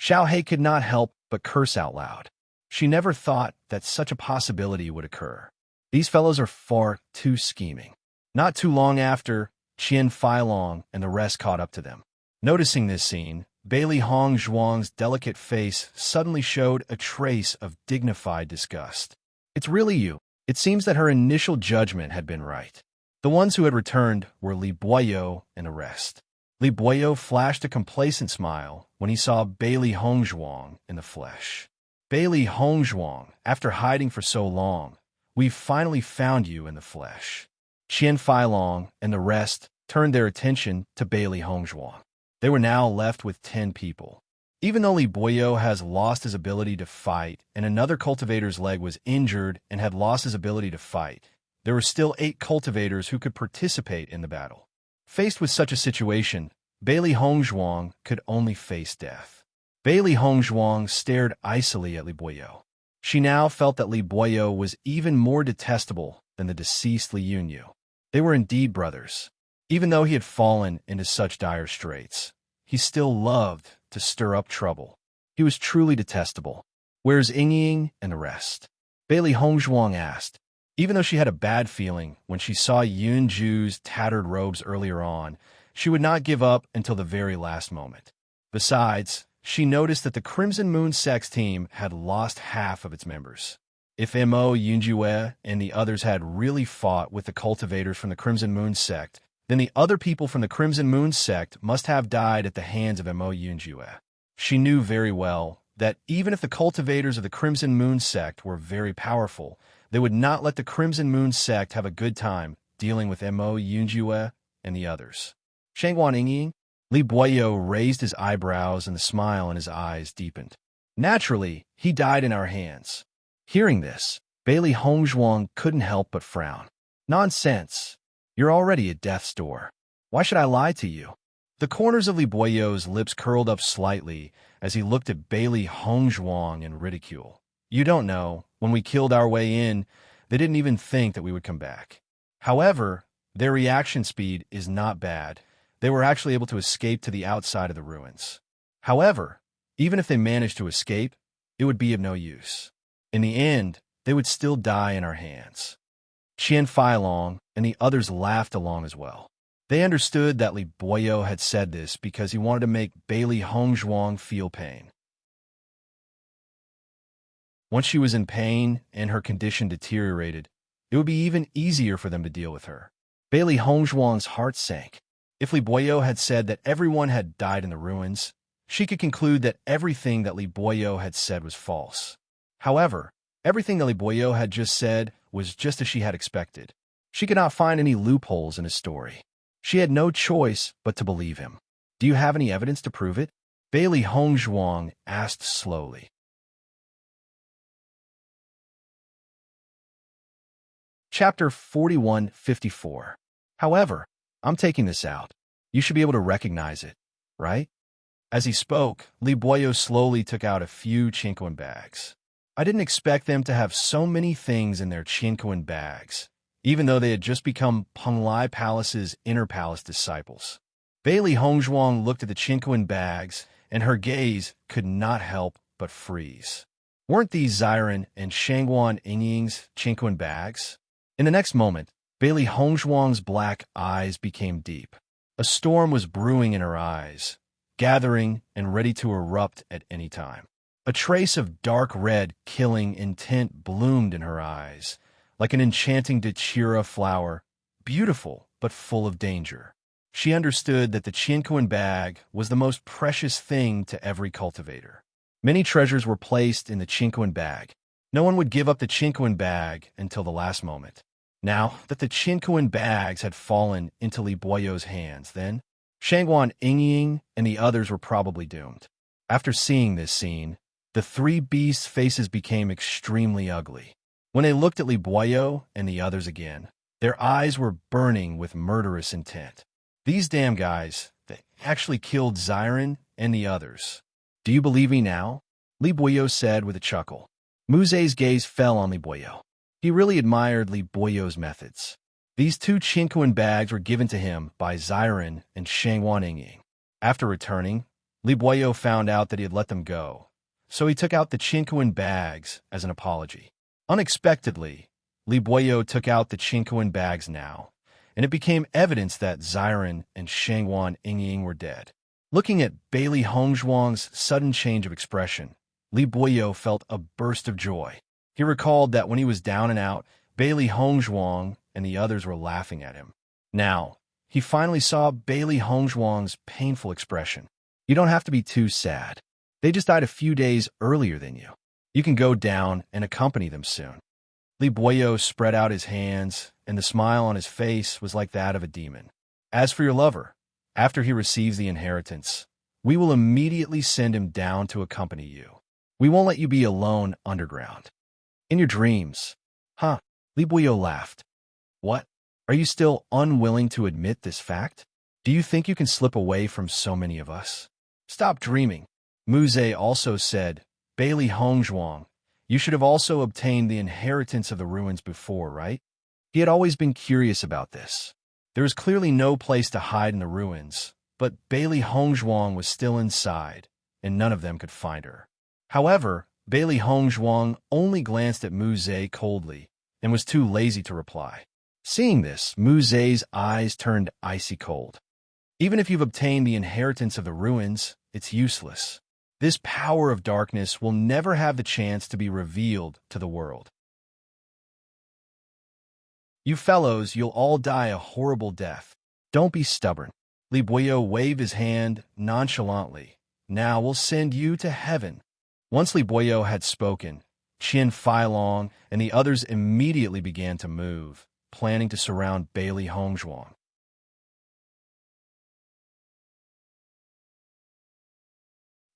Xiaohei could not help but curse out loud. She never thought that such a possibility would occur. These fellows are far too scheming. Not too long after, Qian Feilong and the rest caught up to them. Noticing this scene, Bailey Hongzhuang's delicate face suddenly showed a trace of dignified disgust. "It's really you." It seems that her initial judgment had been right. The ones who had returned were Li Boyo and the rest. Li Boyo flashed a complacent smile when he saw Bailey Hongzhuang in the flesh. "Bailey Hongzhuang, after hiding for so long, we've finally found you in the flesh." Qian Feilong and the rest turned their attention to Bailey Hongzhuang. They were now left with 10 people. Even though Li Boyo has lost his ability to fight and another cultivator's leg was injured and had lost his ability to fight, there were still 8 cultivators who could participate in the battle. Faced with such a situation, Bailey Hongzhuang could only face death. Bailey Hongzhuang stared icily at Li Boyo. She now felt that Li Boyo was even more detestable than the deceased Li Yunyu. They were indeed brothers. Even though he had fallen into such dire straits, he still loved to stir up trouble. He was truly detestable. "Where's Yingying and the rest?" Bailey Hongzhuang asked. Even though she had a bad feeling when she saw Yunju's tattered robes earlier on, she would not give up until the very last moment. Besides, she noticed that the Crimson Moon Sect's team had lost half of its members. If Mo Yunjue and the others had really fought with the cultivators from the Crimson Moon Sect, then the other people from the Crimson Moon Sect must have died at the hands of Mo Yunjue. She knew very well that even if the cultivators of the Crimson Moon Sect were very powerful, they would not let the Crimson Moon Sect have a good time dealing with Mo Yunjue and the others. "Shangguan Yingying?" Li Boyo raised his eyebrows and the smile in his eyes deepened. "Naturally, he died in our hands." Hearing this, Bailey Hongzhuang couldn't help but frown. "Nonsense. You're already at death's door. Why should I lie to you?" The corners of Li Boyo's lips curled up slightly as he looked at Bailey Hongzhuang in ridicule. "You don't know, when we killed our way in, they didn't even think that we would come back. However, their reaction speed is not bad. They were actually able to escape to the outside of the ruins. However, even if they managed to escape, it would be of no use. In the end, they would still die in our hands." Qian Feilong and the others laughed along as well. They understood that Li Boyo had said this because he wanted to make Bailey Hongzhuang feel pain. Once she was in pain and her condition deteriorated, it would be even easier for them to deal with her. Bailey Hongzhuang's heart sank. If Li Boyo had said that everyone had died in the ruins, she could conclude that everything that Li Boyo had said was false. However, everything that Li Boyo had just said was just as she had expected. She could not find any loopholes in his story. She had no choice but to believe him. Do you have any evidence to prove it? Bailey Hongzhuang asked slowly. Chapter 4154. However, I'm taking this out. You should be able to recognize it, right? As he spoke, Li Boyo slowly took out a few Chinquan bags. I didn't expect them to have so many things in their Chinquan bags, even though they had just become Penglai Palace's inner palace disciples. Bailey Hongzhuang looked at the Chinquan bags, and her gaze could not help but freeze. Weren't these Xiren and Shangguan Yingying's Chinquan bags? In the next moment, Bailey Hongzhuang's black eyes became deep. A storm was brewing in her eyes, gathering and ready to erupt at any time. A trace of dark red, killing intent bloomed in her eyes, like an enchanting Dachira flower, beautiful but full of danger. She understood that the Chinquan bag was the most precious thing to every cultivator. Many treasures were placed in the Chinquan bag. No one would give up the Chinquan bag until the last moment. Now that the Chinquan bags had fallen into Li Boyo's hands, then Shangguan Yingying and the others were probably doomed. After seeing this scene, the three beasts' faces became extremely ugly. When they looked at Li Boyo and the others again, their eyes were burning with murderous intent. These damn guys, they actually killed Xiren and the others. Do you believe me now? Li Boyo said with a chuckle. Muze's gaze fell on Li Boyo. He really admired Li Boyo's methods. These two Chinquan bags were given to him by Xiren and Shangguan Yingying. After returning, Li Boyo found out that he had let them go, so he took out the Chinquan bags as an apology. Unexpectedly, Li Boyo took out the Chinquan bags now, and it became evidence that Xiren and Shangguan Yingying were dead. Looking at Bailey Hongzhuang's sudden change of expression, Li Boyo felt a burst of joy. He recalled that when he was down and out, Bailey Hongzhuang and the others were laughing at him. Now, he finally saw Bailey Hongzhuang's painful expression. You don't have to be too sad. They just died a few days earlier than you. You can go down and accompany them soon. Li Boyo spread out his hands, and the smile on his face was like that of a demon. As for your lover, after he receives the inheritance, we will immediately send him down to accompany you. We won't let you be alone underground. In your dreams. Huh? Li Boyo laughed. What? Are you still unwilling to admit this fact? Do you think you can slip away from so many of us? Stop dreaming. Muze also said, Bailey Hongzhuang, you should have also obtained the inheritance of the ruins before, right? He had always been curious about this. There was clearly no place to hide in the ruins, but Bailey Hongzhuang was still inside, and none of them could find her. However, Bailey Hongzhuang only glanced at Muze coldly and was too lazy to reply. Seeing this, Muze's eyes turned icy cold. Even if you've obtained the inheritance of the ruins, it's useless. This power of darkness will never have the chance to be revealed to the world. You fellows, you'll all die a horrible death. Don't be stubborn. Li Boyo waved his hand nonchalantly. Now we'll send you to heaven. Once Li Boyo had spoken, Qin Feilong and the others immediately began to move, planning to surround Bailey Hongzhuang.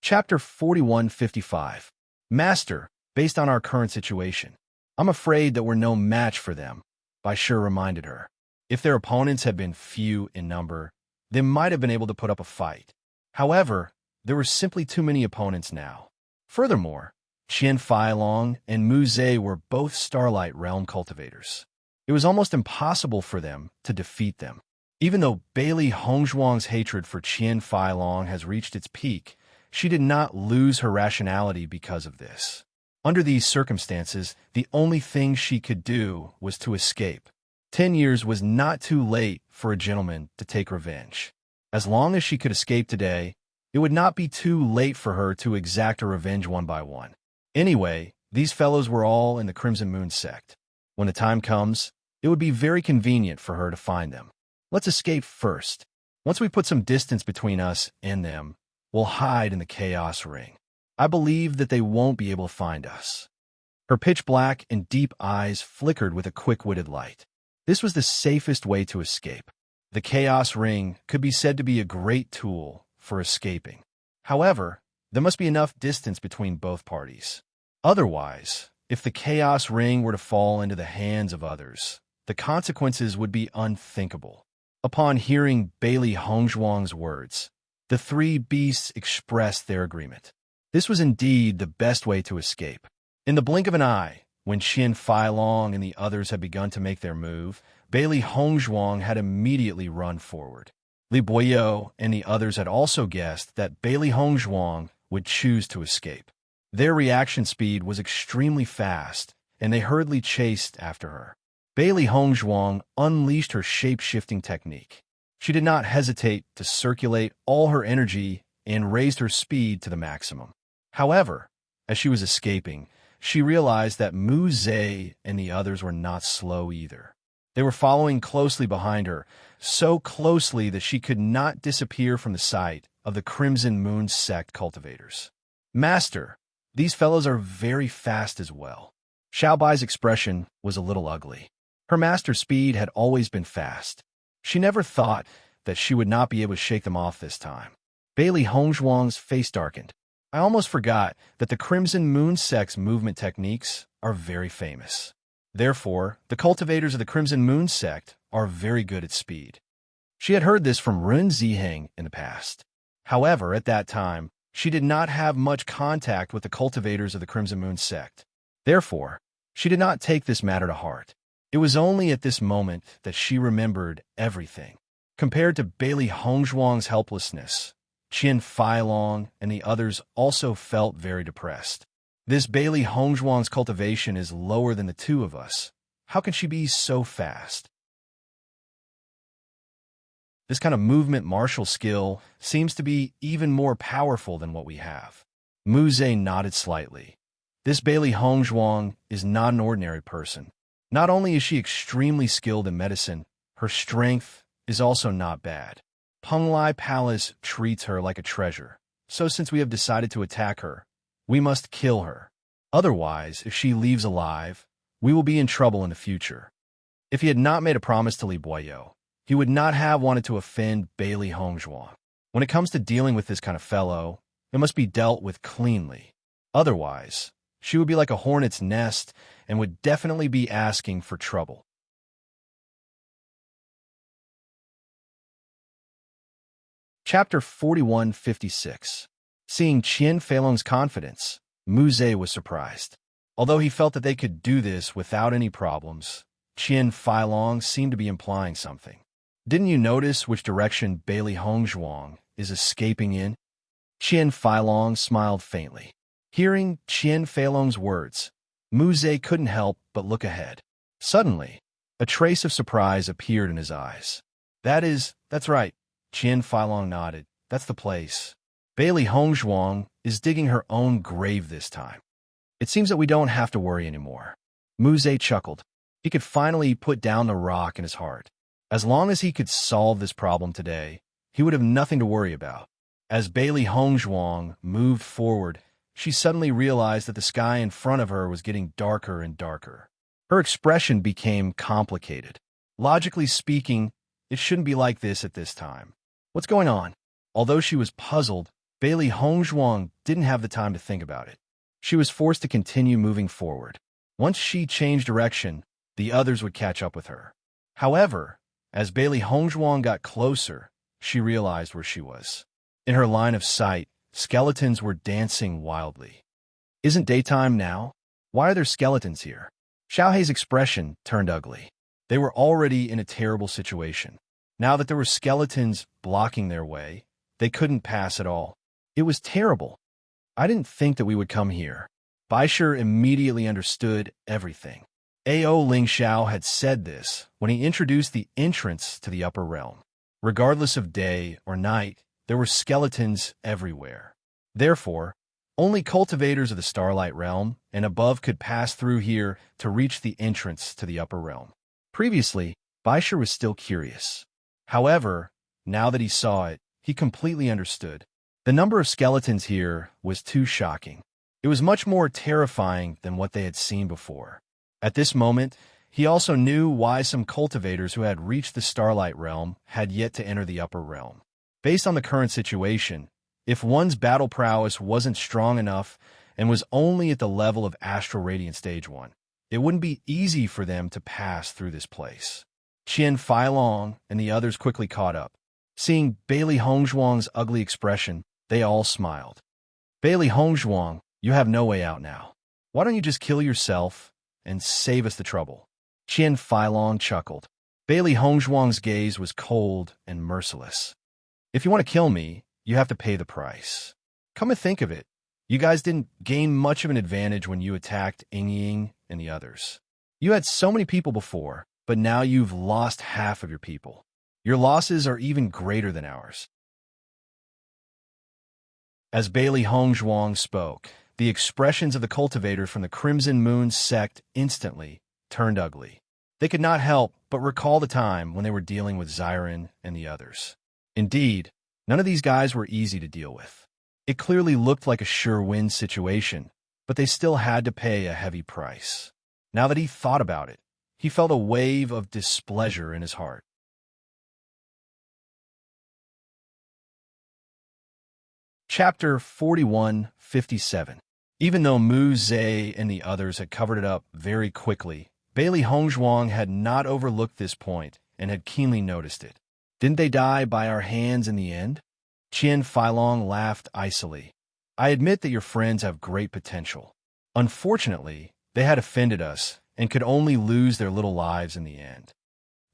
Chapter 4155. Master, based on our current situation, I'm afraid that we're no match for them, Bai Shi reminded her. If their opponents had been few in number, they might have been able to put up a fight. However, there were simply too many opponents now. Furthermore, Qin Feilong and Muze were both Starlight Realm cultivators. It was almost impossible for them to defeat them. Even though Bailey Hongzhuang's hatred for Qin Feilong has reached its peak, she did not lose her rationality because of this. Under these circumstances, the only thing she could do was to escape. 10 years was not too late for a gentleman to take revenge. As long as she could escape today, it would not be too late for her to exact her revenge one by one. Anyway, these fellows were all in the Crimson Moon sect. When the time comes, it would be very convenient for her to find them. Let's escape first. Once we put some distance between us and them, we'll hide in the Chaos Ring. I believe that they won't be able to find us. Her pitch-black and deep eyes flickered with a quick-witted light. This was the safest way to escape. The Chaos Ring could be said to be a great tool for escaping. However, there must be enough distance between both parties. Otherwise, if the Chaos Ring were to fall into the hands of others, the consequences would be unthinkable. Upon hearing Bailey Hongzhuang's words, the three beasts expressed their agreement. This was indeed the best way to escape. In the blink of an eye, when Qian Feilong and the others had begun to make their move, Bailey Hongzhuang had immediately run forward. Li Boyo and the others had also guessed that Bailey Hongzhuang would choose to escape. Their reaction speed was extremely fast, and they hurriedly chased after her. Bailey Hongzhuang unleashed her shape-shifting technique. She did not hesitate to circulate all her energy and raised her speed to the maximum. However, as she was escaping, she realized that Mu Zhe and the others were not slow either. They were following closely behind her, so closely that she could not disappear from the sight of the Crimson Moon sect cultivators. Master, these fellows are very fast as well. Xiaobai's expression was a little ugly. Her master's speed had always been fast. She never thought that she would not be able to shake them off this time. Bailey Hongzhuang's face darkened. I almost forgot that the Crimson Moon sect's movement techniques are very famous. Therefore, the cultivators of the Crimson Moon sect are very good at speed. She had heard this from Ren Ziheng in the past. However, at that time, she did not have much contact with the cultivators of the Crimson Moon sect. Therefore, she did not take this matter to heart. It was only at this moment that she remembered everything. Compared to Bailey Hongzhuang's helplessness, Qian Feilong and the others also felt very depressed. This Bailey Hongzhuang's cultivation is lower than the two of us. How can she be so fast? This kind of movement martial skill seems to be even more powerful than what we have. Mu Zhe nodded slightly. This Bailey Hongzhuang is not an ordinary person. Not only is she extremely skilled in medicine, her strength is also not bad. Penglai Palace treats her like a treasure, so since we have decided to attack her, we must kill her. Otherwise, if she leaves alive, we will be in trouble in the future. If he had not made a promise to Li Boyo, he would not have wanted to offend Bailey Hongzhuang. When it comes to dealing with this kind of fellow, it must be dealt with cleanly. Otherwise, she would be like a hornet's nest and would definitely be asking for trouble. Chapter 4156. Seeing Qian Feilong's confidence, Mu Zhe was surprised. Although he felt that they could do this without any problems, Qian Feilong seemed to be implying something. Didn't you notice which direction Bailey Hongzhuang is escaping in? Qian Feilong smiled faintly. Hearing Qian Feilong's words, Mu Zhe couldn't help but look ahead. Suddenly, a trace of surprise appeared in his eyes. That's right, Qian Feilong nodded. That's the place. Bailey Hongzhuang is digging her own grave this time. It seems that we don't have to worry anymore. Mu Zhe chuckled. He could finally put down the rock in his heart. As long as he could solve this problem today, he would have nothing to worry about. As Bailey Hongzhuang moved forward, she suddenly realized that the sky in front of her was getting darker and darker. Her expression became complicated. Logically speaking, it shouldn't be like this at this time. What's going on? Although she was puzzled, Bailey Hongzhuang didn't have the time to think about it. She was forced to continue moving forward. Once she changed direction, the others would catch up with her. However, as Bailey Hongzhuang got closer, she realized where she was. In her line of sight, skeletons were dancing wildly. Isn't daytime now? Why are there skeletons here? Xiaohei's expression turned ugly. They were already in a terrible situation. Now that there were skeletons blocking their way, they couldn't pass at all. It was terrible. I didn't think that we would come here. Baisher immediately understood everything. A.O. Ling Xiao had said this when he introduced the entrance to the upper realm. Regardless of day or night, there were skeletons everywhere. Therefore, only cultivators of the Starlight Realm and above could pass through here to reach the entrance to the upper realm. Previously, Baisher was still curious. However, now that he saw it, he completely understood. The number of skeletons here was too shocking. It was much more terrifying than what they had seen before. At this moment, He also knew why some cultivators who had reached the Starlight Realm had yet to enter the Upper Realm. Based on the current situation, if one's battle prowess wasn't strong enough and was only at the level of Astral Radiant Stage 1, it wouldn't be easy for them to pass through this place. Qian Feilong and the others quickly caught up. Seeing Bailey Hongzhuang's ugly expression, they all smiled. Bailey Hongzhuang, you have no way out now. Why don't you just kill yourself and save us the trouble? Qian Feilong chuckled. Bailey Hongzhuang's gaze was cold and merciless. If you want to kill me, you have to pay the price. Come to think of it, you guys didn't gain much of an advantage when you attacked Ying and the others. You had so many people before, but now you've lost half of your people. Your losses are even greater than ours. As Bailey Hongzhuang spoke, the expressions of the cultivators from the Crimson Moon sect instantly turned ugly. They could not help but recall the time when they were dealing with Xiren and the others. Indeed, none of these guys were easy to deal with. It clearly looked like a sure-win situation, but they still had to pay a heavy price. Now that he thought about it, he felt a wave of displeasure in his heart. Chapter 4157. Even though Mu Zhe and the others had covered it up very quickly, Bailey Hongzhuang had not overlooked this point and had keenly noticed it. Didn't they die by our hands in the end? Qian Feilong laughed icily. I admit that your friends have great potential. Unfortunately, they had offended us and could only lose their little lives in the end.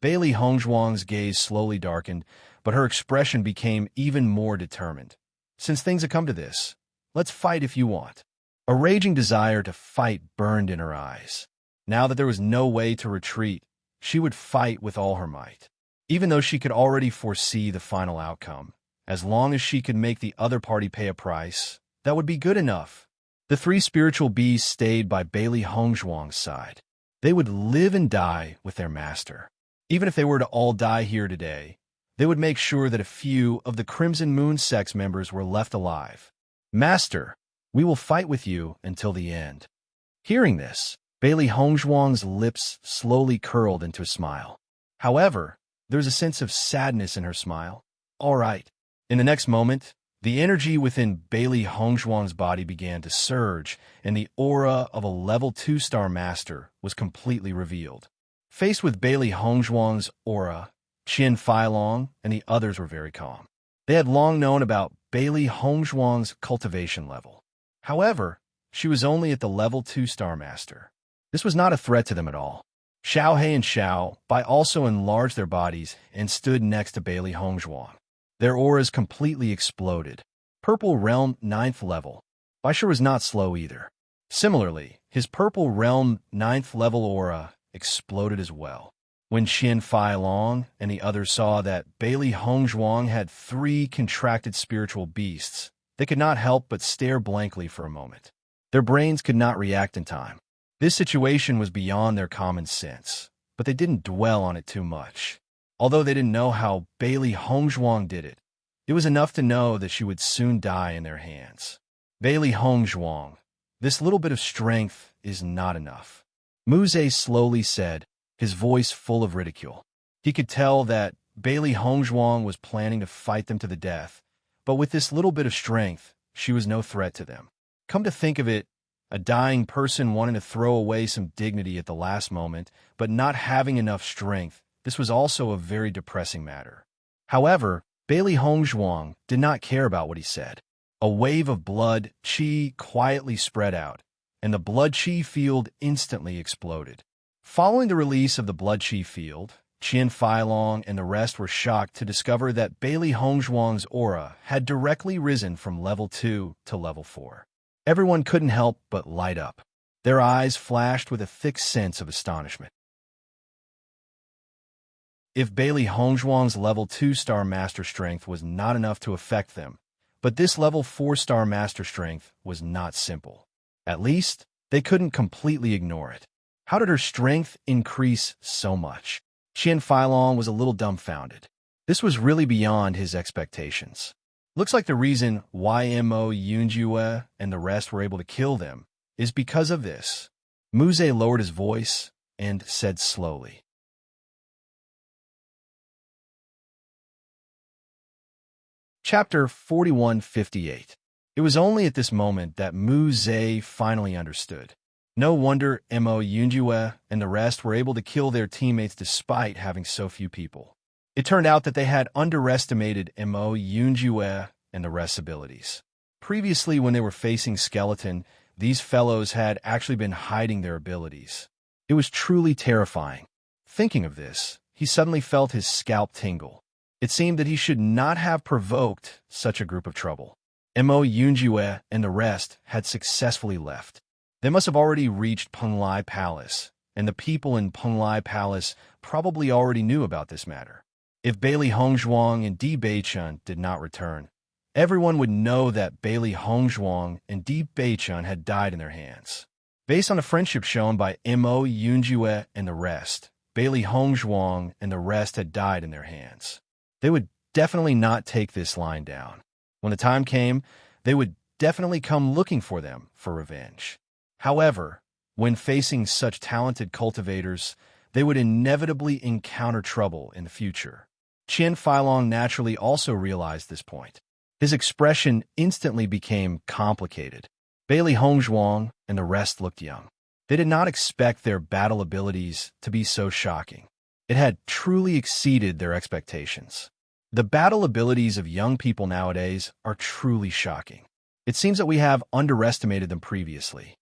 Bailey Hongzhuang's gaze slowly darkened, but her expression became even more determined. Since things have come to this, let's fight if you want. A raging desire to fight burned in her eyes. Now that there was no way to retreat, she would fight with all her might. Even though she could already foresee the final outcome, as long as she could make the other party pay a price, that would be good enough. The three spiritual bees stayed by Bailey Hongzhuang's side. They would live and die with their master. Even if they were to all die here today, they would make sure that a few of the Crimson Moon sect's members were left alive. Master, we will fight with you until the end. Hearing this, Bailey Hongzhuang's lips slowly curled into a smile. However, there was a sense of sadness in her smile. All right. In the next moment, the energy within Bailey Hongzhuang's body began to surge, and the aura of a level 2-star master was completely revealed. Faced with Bailey Hongzhuang's aura, Qian Feilong and the others were very calm. They had long known about Bailey Hongzhuang's cultivation level. However, she was only at the level 2-star master. This was not a threat to them at all. Xiao He and Xiao Bai also enlarged their bodies and stood next to Bailey Hongzhuang. Their auras completely exploded. Purple Realm 9th level. Bai Shi was not slow either. Similarly, his Purple Realm 9th level aura exploded as well. When Qian Feilong and the others saw that Bailey Hongzhuang had 3 contracted spiritual beasts, they could not help but stare blankly for a moment. Their brains could not react in time. This situation was beyond their common sense, but they didn't dwell on it too much. Although they didn't know how Bailey Hongzhuang did it, it was enough to know that she would soon die in their hands. Bailey Hongzhuang, this little bit of strength is not enough. Mu Zhe slowly said, his voice full of ridicule. He could tell that Bailey Hongzhuang was planning to fight them to the death, but with this little bit of strength, she was no threat to them. Come to think of it, a dying person wanting to throw away some dignity at the last moment, but not having enough strength, this was also a very depressing matter. However, Bailey Hongzhuang did not care about what he said. A wave of blood qi quietly spread out, and the blood qi field instantly exploded. Following the release of the blood qi field, Qian Feilong and the rest were shocked to discover that Bailey Hongzhuang's aura had directly risen from level 2 to level 4. Everyone couldn't help but light up. Their eyes flashed with a thick sense of astonishment. If Bailey Hongzhuang's level 2-star master strength was not enough to affect them, but this level 4-star master strength was not simple. At least, they couldn't completely ignore it. How did her strength increase so much? Qian Feilong was a little dumbfounded. This was really beyond his expectations. Looks like the reason why Mo Yunjue and the rest were able to kill them is because of this. Mu Zhe lowered his voice and said slowly. Chapter 4158. It was only at this moment that Mu Zhe finally understood. No wonder Mo Yunjue and the rest were able to kill their teammates despite having so few people. It turned out that they had underestimated Mo Yunjue and the rest's abilities. Previously, when they were facing Skeleton, these fellows had actually been hiding their abilities. It was truly terrifying. Thinking of this, he suddenly felt his scalp tingle. It seemed that he should not have provoked such a group of trouble. Mo Yunjue and the rest had successfully left. They must have already reached Penglai Palace, and the people in Penglai Palace probably already knew about this matter. If Bailey Hongzhuang and Di Beichun did not return, everyone would know that Bailey Hongzhuang and Di Beichun had died in their hands. Based on the friendship shown by Mo Yunjue and the rest, Bailey Hongzhuang and the rest had died in their hands. They would definitely not take this line down. When the time came, they would definitely come looking for them for revenge. However, when facing such talented cultivators, they would inevitably encounter trouble in the future. Qian Feilong naturally also realized this point. His expression instantly became complicated. Bailey Hongzhuang and the rest looked young. They did not expect their battle abilities to be so shocking. It had truly exceeded their expectations. The battle abilities of young people nowadays are truly shocking. It seems that we have underestimated them previously.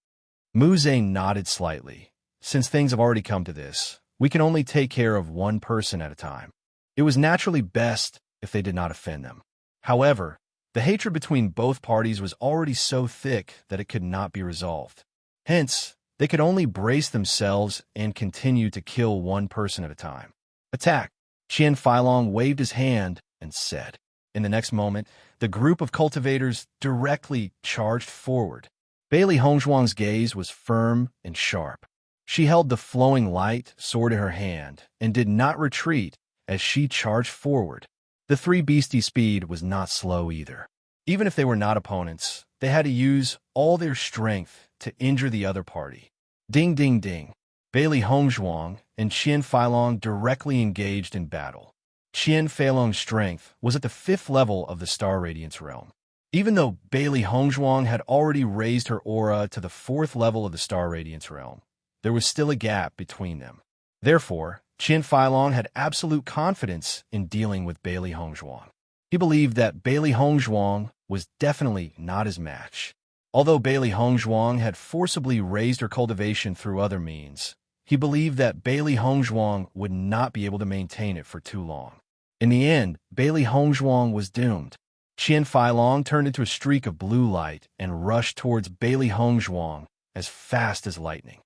Mu Zhe nodded slightly. Since things have already come to this, we can only take care of one person at a time. It was naturally best if they did not offend them. However, the hatred between both parties was already so thick that it could not be resolved. Hence, they could only brace themselves and continue to kill one person at a time. Attack! Qian Feilong waved his hand and said. In the next moment, the group of cultivators directly charged forward. Bailey Hongzhuang's gaze was firm and sharp. She held the flowing light sword in her hand and did not retreat as she charged forward. The three beasties' speed was not slow either. Even if they were not opponents, they had to use all their strength to injure the other party. Ding, ding, ding. Bailey Hongzhuang and Qian Feilong directly engaged in battle. Qian Feilong's strength was at the 5th level of the Star Radiance realm. Even though Bailey Hongzhuang had already raised her aura to the 4th level of the Star Radiance realm, there was still a gap between them. Therefore, Qian Feilong had absolute confidence in dealing with Bailey Hongzhuang. He believed that Bailey Hongzhuang was definitely not his match. Although Bailey Hongzhuang had forcibly raised her cultivation through other means, he believed that Bailey Hongzhuang would not be able to maintain it for too long. In the end, Bailey Hongzhuang was doomed. Qian Feilong turned into a streak of blue light and rushed towards Bailey Hongzhuang as fast as lightning.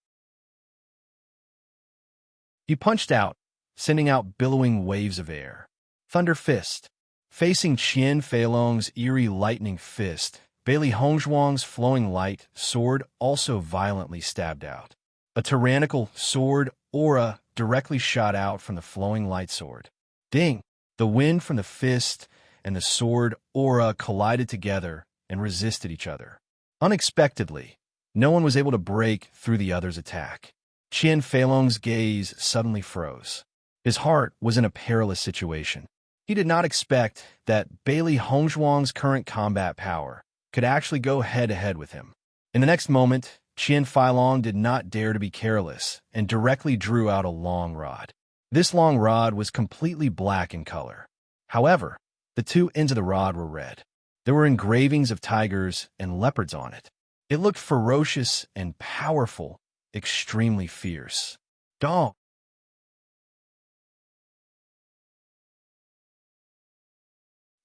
He punched out, sending out billowing waves of air. Thunder Fist. Facing Qian Feilong's eerie lightning fist, Bailey Hongzhuang's flowing light sword also violently stabbed out. A tyrannical sword aura directly shot out from the flowing light sword. Ding! The wind from the fist and the sword aura collided together and resisted each other. Unexpectedly, no one was able to break through the other's attack. Qian Feilong's gaze suddenly froze. His heart was in a perilous situation. He did not expect that Bailey Hongzhuang's current combat power could actually go head-to-head with him. In the next moment, Qian Feilong did not dare to be careless and directly drew out a long rod. This long rod was completely black in color. However, the two ends of the rod were red. There were engravings of tigers and leopards on it. It looked ferocious and powerful, extremely fierce. Dong!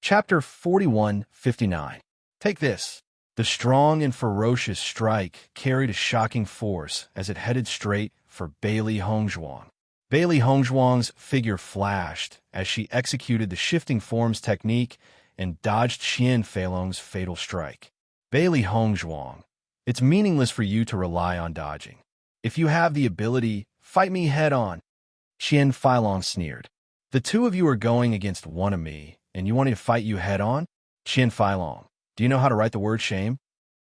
Chapter 4159. Take this. The strong and ferocious strike carried a shocking force as it headed straight for Bailey Hongzhuang. Bailey Hongzhuang's figure flashed as she executed the shifting forms technique and dodged Qian Feilong's fatal strike. Bailey Hongzhuang, it's meaningless for you to rely on dodging. If you have the ability, fight me head-on. Qian Feilong sneered. The two of you are going against one of me, and you want me to fight you head-on? Qian Feilong, do you know how to write the word shame?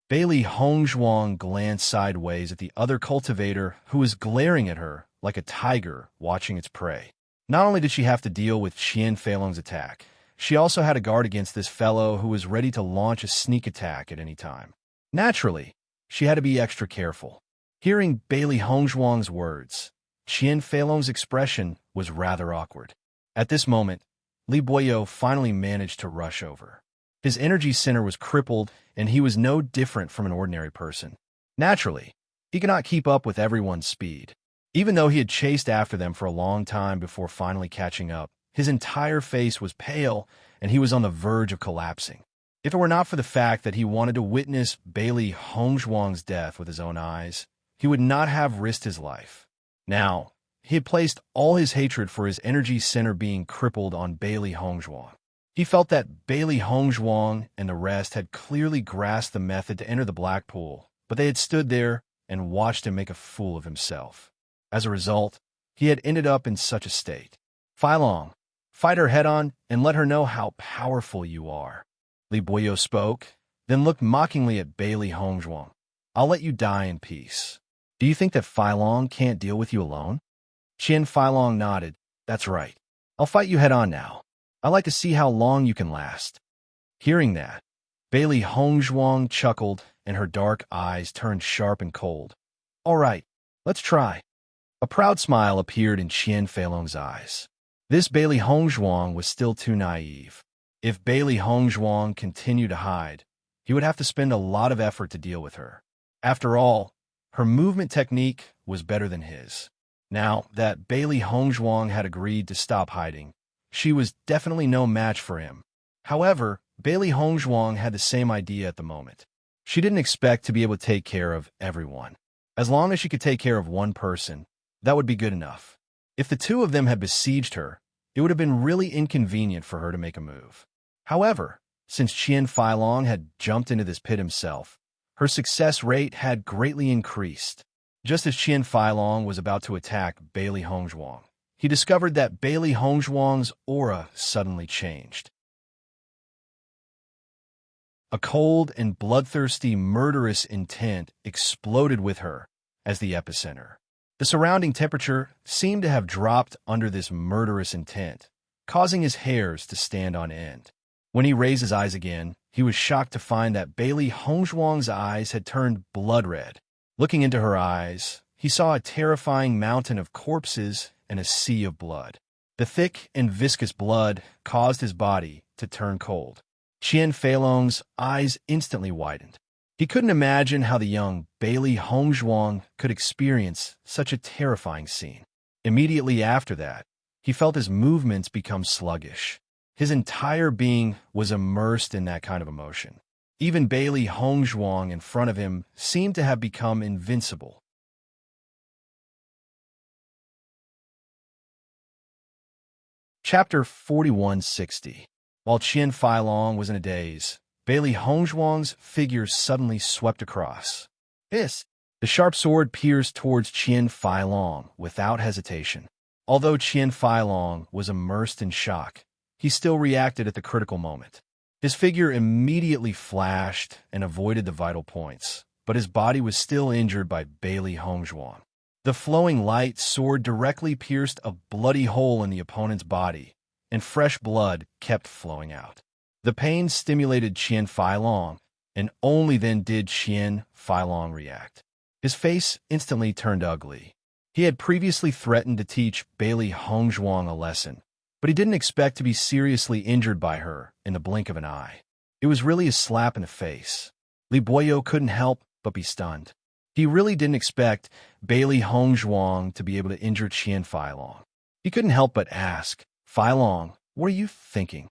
Bailey Hongzhuang glanced sideways at the other cultivator who was glaring at her like a tiger watching its prey. Not only did she have to deal with Qian Feilong's attack, she also had to guard against this fellow who was ready to launch a sneak attack at any time. Naturally, she had to be extra careful. Hearing Bailey Hongzhuang's words, Qian Feilong's expression was rather awkward. At this moment, Li Boyo finally managed to rush over. His energy center was crippled, and he was no different from an ordinary person. Naturally, he could not keep up with everyone's speed. Even though he had chased after them for a long time before finally catching up, his entire face was pale, and he was on the verge of collapsing. If it were not for the fact that he wanted to witness Bailey Hongzhuang's death with his own eyes, he would not have risked his life. Now, he had placed all his hatred for his energy center being crippled on Bailey Hongzhuang. He felt that Bailey Hongzhuang and the rest had clearly grasped the method to enter the black pool, but they had stood there and watched him make a fool of himself. As a result, he had ended up in such a state. Feilong, fight her head-on and let her know how powerful you are. Li Boyo spoke, then looked mockingly at Bailey Hongzhuang. I'll let you die in peace. Do you think that Feilong can't deal with you alone? Qian Feilong nodded. That's right. I'll fight you head-on now. I'd like to see how long you can last. Hearing that, Bailey Hongzhuang chuckled, and her dark eyes turned sharp and cold. All right, let's try. A proud smile appeared in Qian Feilong's eyes. This Bailey Hongzhuang was still too naive. If Bailey Hongzhuang continued to hide, he would have to spend a lot of effort to deal with her. After all, her movement technique was better than his. Now that Bailey Hongzhuang had agreed to stop hiding, she was definitely no match for him. However, Bailey Hongzhuang had the same idea at the moment. She didn't expect to be able to take care of everyone. As long as she could take care of one person, that would be good enough. If the two of them had besieged her, it would have been really inconvenient for her to make a move. However, since Qian Feilong had jumped into this pit himself, her success rate had greatly increased. Just as Qian Feilong was about to attack Bailey Hongzhuang, he discovered that Bailey Hongzhuang's aura suddenly changed. A cold and bloodthirsty murderous intent exploded with her as the epicenter. The surrounding temperature seemed to have dropped under this murderous intent, causing his hairs to stand on end. When he raised his eyes again, he was shocked to find that Bailey Hongzhuang's eyes had turned blood red. Looking into her eyes, he saw a terrifying mountain of corpses and a sea of blood. The thick and viscous blood caused his body to turn cold. Qian Feilong's eyes instantly widened. He couldn't imagine how the young Bailey Hongzhuang could experience such a terrifying scene. Immediately after that, he felt his movements become sluggish. His entire being was immersed in that kind of emotion. Even Bailey Hongzhuang in front of him seemed to have become invincible. Chapter 4160. While Qian Feilong was in a daze, Bailey Hongzhuang's figure suddenly swept across. The sharp sword pierced towards Qian Feilong without hesitation. Although Qian Feilong was immersed in shock, he still reacted at the critical moment. His figure immediately flashed and avoided the vital points, but his body was still injured by Bailey Hongzhuang. The flowing light sword directly pierced a bloody hole in the opponent's body, and fresh blood kept flowing out. The pain stimulated Qian Feilong, and only then did Qian Feilong react. His face instantly turned ugly. He had previously threatened to teach Bailey Hongzhuang a lesson, but he didn't expect to be seriously injured by her in the blink of an eye. It was really a slap in the face. Li Boyo couldn't help but be stunned. He really didn't expect Bailey Hongzhuang to be able to injure Qian Feilong. He couldn't help but ask, Feilong, what are you thinking?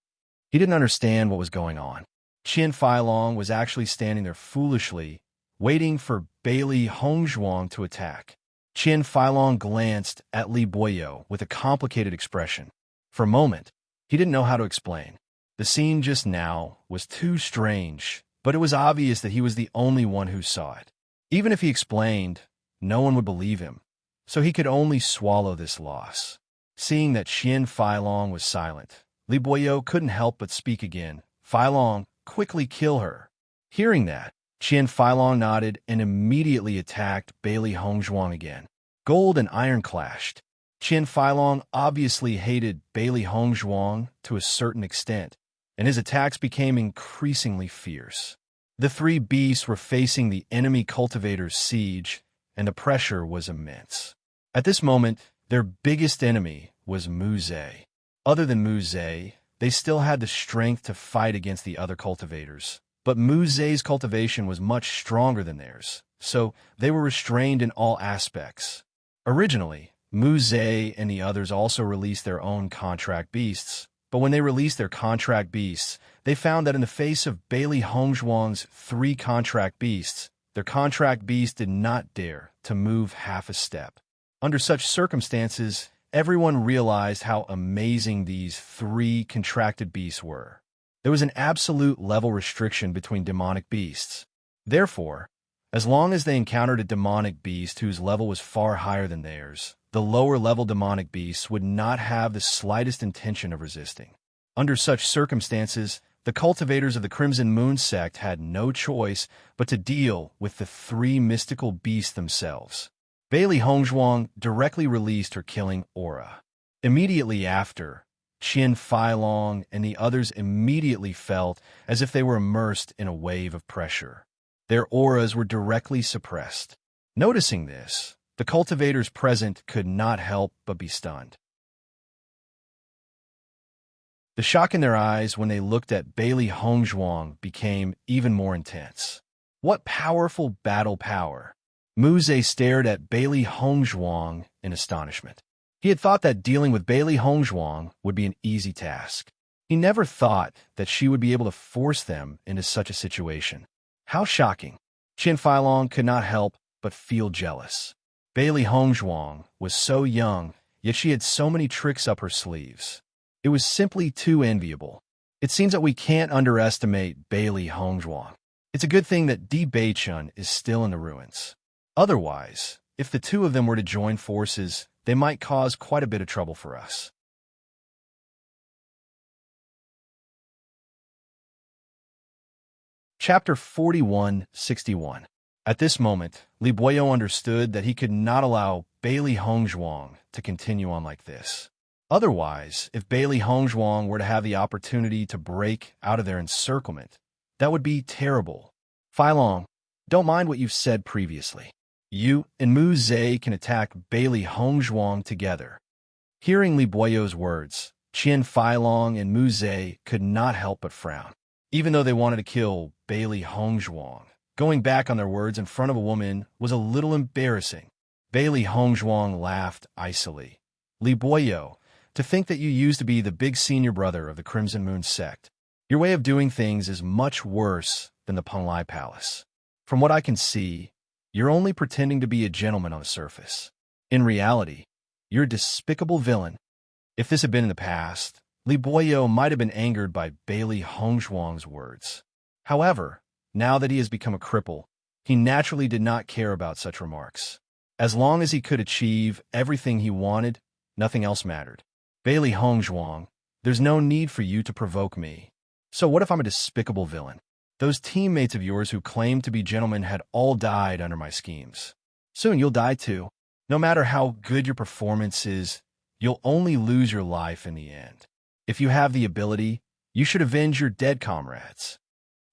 He didn't understand what was going on. Qian Feilong was actually standing there foolishly, waiting for Bailey Hongzhuang to attack. Qian Feilong glanced at Li Boyo with a complicated expression. For a moment, he didn't know how to explain. The scene just now was too strange, but it was obvious that he was the only one who saw it. Even if he explained, no one would believe him, so he could only swallow this loss. Seeing that Qian Feilong was silent, Li Boyo couldn't help but speak again. Feilong, quickly kill her. Hearing that, Qian Feilong nodded and immediately attacked Bailey Hongzhuang again. Gold and iron clashed. Qian Feilong obviously hated Bailey Hongzhuang to a certain extent, and his attacks became increasingly fierce. The three beasts were facing the enemy cultivator's siege, and the pressure was immense. At this moment, their biggest enemy was Mu Zhe. Other than Mu Zhe, they still had the strength to fight against the other cultivators, but Mu Zhe's cultivation was much stronger than theirs, so they were restrained in all aspects. Originally, Mu Zhe and the others also released their own contract beasts, but when they released their contract beasts, they found that in the face of Bailey Hongzhuang's 3 contract beasts, their contract beast did not dare to move half a step. Under such circumstances, everyone realized how amazing these 3 contracted beasts were. There was an absolute level restriction between demonic beasts. Therefore, as long as they encountered a demonic beast whose level was far higher than theirs, the lower-level demonic beasts would not have the slightest intention of resisting. Under such circumstances, the cultivators of the Crimson Moon sect had no choice but to deal with the 3 mystical beasts themselves. Bailey Hongzhuang directly released her killing aura. Immediately after, Qian Feilong and the others immediately felt as if they were immersed in a wave of pressure. Their auras were directly suppressed. Noticing this, the cultivators present could not help but be stunned. The shock in their eyes when they looked at Bailey Hongzhuang became even more intense. What powerful battle power! Mu Zhe stared at Bailey Hongzhuang in astonishment. He had thought that dealing with Bailey Hongzhuang would be an easy task. He never thought that she would be able to force them into such a situation. How shocking! Qian Feilong could not help but feel jealous. Bailey Hongzhuang was so young, yet she had so many tricks up her sleeves. It was simply too enviable. It seems that we can't underestimate Bailey Hongzhuang. It's a good thing that Di Beichun is still in the ruins. Otherwise, if the 2 of them were to join forces, they might cause quite a bit of trouble for us. Chapter 4161. At this moment, Li Boyo understood that he could not allow Bailey Hongzhuang to continue on like this. Otherwise, if Bailey Hongzhuang were to have the opportunity to break out of their encirclement, that would be terrible. Feilong, don't mind what you've said previously. You and Mu Zhe can attack Bailey Hongzhuang together. Hearing Li Boyo's words, Qian Feilong and Mu Zhe could not help but frown. Even though they wanted to kill Bailey Hongzhuang, going back on their words in front of a woman was a little embarrassing. Bailey Hongzhuang laughed icily. Li Boyo, to think that you used to be the big senior brother of the Crimson Moon sect. Your way of doing things is much worse than the Penglai Palace. From what I can see, you're only pretending to be a gentleman on the surface. In reality, you're a despicable villain. If this had been in the past, Li Boyo might have been angered by Bailey Hongzhuang's words. However, now that he has become a cripple, he naturally did not care about such remarks. As long as he could achieve everything he wanted, nothing else mattered. Bailey Hongzhuang, there's no need for you to provoke me. So what if I'm a despicable villain? Those teammates of yours who claimed to be gentlemen had all died under my schemes. Soon you'll die too. No matter how good your performance is, you'll only lose your life in the end. If you have the ability, you should avenge your dead comrades.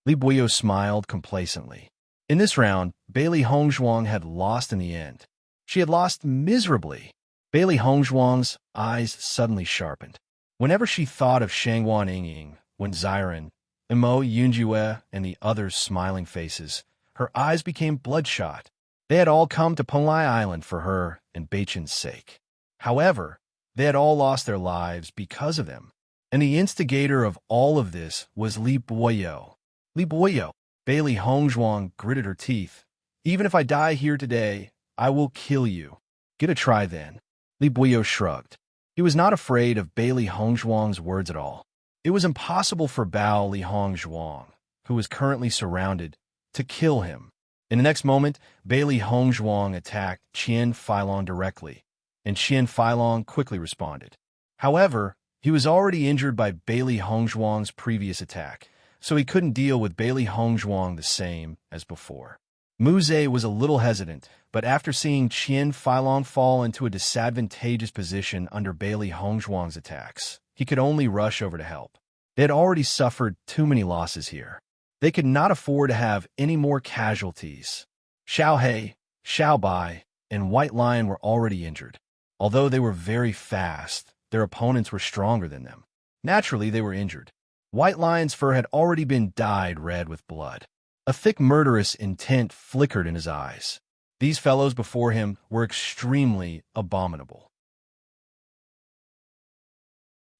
Li Boyo smiled complacently. In this round, Bailey Hongzhuang had lost in the end. She had lost miserably. Bailey Hongzhuang's eyes suddenly sharpened. Whenever she thought of Shangguan Yingying, when Xiren, Imo Yunjue, and the others' smiling faces, her eyes became bloodshot. They had all come to Penglai Island for her and Beichun's sake. However, they had all lost their lives because of them. And the instigator of all of this was Li Boyo. Li Boyo. Bailey Hongzhuang gritted her teeth. Even if I die here today, I will kill you. Get a try then. Li Boyo shrugged. He was not afraid of Bailey Hongzhuang's words at all. It was impossible for Bao Li Hongzhuang, who was currently surrounded, to kill him. In the next moment, Bailey Hongzhuang attacked Qian Feilong directly, and Qian Feilong quickly responded. However, he was already injured by Bailey Hongzhuang's previous attack, so he couldn't deal with Bailey Hongzhuang the same as before. Mu Ze was a little hesitant, but after seeing Qian Feilong fall into a disadvantageous position under Bailey Hongzhuang's attacks, he could only rush over to help. They had already suffered too many losses here. They could not afford to have any more casualties. Xiao He, Xiao Bai, and White Lion were already injured. Although they were very fast, their opponents were stronger than them. Naturally, they were injured. White Lion's fur had already been dyed red with blood. A thick murderous intent flickered in his eyes. These fellows before him were extremely abominable.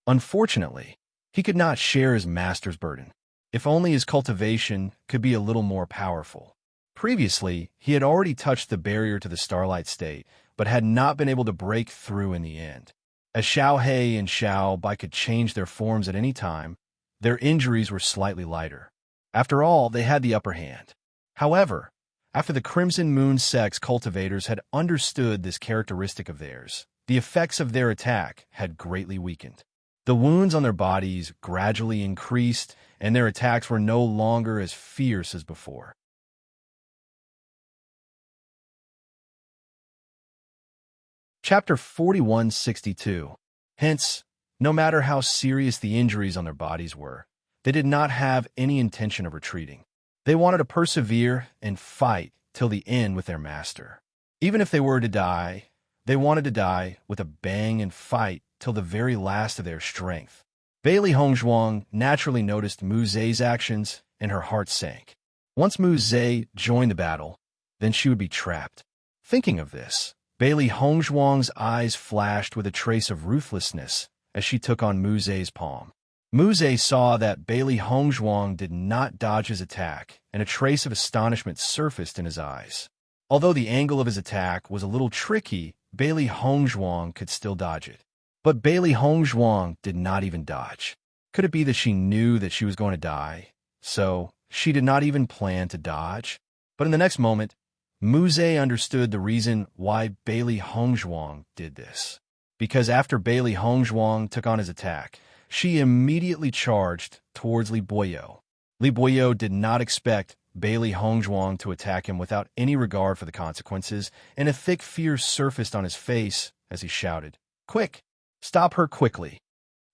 Unfortunately, he could not share his master's burden. If only his cultivation could be a little more powerful. Previously, he had already touched the barrier to the Starlight State, but had not been able to break through in the end. As Xiao He and Xiao Bai could change their forms at any time, their injuries were slightly lighter. After all, they had the upper hand. However, after the Crimson Moon Sect's cultivators had understood this characteristic of theirs, the effects of their attack had greatly weakened. The wounds on their bodies gradually increased, and their attacks were no longer as fierce as before. Chapter 4162. Hence, no matter how serious the injuries on their bodies were, they did not have any intention of retreating. They wanted to persevere and fight till the end with their master. Even if they were to die, they wanted to die with a bang and fight till the very last of their strength. Bailey Hongzhuang naturally noticed Mu Ze's actions, and her heart sank. Once Mu Ze joined the battle, then she would be trapped. Thinking of this, Bailey Hongzhuang's eyes flashed with a trace of ruthlessness as she took on Mu Ze's palm. Mu Ze saw that Bailey Hongzhuang did not dodge his attack, and a trace of astonishment surfaced in his eyes. Although the angle of his attack was a little tricky, Bailey Hongzhuang could still dodge it. But Bailey Hongzhuang did not even dodge. Could it be that she knew that she was going to die, so she did not even plan to dodge? But in the next moment, Mu Ze understood the reason why Bailey Hongzhuang did this. Because after Bailey Hongzhuang took on his attack, she immediately charged towards Li Boyo. Li Boyo did not expect Bailey Hongzhuang to attack him without any regard for the consequences, and a thick fear surfaced on his face as he shouted, "Quick! Stop her quickly!"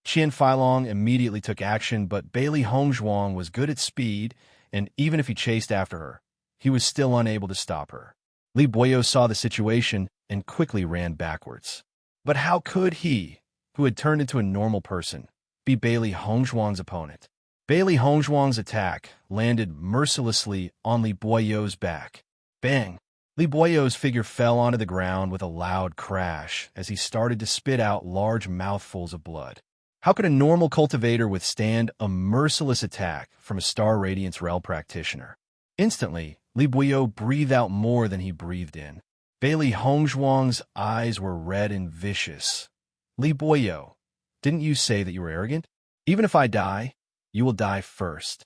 Qian Feilong immediately took action, but Bailey Hongzhuang was good at speed, and even if he chased after her, he was still unable to stop her. Li Boyo saw the situation and quickly ran backwards. But how could he, who had turned into a normal person, be Bailey Hongzhuang's opponent? Bailey Hongzhuang's attack landed mercilessly on Li Boyo's back. Bang! Li Boyo's figure fell onto the ground with a loud crash as he started to spit out large mouthfuls of blood. How could a normal cultivator withstand a merciless attack from a Star Radiance Rel practitioner? Instantly, Li Boyo breathed out more than he breathed in. Bailey Hongzhuang's eyes were red and vicious. Li Boyo, didn't you say that you were arrogant? Even if I die, you will die first.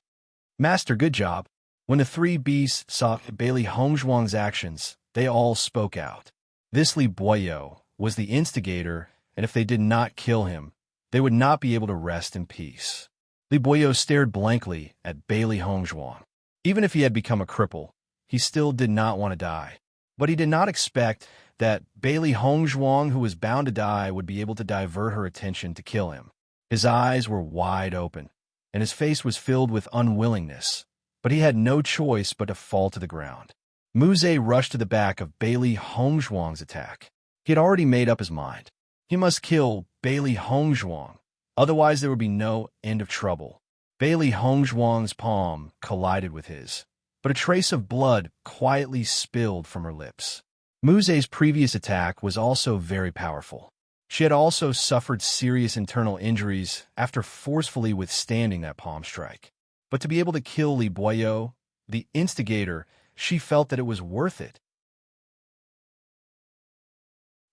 Master, good job. When the three beasts saw Bailey Hongzhuang's actions, they all spoke out. This Li Boyo was the instigator, and if they did not kill him, they would not be able to rest in peace. Li Boyo stared blankly at Bailey Hongzhuang. Even if he had become a cripple, he still did not want to die. But he did not expect that Bailey Hongzhuang, who was bound to die, would be able to divert her attention to kill him. His eyes were wide open, and his face was filled with unwillingness, but he had no choice but to fall to the ground. Mu Ze rushed to the back of Bailey Hongzhuang's attack. He had already made up his mind. He must kill Bailey Hongzhuang, otherwise there would be no end of trouble. Bailey Hongzhuang's palm collided with his, but a trace of blood quietly spilled from her lips. Mu Ze's previous attack was also very powerful. She had also suffered serious internal injuries after forcefully withstanding that palm strike. But to be able to kill Li Boyo, the instigator, she felt that it was worth it.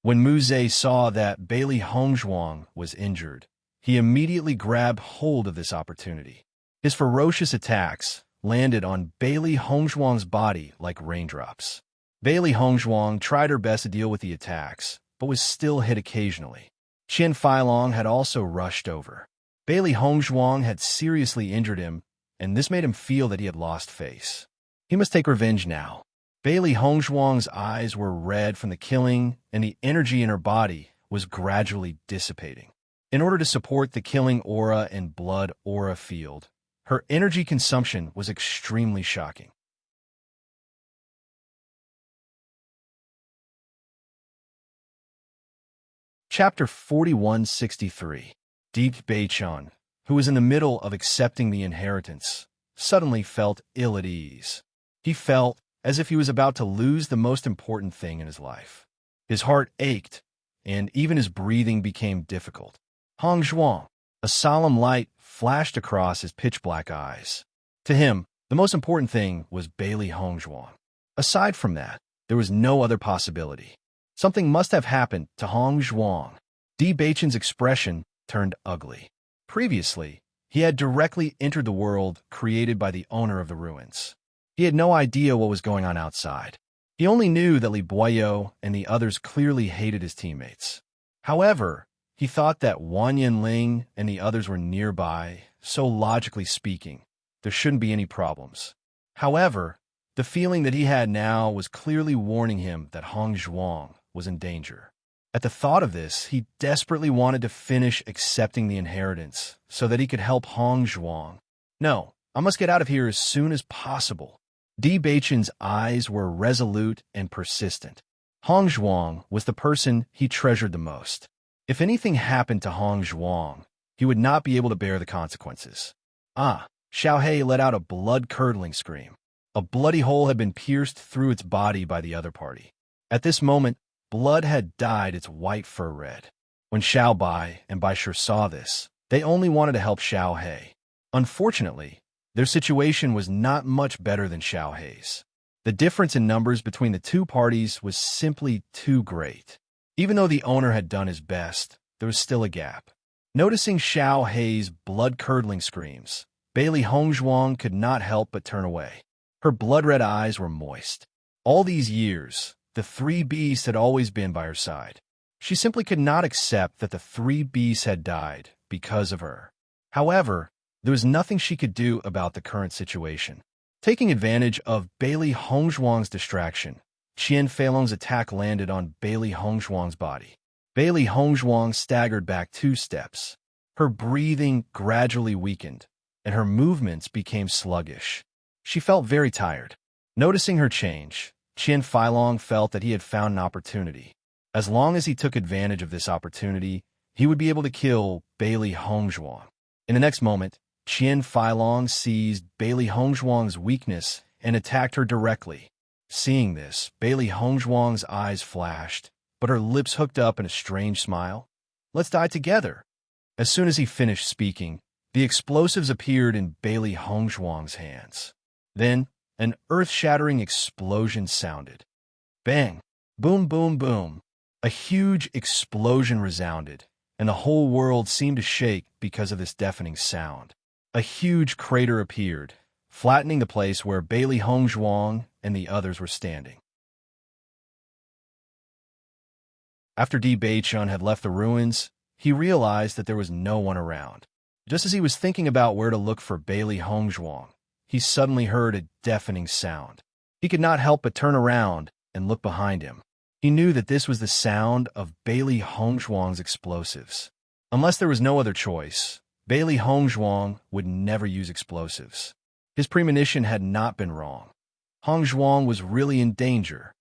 When Mu Ze saw that Bailey Hongzhuang was injured, he immediately grabbed hold of this opportunity. His ferocious attacks landed on Bailey Hongzhuang's body like raindrops. Bailey Hongzhuang tried her best to deal with the attacks, but was still hit occasionally. Qian Feilong had also rushed over. Bailey Hongzhuang had seriously injured him, and this made him feel that he had lost face. He must take revenge now. Bailey Hongzhuang's eyes were red from the killing, and the energy in her body was gradually dissipating. In order to support the killing aura and blood aura field, her energy consumption was extremely shocking. Chapter 4163. Deep Beichon, who was in the middle of accepting the inheritance, suddenly felt ill at ease. He felt as if he was about to lose the most important thing in his life. His heart ached, and even his breathing became difficult. Hongzhuang, a solemn light flashed across his pitch-black eyes. To him, the most important thing was Bailey Hongzhuang. Aside from that, there was no other possibility. Something must have happened to Hongzhuang. Di Beichon's expression turned ugly. Previously, he had directly entered the world created by the owner of the ruins. He had no idea what was going on outside. He only knew that Li Boyo and the others clearly hated his teammates. However, he thought that Wan Yanling and the others were nearby, so logically speaking, there shouldn't be any problems. However, the feeling that he had now was clearly warning him that Hongzhuang was in danger. At the thought of this, he desperately wanted to finish accepting the inheritance so that he could help Hongzhuang. No, I must get out of here as soon as possible. Di Beichon's eyes were resolute and persistent. Hongzhuang was the person he treasured the most. If anything happened to Hongzhuang, he would not be able to bear the consequences. Xiaohei let out a blood-curdling scream. A bloody hole had been pierced through its body by the other party. At this moment, blood had dyed its white fur red. When Xiao Bai and Bai Shi saw this, they only wanted to help Xiaohei. Unfortunately, their situation was not much better than Xiaohei's. The difference in numbers between the two parties was simply too great. Even though the owner had done his best, there was still a gap. Noticing Xiaohei's blood-curdling screams, Bailey Hongzhuang could not help but turn away. Her blood-red eyes were moist. All these years, the three beasts had always been by her side. She simply could not accept that the three beasts had died because of her. However, there was nothing she could do about the current situation. Taking advantage of Bailey Hongzhuang's distraction, Qian Feilong's attack landed on Bailey Hongzhuang's body. Bailey Hongzhuang staggered back 2 steps. Her breathing gradually weakened, and her movements became sluggish. She felt very tired. Noticing her change, Qian Feilong felt that he had found an opportunity. As long as he took advantage of this opportunity, he would be able to kill Bailey Hongzhuang. In the next moment, Qian Feilong seized Bailey Hongzhuang's weakness and attacked her directly. Seeing this, Bailey Hongzhuang's eyes flashed, but her lips hooked up in a strange smile. "Let's die together." As soon as he finished speaking, the explosives appeared in Bailey Hongzhuang's hands. Then, an earth-shattering explosion sounded. Bang! Boom, boom, boom. A huge explosion resounded, and the whole world seemed to shake because of this deafening sound. A huge crater appeared, flattening the place where Bailey Hongzhuang and the others were standing. After Di Beichon had left the ruins, he realized that there was no one around. Just as he was thinking about where to look for Bailey Hongzhuang, he suddenly heard a deafening sound. He could not help but turn around and look behind him. He knew that this was the sound of Bailey Hongzhuang's explosives. Unless there was no other choice, Bailey Hongzhuang would never use explosives. His premonition had not been wrong. Hongzhuang was really in danger.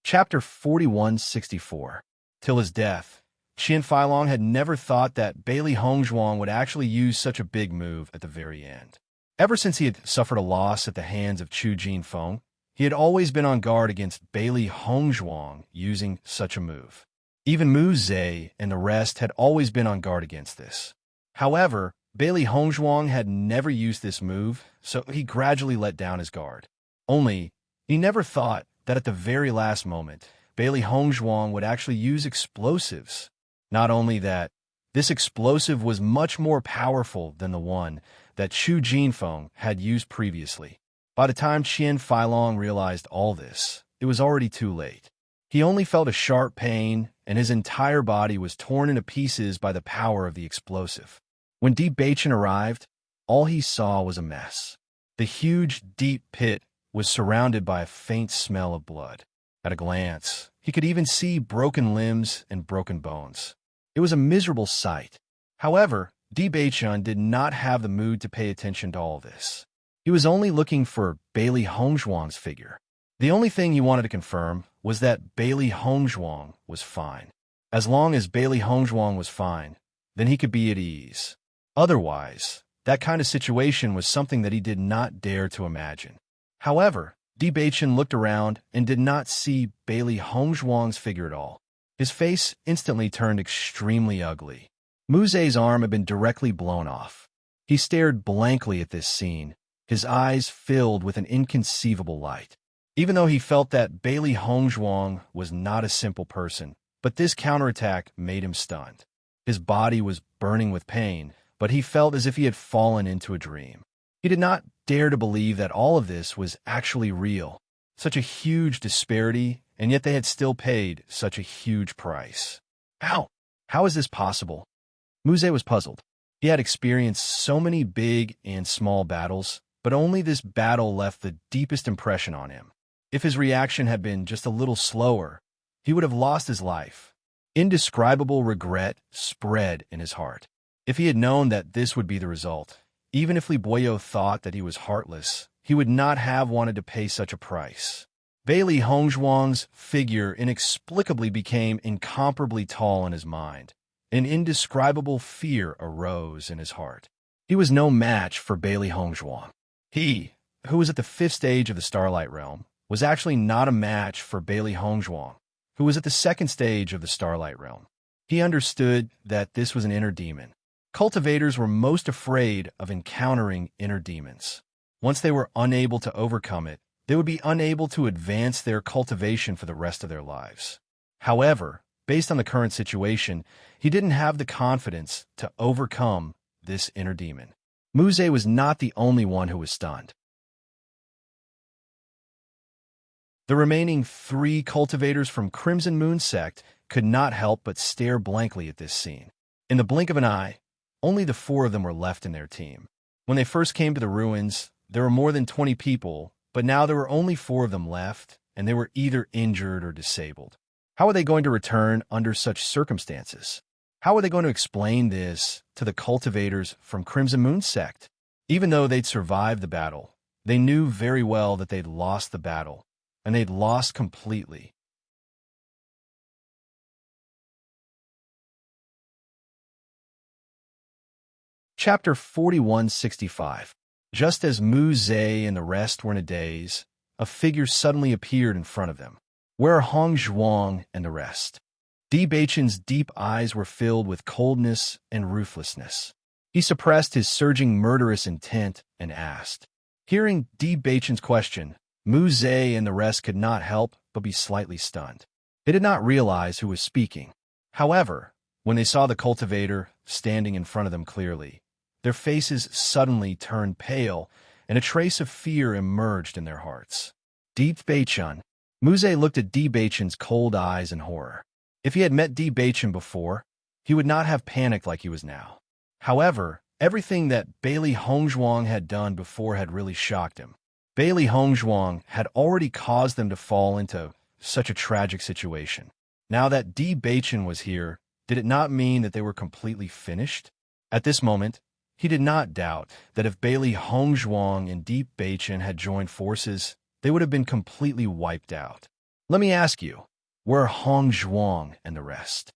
Chapter 4164. Till his death, Qian Feilong had never thought that Bailey Hongzhuang would actually use such a big move at the very end. Ever since he had suffered a loss at the hands of Chu Jinfeng, he had always been on guard against Bailey Hongzhuang using such a move. Even Mu Zhe and the rest had always been on guard against this. However, Bailey Hongzhuang had never used this move, so he gradually let down his guard. Only, he never thought that at the very last moment, Bailey Hongzhuang would actually use explosives. Not only that, this explosive was much more powerful than the one that Chu Jinfeng had used previously. By the time Qian Feilong realized all this, it was already too late. He only felt a sharp pain, and his entire body was torn into pieces by the power of the explosive. When Di Bachin arrived, all he saw was a mess. The huge, deep pit was surrounded by a faint smell of blood. At a glance, he could even see broken limbs and broken bones. It was a miserable sight. However, Di Bachin did not have the mood to pay attention to all this. He was only looking for Bailey Hongzhuang's figure. The only thing he wanted to confirm was that Bailey Hongzhuang was fine. As long as Bailey Hongzhuang was fine, then he could be at ease. Otherwise, that kind of situation was something that he did not dare to imagine. However, Di Bachin looked around and did not see Bailey Hongzhuang's figure at all. His face instantly turned extremely ugly. Muze's arm had been directly blown off. He stared blankly at this scene, his eyes filled with an inconceivable light. Even though he felt that Bailey Hongzhuang was not a simple person, but this counterattack made him stunned. His body was burning with pain, but he felt as if he had fallen into a dream. He did not dare to believe that all of this was actually real. Such a huge disparity, and yet they had still paid such a huge price. How? How is this possible? Muse was puzzled. He had experienced so many big and small battles, but only this battle left the deepest impression on him. If his reaction had been just a little slower, he would have lost his life. Indescribable regret spread in his heart. If he had known that this would be the result, even if Li Boyo thought that he was heartless, he would not have wanted to pay such a price. Bailey Hongzhuang's figure inexplicably became incomparably tall in his mind. An indescribable fear arose in his heart. He was no match for Bailey Hongzhuang. He, who was at the 5th stage of the Starlight Realm, was actually not a match for Bailey Hongzhuang, who was at the 2nd stage of the Starlight Realm. He understood that this was an inner demon. Cultivators were most afraid of encountering inner demons. Once they were unable to overcome it, they would be unable to advance their cultivation for the rest of their lives. However, based on the current situation, he didn't have the confidence to overcome this inner demon. Muse was not the only one who was stunned. The remaining 3 cultivators from Crimson Moon Sect could not help but stare blankly at this scene. In the blink of an eye, only the 4 of them were left in their team. When they first came to the ruins, there were more than 20 people, but now there were only 4 of them left, and they were either injured or disabled. How are they going to return under such circumstances? How are they going to explain this to the cultivators from Crimson Moon Sect? Even though they'd survived the battle, they knew very well that they'd lost the battle, and they'd lost completely. Chapter 4165. Just as Mu Zhe and the rest were in a daze, a figure suddenly appeared in front of them. Where are Hongzhuang and the rest? Di Bachin's deep eyes were filled with coldness and ruthlessness. He suppressed his surging murderous intent and asked. Hearing Di Bachin's question, Mu Zhe and the rest could not help but be slightly stunned. They did not realize who was speaking. However, when they saw the cultivator standing in front of them clearly, their faces suddenly turned pale, and a trace of fear emerged in their hearts. Di Bachin. Muse looked at Di Bachin's cold eyes in horror. If he had met Di Bachin before, he would not have panicked like he was now. However, everything that Bailey Hongzhuang had done before had really shocked him. Bailey Hongzhuang had already caused them to fall into such a tragic situation. Now that Di Bachin was here, did it not mean that they were completely finished? At this moment, he did not doubt that if Bailey Hongzhuang and Di Bachin had joined forces, they would have been completely wiped out. Let me ask you, where are Hongzhuang and the rest?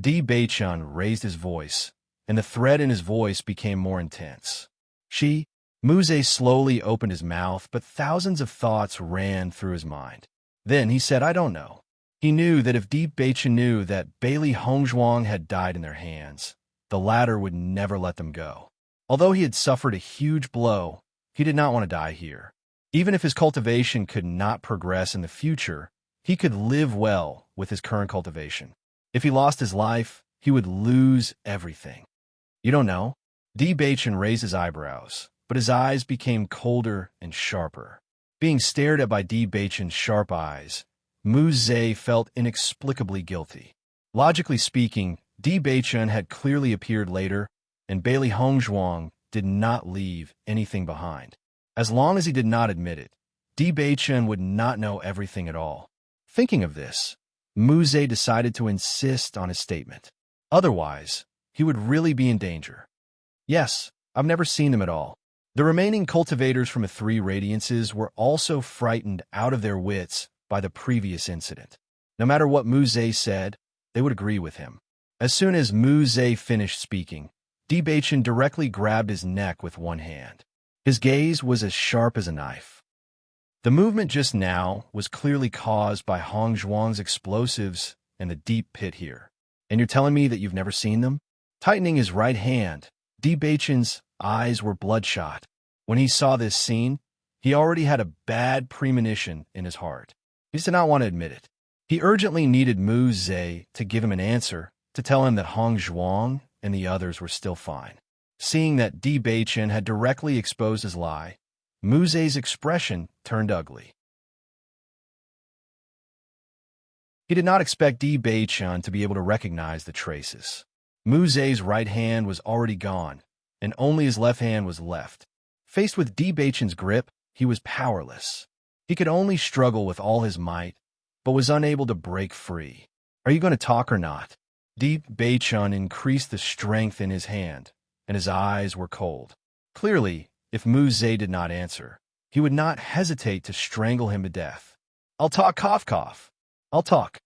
Di Bachin raised his voice, and the threat in his voice became more intense. Muse slowly opened his mouth, but thousands of thoughts ran through his mind. Then he said, I don't know. He knew that if Di Bachin knew that Bailey Hongzhuang had died in their hands, the latter would never let them go. Although he had suffered a huge blow, he did not want to die here. Even if his cultivation could not progress in the future, he could live well with his current cultivation. If he lost his life, he would lose everything. You don't know? Di Bachin raised his eyebrows, but his eyes became colder and sharper. Being stared at by Di Bachin's sharp eyes, Mu Zhe felt inexplicably guilty. Logically speaking, Di Bachin had clearly appeared later, and Bailey Hongzhuang did not leave anything behind. As long as he did not admit it, Di Beichen would not know everything at all. Thinking of this, Mu Ze decided to insist on his statement. Otherwise, he would really be in danger. Yes, I've never seen them at all. The remaining cultivators from the three radiances were also frightened out of their wits by the previous incident. No matter what Mu Ze said, they would agree with him. As soon as Mu Ze finished speaking, Di Beichen directly grabbed his neck with one hand. His gaze was as sharp as a knife. The movement just now was clearly caused by Hongzhuang's explosives and the deep pit here. And you're telling me that you've never seen them? Tightening his right hand, Di Beichen's eyes were bloodshot. When he saw this scene, he already had a bad premonition in his heart. He did not want to admit it. He urgently needed Mu Ze to give him an answer, to tell him that Hongzhuang and the others were still fine. Seeing that Di Beichen had directly exposed his lie, Mu Ze's expression turned ugly. He did not expect Di Beichen to be able to recognize the traces. Mu Ze's right hand was already gone, and only his left hand was left. Faced with Di Beichen's grip, he was powerless. He could only struggle with all his might, but was unable to break free. Are you going to talk or not? Di Beichen increased the strength in his hand, and his eyes were cold. Clearly, if Mu Ze did not answer, he would not hesitate to strangle him to death. I'll talk, cough, cough. I'll talk.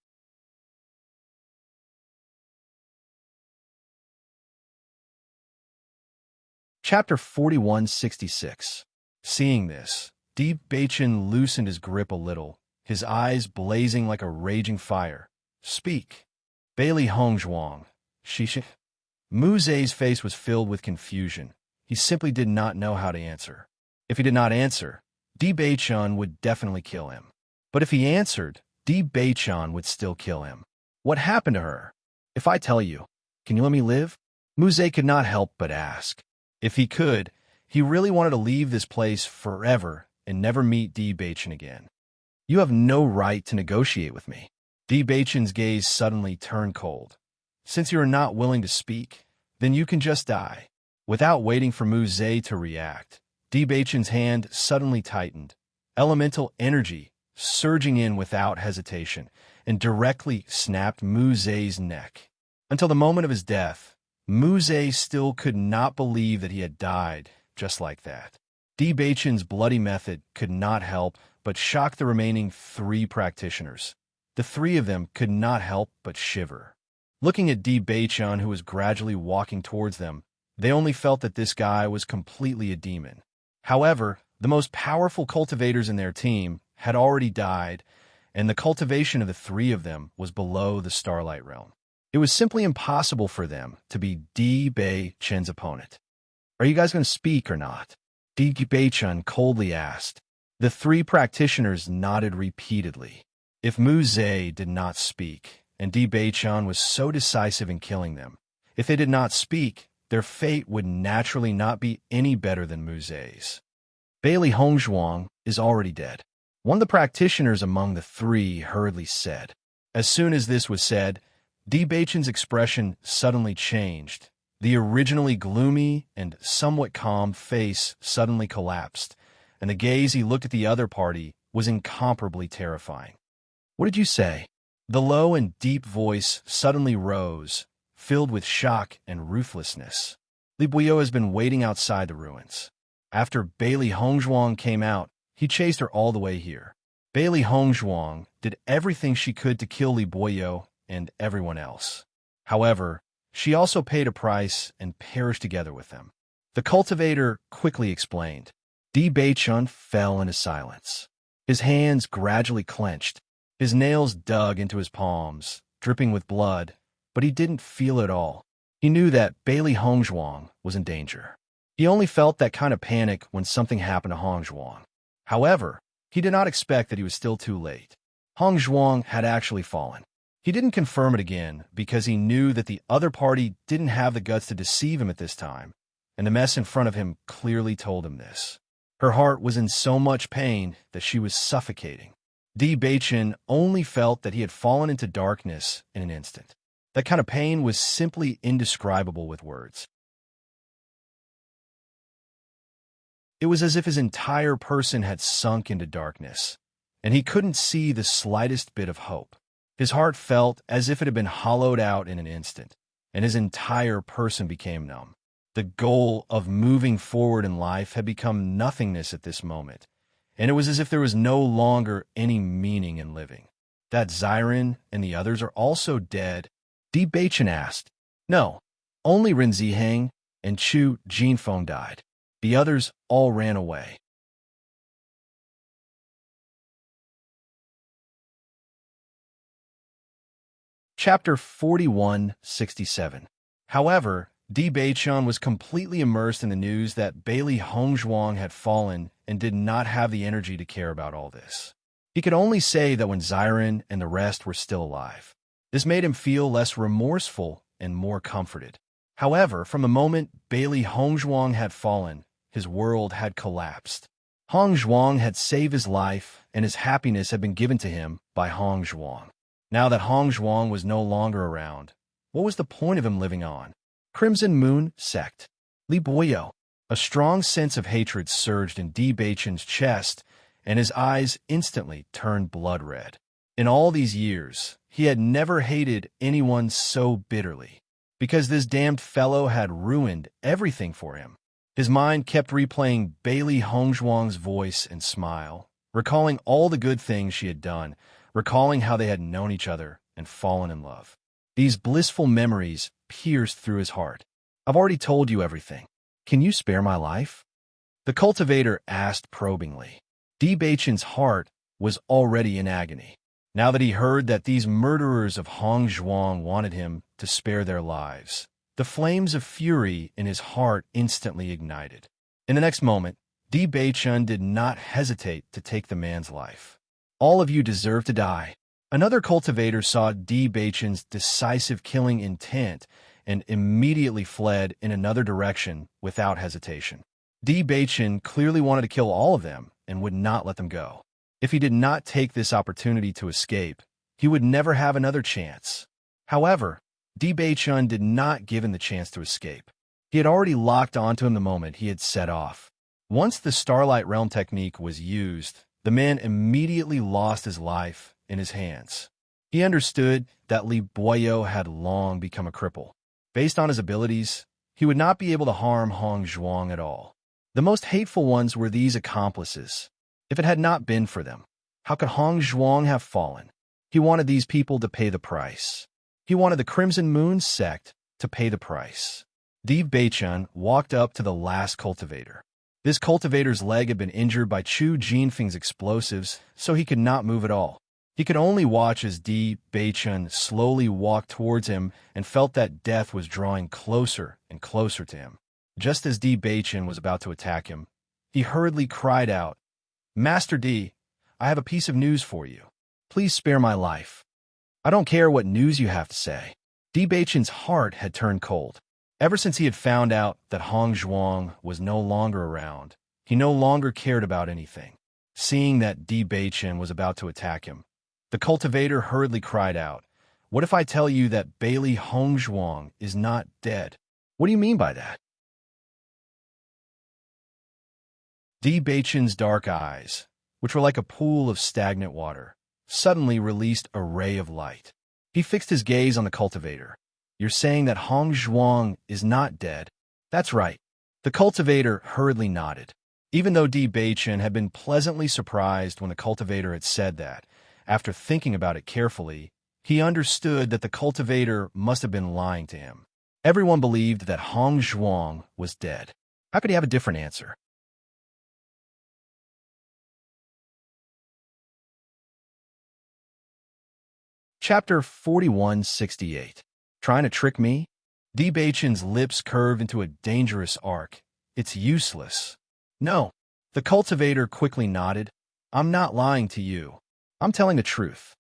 Chapter 4166. Seeing this, Di Beichen loosened his grip a little, his eyes blazing like a raging fire. Speak. Bailey Hongzhuang. Shishi. Mu Ze's face was filled with confusion. He simply did not know how to answer. If he did not answer, Di Beichen would definitely kill him. But if he answered, Di Beichen would still kill him. What happened to her? If I tell you, can you let me live? Mu Ze could not help but ask. If he could, he really wanted to leave this place forever and never meet Di Beichen again. You have no right to negotiate with me. Di Beichen's gaze suddenly turned cold. Since you are not willing to speak, then you can just die. Without waiting for Mu Ze to react, Di Beichen's hand suddenly tightened, elemental energy surging in without hesitation, and directly snapped Mu Ze's neck. Until the moment of his death, Mu Ze still could not believe that he had died just like that. Di Beichen's bloody method could not help but shock the remaining three practitioners. The three of them could not help but shiver. Looking at Di Beichen, who was gradually walking towards them, they only felt that this guy was completely a demon. However, the most powerful cultivators in their team had already died, and the cultivation of the three of them was below the Starlight Realm. It was simply impossible for them to be Di Beichen's opponent. Are you guys going to speak or not? Di Beichen coldly asked. The three practitioners nodded repeatedly. If Mu Ze did not speak, and Di Beichen was so decisive in killing them, if they did not speak, their fate would naturally not be any better than Mu Ze's. Bailey Hongzhuang is already dead. One of the practitioners among the three hurriedly said. As soon as this was said, Di Beichen's expression suddenly changed. The originally gloomy and somewhat calm face suddenly collapsed, and the gaze he looked at the other party was incomparably terrifying. What did you say? The low and deep voice suddenly rose, filled with shock and ruthlessness. Li Buyo has been waiting outside the ruins. After Bailey Hongzhuang came out, he chased her all the way here. Bailey Hongzhuang did everything she could to kill Li Buyo and everyone else. However, she also paid a price and perished together with them. The cultivator quickly explained. Di Beichen fell into silence. His hands gradually clenched. His nails dug into his palms, dripping with blood, but he didn't feel it all. He knew that Bailey Hongzhuang was in danger. He only felt that kind of panic when something happened to Hongzhuang. However, he did not expect that he was still too late. Hongzhuang had actually fallen. He didn't confirm it again because he knew that the other party didn't have the guts to deceive him at this time, and the mess in front of him clearly told him this. Her heart was in so much pain that she was suffocating. Di Beichen only felt that he had fallen into darkness in an instant. That kind of pain was simply indescribable with words. It was as if his entire person had sunk into darkness, and he couldn't see the slightest bit of hope. His heart felt as if it had been hollowed out in an instant, and his entire person became numb. The goal of moving forward in life had become nothingness at this moment, and it was as if there was no longer any meaning in living. That Xiren and the others are also dead? Di Baichen asked. No, only Ren Ziheng and Chu Jinfeng died. The others all ran away. Chapter 4167. However, Di Baichen was completely immersed in the news that Bailey Hongzhuang had fallen and did not have the energy to care about all this. He could only say that when Xiren and the rest were still alive. This made him feel less remorseful and more comforted. However, from the moment Bailey Hongzhuang had fallen, his world had collapsed. Hongzhuang had saved his life, and his happiness had been given to him by Hongzhuang. Now that Hongzhuang was no longer around, what was the point of him living on? Crimson Moon Sect. Li Boyo. A strong sense of hatred surged in Di Baichen's chest, and his eyes instantly turned blood red. In all these years, he had never hated anyone so bitterly, because this damned fellow had ruined everything for him. His mind kept replaying Bailey Hongzhuang's voice and smile, recalling all the good things she had done, recalling how they had known each other and fallen in love. These blissful memories pierced through his heart. I've already told you everything. Can you spare my life? The cultivator asked probingly. Di Baichen's heart was already in agony. Now that he heard that these murderers of Hongzhuang wanted him to spare their lives, the flames of fury in his heart instantly ignited. In the next moment, Di Baichen did not hesitate to take the man's life. All of you deserve to die. Another cultivator saw Di Baichen's decisive killing intent and immediately fled in another direction without hesitation. Di Baichen clearly wanted to kill all of them and would not let them go. If he did not take this opportunity to escape, he would never have another chance. However, Di Baichen did not give him the chance to escape. He had already locked onto him the moment he had set off. Once the Starlight Realm technique was used, the man immediately lost his life in his hands. He understood that Li Boyo had long become a cripple. Based on his abilities, he would not be able to harm Hongzhuang at all. The most hateful ones were these accomplices. If it had not been for them, how could Hongzhuang have fallen? He wanted these people to pay the price. He wanted the Crimson Moon sect to pay the price. Di Baichen walked up to the last cultivator. This cultivator's leg had been injured by Chu Jinfeng's explosives, so he could not move at all. He could only watch as Di Baichen slowly walked towards him and felt that death was drawing closer and closer to him. Just as Di Baichen was about to attack him, he hurriedly cried out, Master Di, I have a piece of news for you. Please spare my life. I don't care what news you have to say. Di Baichen's heart had turned cold. Ever since he had found out that Hongzhuang was no longer around, he no longer cared about anything. Seeing that Di Baichen was about to attack him, the cultivator hurriedly cried out, What if I tell you that Bailey Hongzhuang is not dead? What do you mean by that? Di Baichen's dark eyes, which were like a pool of stagnant water, suddenly released a ray of light. He fixed his gaze on the cultivator. You're saying that Hongzhuang is not dead? That's right. The cultivator hurriedly nodded. Even though Di Baichen had been pleasantly surprised when the cultivator had said that, after thinking about it carefully, he understood that the cultivator must have been lying to him. Everyone believed that Hongzhuang was dead. How could he have a different answer? Chapter 4168. Trying to trick me? Di Baichen's lips curved into a dangerous arc. It's useless. No. The cultivator quickly nodded. I'm not lying to you. I'm telling the truth.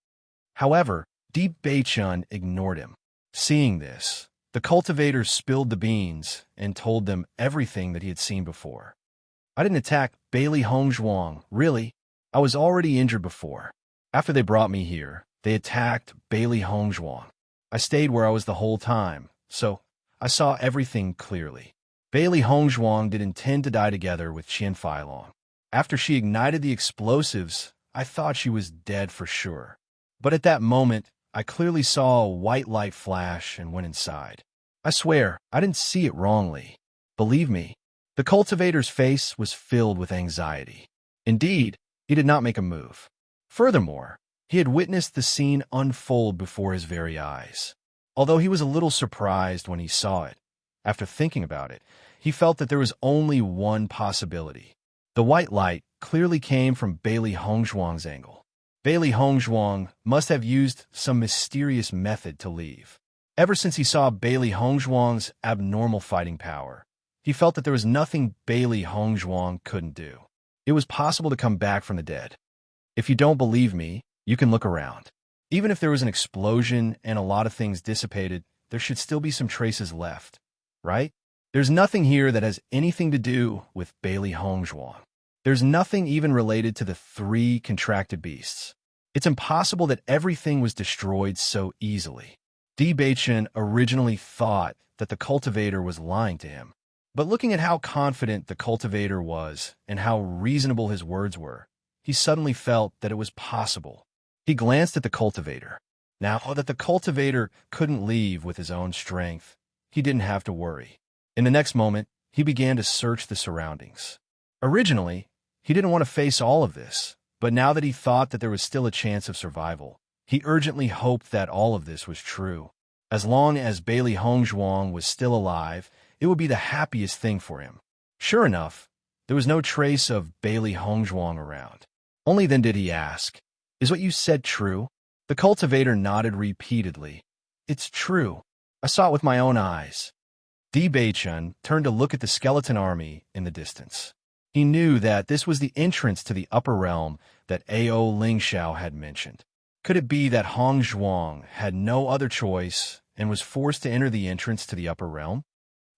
However, Di Baichen ignored him. Seeing this, the cultivator spilled the beans and told them everything that he had seen before. I didn't attack Bailey Hongzhuang, really. I was already injured before. After they brought me here, they attacked Bailey Hongzhuang. I stayed where I was the whole time, so I saw everything clearly. Bailey Hongzhuang did intend to die together with Qian Feilong. After she ignited the explosives, I thought she was dead for sure. But at that moment, I clearly saw a white light flash and went inside. I swear, I didn't see it wrongly. Believe me, the cultivator's face was filled with anxiety. Indeed, he did not make a move. Furthermore, he had witnessed the scene unfold before his very eyes. Although he was a little surprised when he saw it, after thinking about it, he felt that there was only one possibility. The white light clearly came from Bailey Hongzhuang's angle. Bailey Hongzhuang must have used some mysterious method to leave. Ever since he saw Bailey Hongzhuang's abnormal fighting power, he felt that there was nothing Bailey Hongzhuang couldn't do. It was possible to come back from the dead. If you don't believe me, you can look around. Even if there was an explosion and a lot of things dissipated, there should still be some traces left, right? There's nothing here that has anything to do with Bailey Hongzhuang. There's nothing even related to the 3 contracted beasts. It's impossible that everything was destroyed so easily. Di Beichen originally thought that the cultivator was lying to him. But looking at how confident the cultivator was and how reasonable his words were, he suddenly felt that it was possible. He glanced at the cultivator. Now that the cultivator couldn't leave with his own strength, he didn't have to worry. In the next moment, he began to search the surroundings. Originally, he didn't want to face all of this, but now that he thought that there was still a chance of survival, he urgently hoped that all of this was true. As long as Bailey Hongzhuang was still alive, it would be the happiest thing for him. Sure enough, there was no trace of Bailey Hongzhuang around. Only then did he ask, "Is what you said true?" The cultivator nodded repeatedly. "It's true. I saw it with my own eyes." Di Beichen turned to look at the skeleton army in the distance. He knew that this was the entrance to the upper realm that Ao Lingxiao had mentioned. Could it be that Hongzhuang had no other choice and was forced to enter the entrance to the upper realm?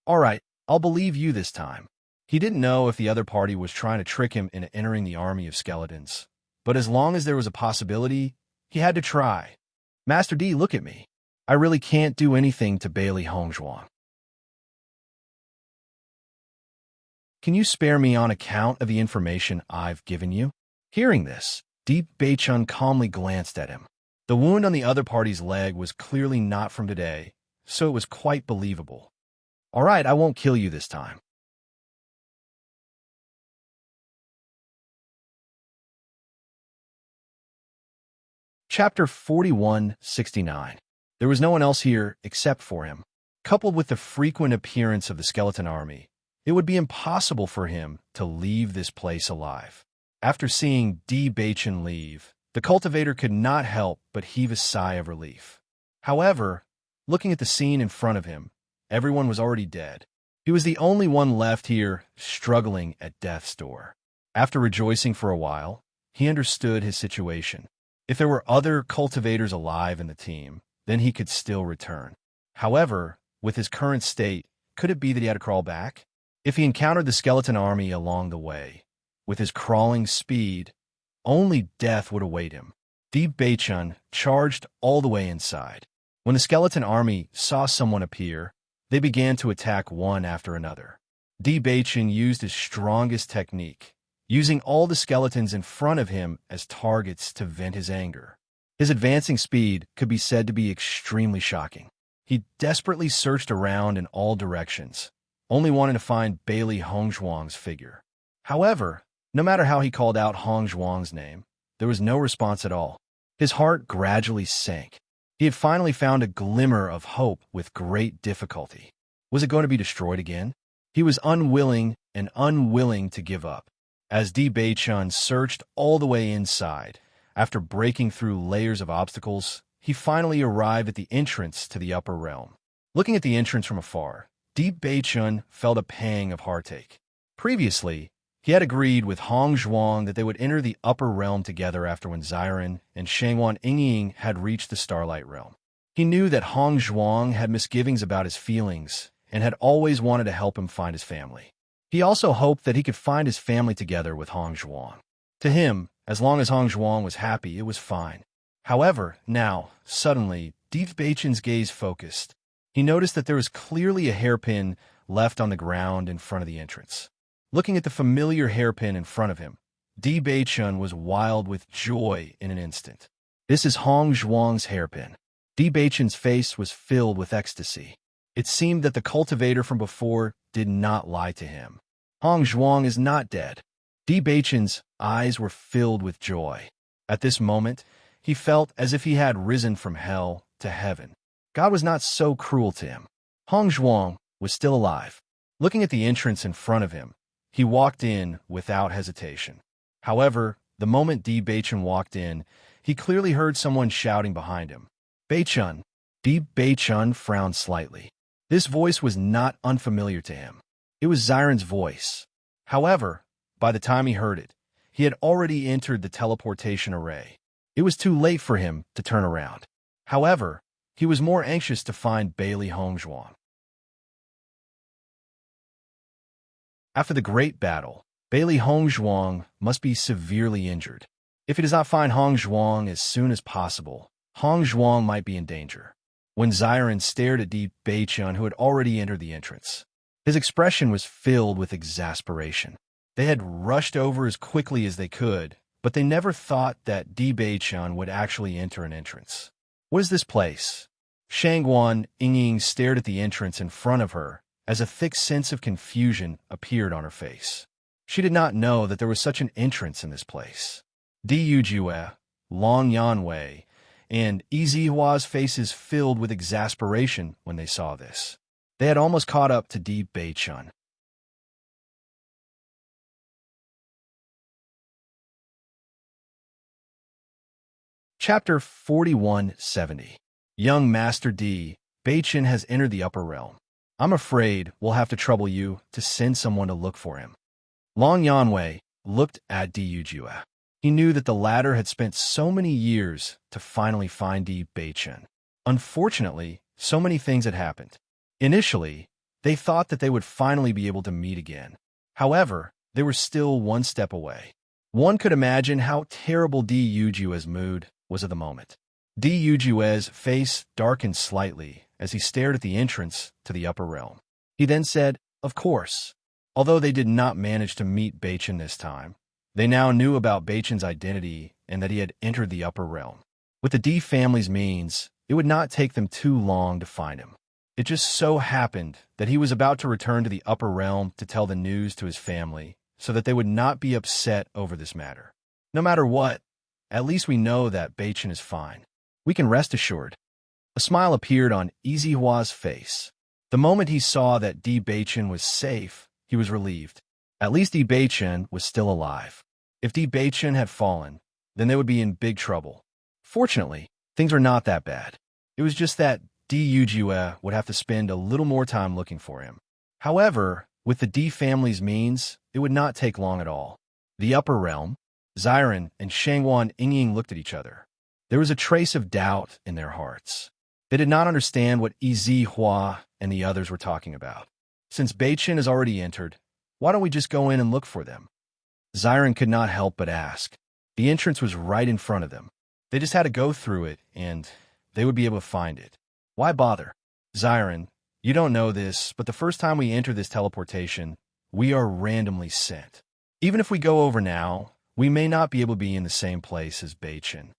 All right, I'll believe you this time. He didn't know if the other party was trying to trick him into entering the army of skeletons. But as long as there was a possibility, he had to try. "Master D, look at me. I really can't do anything to Bailey Hongzhuang. Can you spare me on account of the information I've given you?" Hearing this, Di Beichen calmly glanced at him. The wound on the other party's leg was clearly not from today, so it was quite believable. "All right, I won't kill you this time." Chapter 4169. There was no one else here except for him. Coupled with the frequent appearance of the skeleton army, it would be impossible for him to leave this place alive. After seeing Di Beichen leave, the cultivator could not help but heave a sigh of relief. However, looking at the scene in front of him, everyone was already dead. He was the only one left here, struggling at death's door. After rejoicing for a while, he understood his situation. If there were other cultivators alive in the team, then he could still return. However, with his current state, could it be that he had to crawl back? If he encountered the skeleton army along the way, with his crawling speed, only death would await him. Di Beichen charged all the way inside. When the skeleton army saw someone appear, they began to attack one after another. Di Beichen used his strongest technique, using all the skeletons in front of him as targets to vent his anger. His advancing speed could be said to be extremely shocking. He desperately searched around in all directions, only wanting to find Bailey Hongzhuang's figure. However, no matter how he called out Hongzhuang's name, there was no response at all. His heart gradually sank. He had finally found a glimmer of hope with great difficulty. Was it going to be destroyed again? He was unwilling to give up. As Di Beichen searched all the way inside, after breaking through layers of obstacles, he finally arrived at the entrance to the upper realm. Looking at the entrance from afar, Di Beichen felt a pang of heartache. Previously, he had agreed with Hongzhuang that they would enter the upper realm together after when Xiren and Shangwan Yingying had reached the Starlight Realm. He knew that Hongzhuang had misgivings about his feelings and had always wanted to help him find his family. He also hoped that he could find his family together with Hongzhuang. To him, as long as Hongzhuang was happy, it was fine. However, now, suddenly, Di Beichen's gaze focused. He noticed that there was clearly a hairpin left on the ground in front of the entrance. Looking at the familiar hairpin in front of him, Di Beichun was wild with joy in an instant. This is Hong Zhuang's hairpin. Di Beichun's face was filled with ecstasy. It seemed that the cultivator from before did not lie to him. Hong Zhuang is not dead. Di Beichun's eyes were filled with joy. At this moment, he felt as if he had risen from hell to heaven. God was not so cruel to him. Hong Zhuang was still alive. Looking at the entrance in front of him, he walked in without hesitation. However, the moment Di Beichun walked in, he clearly heard someone shouting behind him. Beichun. Di Beichun frowned slightly. This voice was not unfamiliar to him. It was Xiren's voice. However, by the time he heard it, he had already entered the teleportation array. It was too late for him to turn around. However, he was more anxious to find Bailey Hongzhuang. After the great battle, Bailey Hongzhuang must be severely injured. If he does not find Hongzhuang as soon as possible, Hongzhuang might be in danger. When Xiren stared at Di Beichun, who had already entered the entrance, his expression was filled with exasperation. They had rushed over as quickly as they could, but they never thought that Di Beichun would actually enter an entrance. What is this place? Shangguan Yingying stared at the entrance in front of her as a thick sense of confusion appeared on her face. She did not know that there was such an entrance in this place. Di Yujue, Long Yanwei, and Yizihua's faces filled with exasperation when they saw this. They had almost caught up to Di Beichun. Chapter 4170. Young Master Di Beichun has entered the upper realm. I'm afraid we'll have to trouble you to send someone to look for him. Long Yanwei looked at Di Yujue. He knew that the latter had spent so many years to finally find Di Beichun. Unfortunately, so many things had happened. Initially, they thought that they would finally be able to meet again. However, they were still one step away. One could imagine how terrible Di Yujue's mood was at the moment. Di Yujue's face darkened slightly as he stared at the entrance to the upper realm. He then said, "Of course." Although they did not manage to meet Beichun this time, they now knew about Beichun's identity and that he had entered the upper realm. With the Di family's means, it would not take them too long to find him. It just so happened that he was about to return to the upper realm to tell the news to his family so that they would not be upset over this matter. No matter what, at least we know that Beichun is fine. We can rest assured. A smile appeared on Yizihua's face. The moment he saw that Di Beichun was safe, he was relieved. At least Di Beichun was still alive. If Di Beichun had fallen, then they would be in big trouble. Fortunately, things were not that bad. It was just that Di Yujue would have to spend a little more time looking for him. However, with the Di family's means, it would not take long at all. The upper realm, Xiren and Shangguan Yingying looked at each other. There was a trace of doubt in their hearts. They did not understand what Yizihua and the others were talking about. Since Beichun has already entered, why don't we just go in and look for them? Xiren could not help but ask. The entrance was right in front of them. They just had to go through it, and they would be able to find it. Why bother? Xiren, you don't know this, but the first time we enter this teleportation, we are randomly sent. Even if we go over now, we may not be able to be in the same place as Beichun.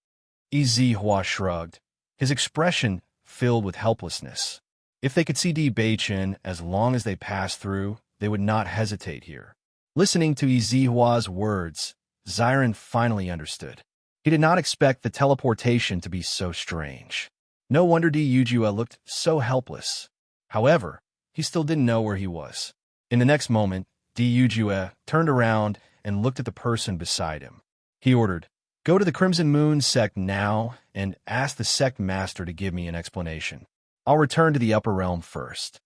Yizihua shrugged, his expression filled with helplessness. If they could see Di Beichun as long as they passed through, they would not hesitate here. Listening to Yizihua's words, Xiren finally understood. He did not expect the teleportation to be so strange. No wonder Di Yujue looked so helpless. However, he still didn't know where he was. In the next moment, Di Yujue turned around and looked at the person beside him. He ordered, "Go to the Crimson Moon sect now and ask the sect master to give me an explanation. I'll return to the upper realm first."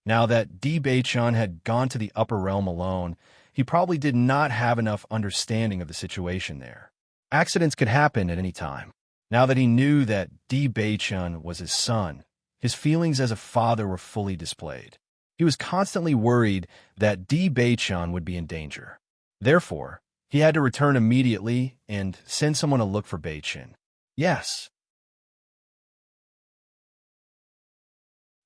Now that Di Beichun had gone to the upper realm alone, he probably did not have enough understanding of the situation there. Accidents could happen at any time. Now that he knew that Di Beichun was his son, his feelings as a father were fully displayed. He was constantly worried that Di Beichun would be in danger. Therefore, he had to return immediately and send someone to look for Beichun. Yes.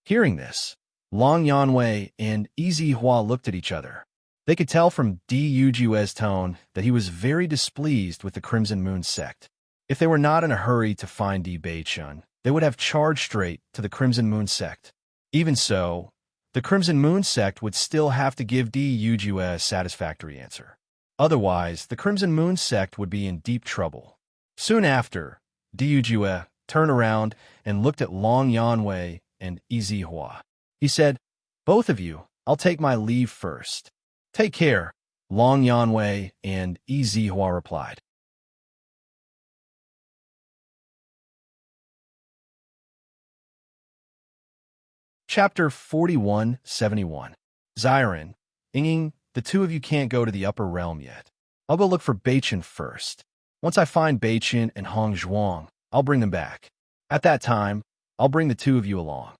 Hearing this, Long Yanwei and Easy Hua looked at each other. They could tell from Du Jue's tone that he was very displeased with the Crimson Moon sect. If they were not in a hurry to find Di Beichun, they would have charged straight to the Crimson Moon sect. Even so, the Crimson Moon sect would still have to give Du Jue a satisfactory answer. Otherwise, the Crimson Moon sect would be in deep trouble. Soon after, Du Jue turned around and looked at Long Yanwei and Easy Hua. He said, "Both of you, I'll take my leave first." "Take care," Long Yanwei and Easy Hua replied. Chapter 4171. Xiren, Yinging, the two of you can't go to the upper realm yet. I'll go look for Beichen first. Once I find Beichen and Hong Zhuang, I'll bring them back. At that time, I'll bring the two of you along.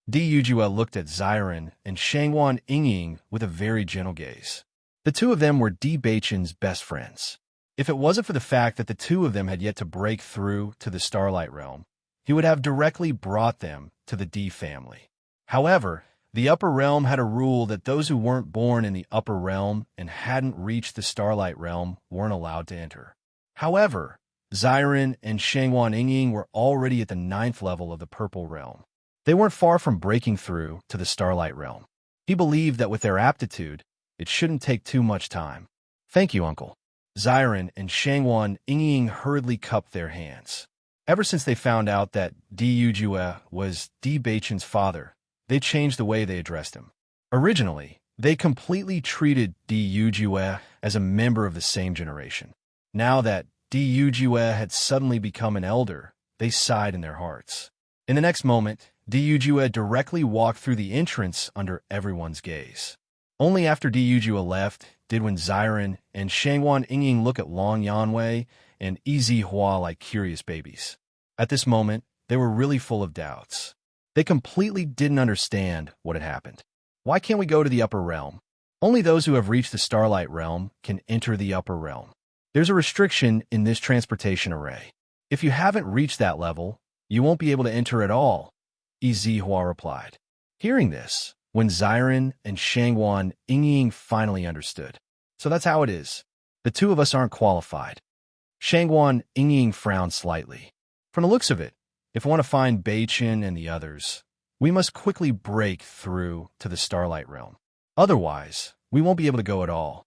Di Yujue looked at Xiren and Shangwan Yingying with a very gentle gaze. The two of them were Di Beichen's best friends. If it wasn't for the fact that the two of them had yet to break through to the Starlight Realm, he would have directly brought them to the Di family. However, the Upper Realm had a rule that those who weren't born in the Upper Realm and hadn't reached the Starlight Realm weren't allowed to enter. However, Xiren and Shangwan Yingying were already at the 9th level of the Purple Realm. They weren't far from breaking through to the Starlight Realm. He believed that with their aptitude, it shouldn't take too much time. "Thank you, Uncle." Xiren and Shangwan Yingying hurriedly cupped their hands. Ever since they found out that Di Yujue was Di Beichen's father, they changed the way they addressed him. Originally, they completely treated Di Yujue as a member of the same generation. Now that Di Yujue had suddenly become an elder, they sighed in their hearts. In the next moment, Di Yujue directly walked through the entrance under everyone's gaze. Only after Di Yujue left did when Xiren and Shangwan Yingying look at Long Yanwei and Easy Hua like curious babies. At this moment, they were really full of doubts. They completely didn't understand what had happened. Why can't we go to the Upper Realm? Only those who have reached the Starlight Realm can enter the Upper Realm. There's a restriction in this transportation array. If you haven't reached that level, you won't be able to enter at all, Easy Hua replied. Hearing this, when Xiren and Shangwan Yingying finally understood. So that's how it is. The two of us aren't qualified. Shangwan Yingying frowned slightly. From the looks of it, if we want to find Beichen and the others, we must quickly break through to the Starlight Realm. Otherwise, we won't be able to go at all.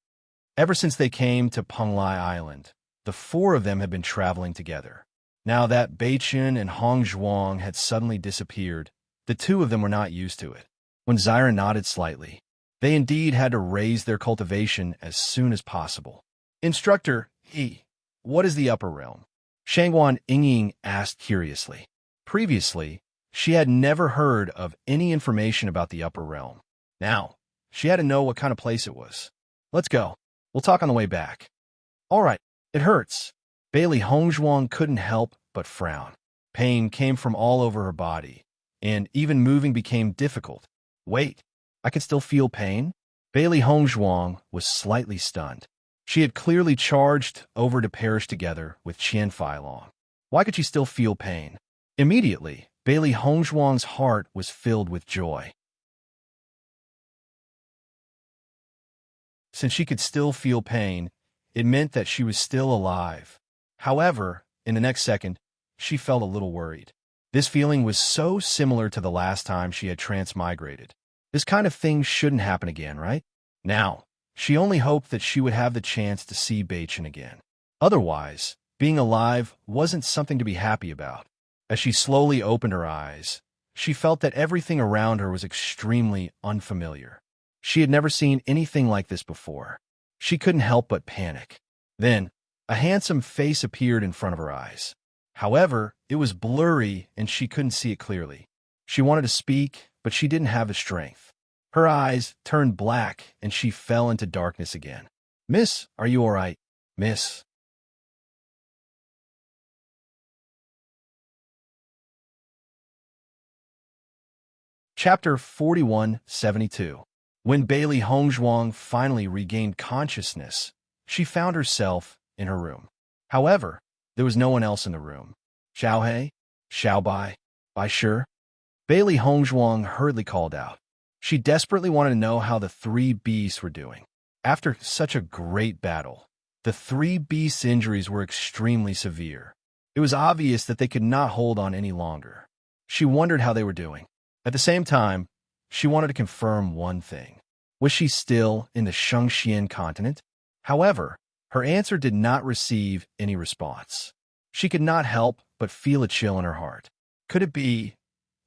Ever since they came to Penglai Island, the four of them had been traveling together. Now that Beichen and Hong Zhuang had suddenly disappeared, the two of them were not used to it. When Xiren nodded slightly, they indeed had to raise their cultivation as soon as possible. "Instructor, what is the Upper Realm?" Shangwan Yingying asked curiously. Previously, she had never heard of any information about the Upper Realm. Now, she had to know what kind of place it was. "Let's go. We'll talk on the way back." "All right, it hurts." Bailey Hongzhuang couldn't help but frown. Pain came from all over her body, and even moving became difficult. "Wait, I can still feel pain?" Bailey Hongzhuang was slightly stunned. She had clearly charged over to perish together with Qian Feilong. Why could she still feel pain? Immediately, Bailey Hongzhuang's heart was filled with joy. Since she could still feel pain, it meant that she was still alive. However, in the next second, she felt a little worried. This feeling was so similar to the last time she had transmigrated. This kind of thing shouldn't happen again, right? Now, she only hoped that she would have the chance to see Beichen again. Otherwise, being alive wasn't something to be happy about. As she slowly opened her eyes, she felt that everything around her was extremely unfamiliar. She had never seen anything like this before. She couldn't help but panic. Then, a handsome face appeared in front of her eyes. However, it was blurry and she couldn't see it clearly. She wanted to speak, but she didn't have the strength. Her eyes turned black and she fell into darkness again. "Miss, are you all right, miss?" Chapter 4172. When Bailey Hongzhuang finally regained consciousness, she found herself in her room. However, there was no one else in the room. "Xiaohei? Xiaobai? Bai Shi?" Bailey Hongzhuang hurriedly called out. She desperately wanted to know how the three beasts were doing. After such a great battle, the three beasts' injuries were extremely severe. It was obvious that they could not hold on any longer. She wondered how they were doing. At the same time, she wanted to confirm one thing. Was she still in the Shangxian continent? However, her answer did not receive any response. She could not help but feel a chill in her heart. Could it be?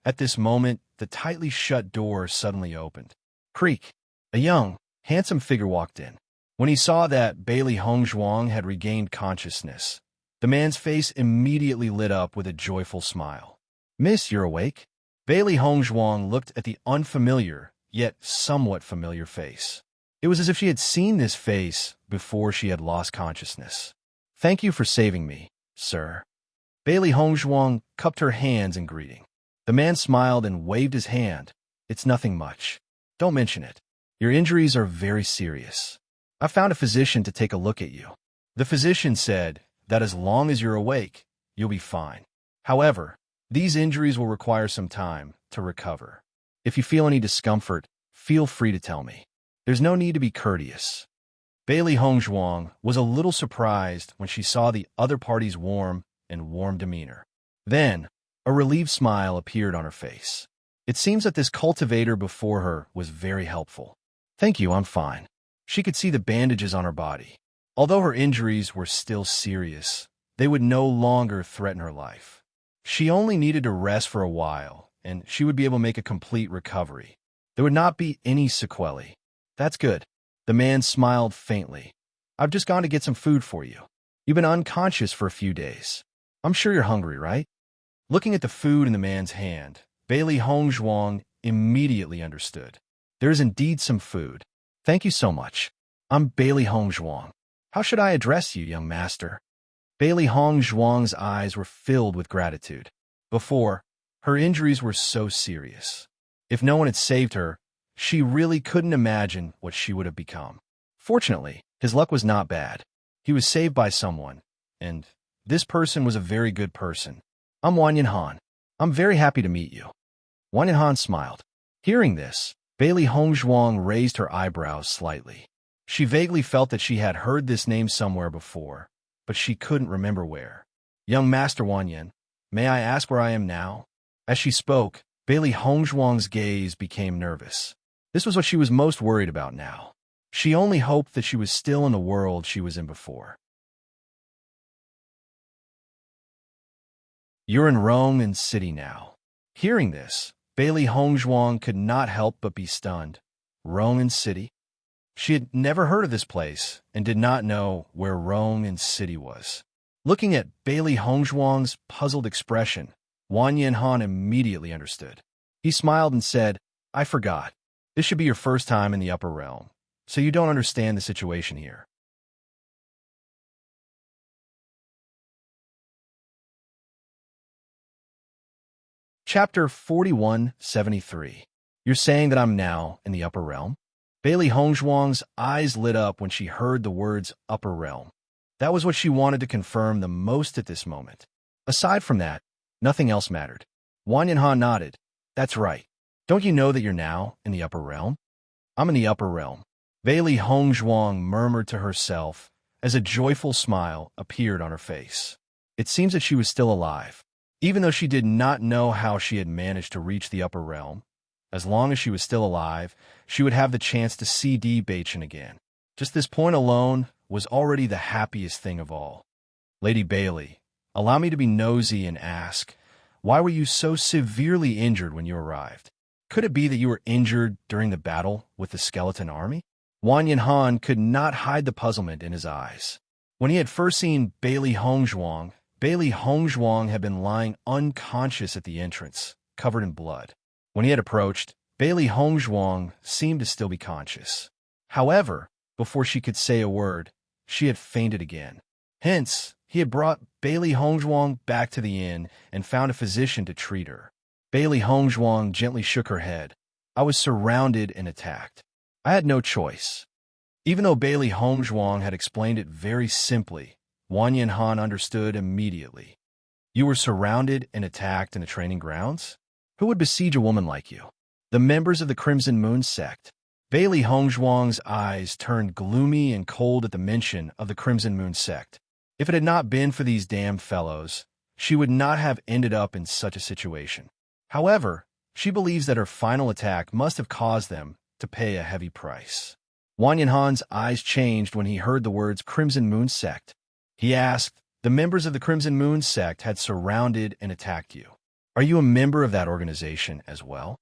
At this moment, the tightly shut door suddenly opened. Creak! A young, handsome figure walked in. When he saw that Bailey Hongzhuang had regained consciousness, the man's face immediately lit up with a joyful smile. Miss, you're awake? Bailey Hongzhuang looked at the unfamiliar, yet somewhat familiar face. It was as if she had seen this face before she had lost consciousness. Thank you for saving me, sir. Bailey Hongzhuang cupped her hands in greeting. The man smiled and waved his hand. It's nothing much. Don't mention it. Your injuries are very serious. I found a physician to take a look at you. The physician said that as long as you're awake, you'll be fine. However, these injuries will require some time to recover. If you feel any discomfort, feel free to tell me. There's no need to be courteous. Bailey Hongzhuang was a little surprised when she saw the other party's warm demeanor. Then, a relieved smile appeared on her face. It seems that this cultivator before her was very helpful. Thank you, I'm fine. She could see the bandages on her body. Although her injuries were still serious, they would no longer threaten her life. She only needed to rest for a while, and she would be able to make a complete recovery. There would not be any sequelae. That's good. The man smiled faintly. I've just gone to get some food for you. You've been unconscious for a few days. I'm sure you're hungry, right? Looking at the food in the man's hand, Bailey Hongzhuang immediately understood. There is indeed some food. Thank you so much. I'm Bailey Hongzhuang. How should I address you, young master? Bailey Hongzhuang's eyes were filled with gratitude. Before, her injuries were so serious. If no one had saved her, she really couldn't imagine what she would have become. Fortunately, his luck was not bad. He was saved by someone, and this person was a very good person. I'm Wang Yanhan. I'm very happy to meet you. Wang Yanhan smiled. Hearing this, Bailey Hongzhuang raised her eyebrows slightly. She vaguely felt that she had heard this name somewhere before, but she couldn't remember where. Young Master Wang Yan, may I ask where I am now? As she spoke, Bailey Hongzhuang's gaze became nervous. This was what she was most worried about now. She only hoped that she was still in the world she was in before. You're in Romance City now. Hearing this, Bailey Hongzhuang could not help but be stunned. Romance City? She had never heard of this place and did not know where Romance City was. Looking at Bailey Hongzhuang's puzzled expression, Wang Yanhan immediately understood. He smiled and said, I forgot. This should be your first time in the upper realm, so you don't understand the situation here. Chapter 4173. You're saying that I'm now in the upper realm? Bailey Hongzhuang's eyes lit up when she heard the words upper realm. That was what she wanted to confirm the most at this moment. Aside from that, nothing else mattered. Wang Yanhan nodded. That's right. Don't you know that you're now in the upper realm? I'm in the upper realm. Bailey Hongzhuang murmured to herself as a joyful smile appeared on her face. It seems that she was still alive. Even though she did not know how she had managed to reach the upper realm, as long as she was still alive, she would have the chance to see Baichen again. Just this point alone was already the happiest thing of all. Lady Bailey, allow me to be nosy and ask, why were you so severely injured when you arrived? Could it be that you were injured during the battle with the skeleton army? Wang Yanhan could not hide the puzzlement in his eyes. When he had first seen Bailey Hongzhuang had been lying unconscious at the entrance, covered in blood. When he had approached, Bailey Hongzhuang seemed to still be conscious. However, before she could say a word, she had fainted again. Hence, he had brought Bailey Hongzhuang back to the inn and found a physician to treat her. Bailey Hongzhuang gently shook her head. I was surrounded and attacked. I had no choice. Even though Bailey Hongzhuang had explained it very simply, Wang Yanhan understood immediately. You were surrounded and attacked in the training grounds? Who would besiege a woman like you? The members of the Crimson Moon sect. Bailey Hongzhuang's eyes turned gloomy and cold at the mention of the Crimson Moon sect. If it had not been for these damned fellows, she would not have ended up in such a situation. However, she believes that her final attack must have caused them to pay a heavy price. Wang Yanhan's eyes changed when he heard the words Crimson Moon sect. He asked, "The members of the Crimson Moon sect had surrounded and attacked you. Are you a member of that organization as well?"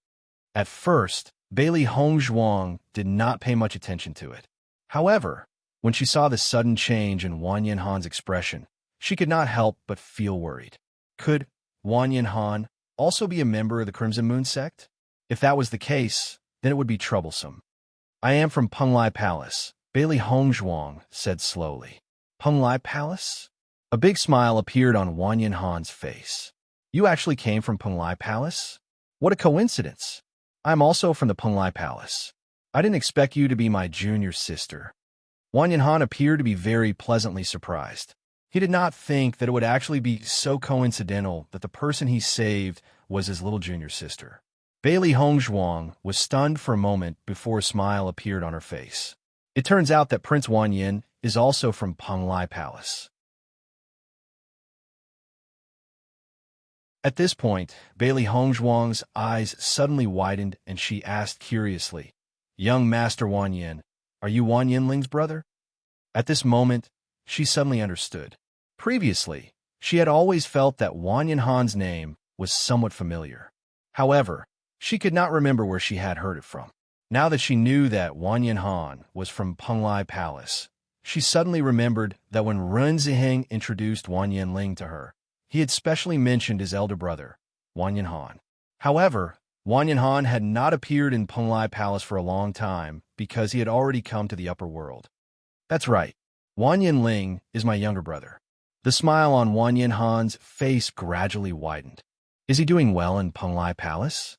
At first, Bailey Hongzhuang did not pay much attention to it. However, when she saw the sudden change in Wang Yanhan's expression, she could not help but feel worried. Could Wang Yanhan also be a member of the Crimson Moon sect? If that was the case, then it would be troublesome. "I am from Penglai Palace," Bailey Hongzhuang said slowly. "Penglai Palace?" A big smile appeared on Wang Yanhan's face. "You actually came from Penglai Palace? What a coincidence! I'm also from the Penglai Palace. I didn't expect you to be my junior sister." Wang Yanhan appeared to be very pleasantly surprised. He did not think that it would actually be so coincidental that the person he saved was his little junior sister. Bailey Hongzhuang was stunned for a moment before a smile appeared on her face. It turns out that Prince Wanyan is also from Penglai Palace. At this point, Bailey Hongzhuang's eyes suddenly widened and she asked curiously, "Young Master Wanyan, are you Wan Yinling's brother?" At this moment, she suddenly understood. Previously, she had always felt that Wang Yanhan's name was somewhat familiar. However, she could not remember where she had heard it from. Now that she knew that Wang Yanhan was from Penglai Palace, she suddenly remembered that when Ren Ziheng introduced Wang Yinling to her, he had specially mentioned his elder brother, Wang Yanhan. However, Wang Yanhan had not appeared in Penglai Palace for a long time because he had already come to the upper world. "That's right. Wang Yinling is my younger brother." The smile on Wang Yanhan's face gradually widened. "Is he doing well in Penglai Palace?"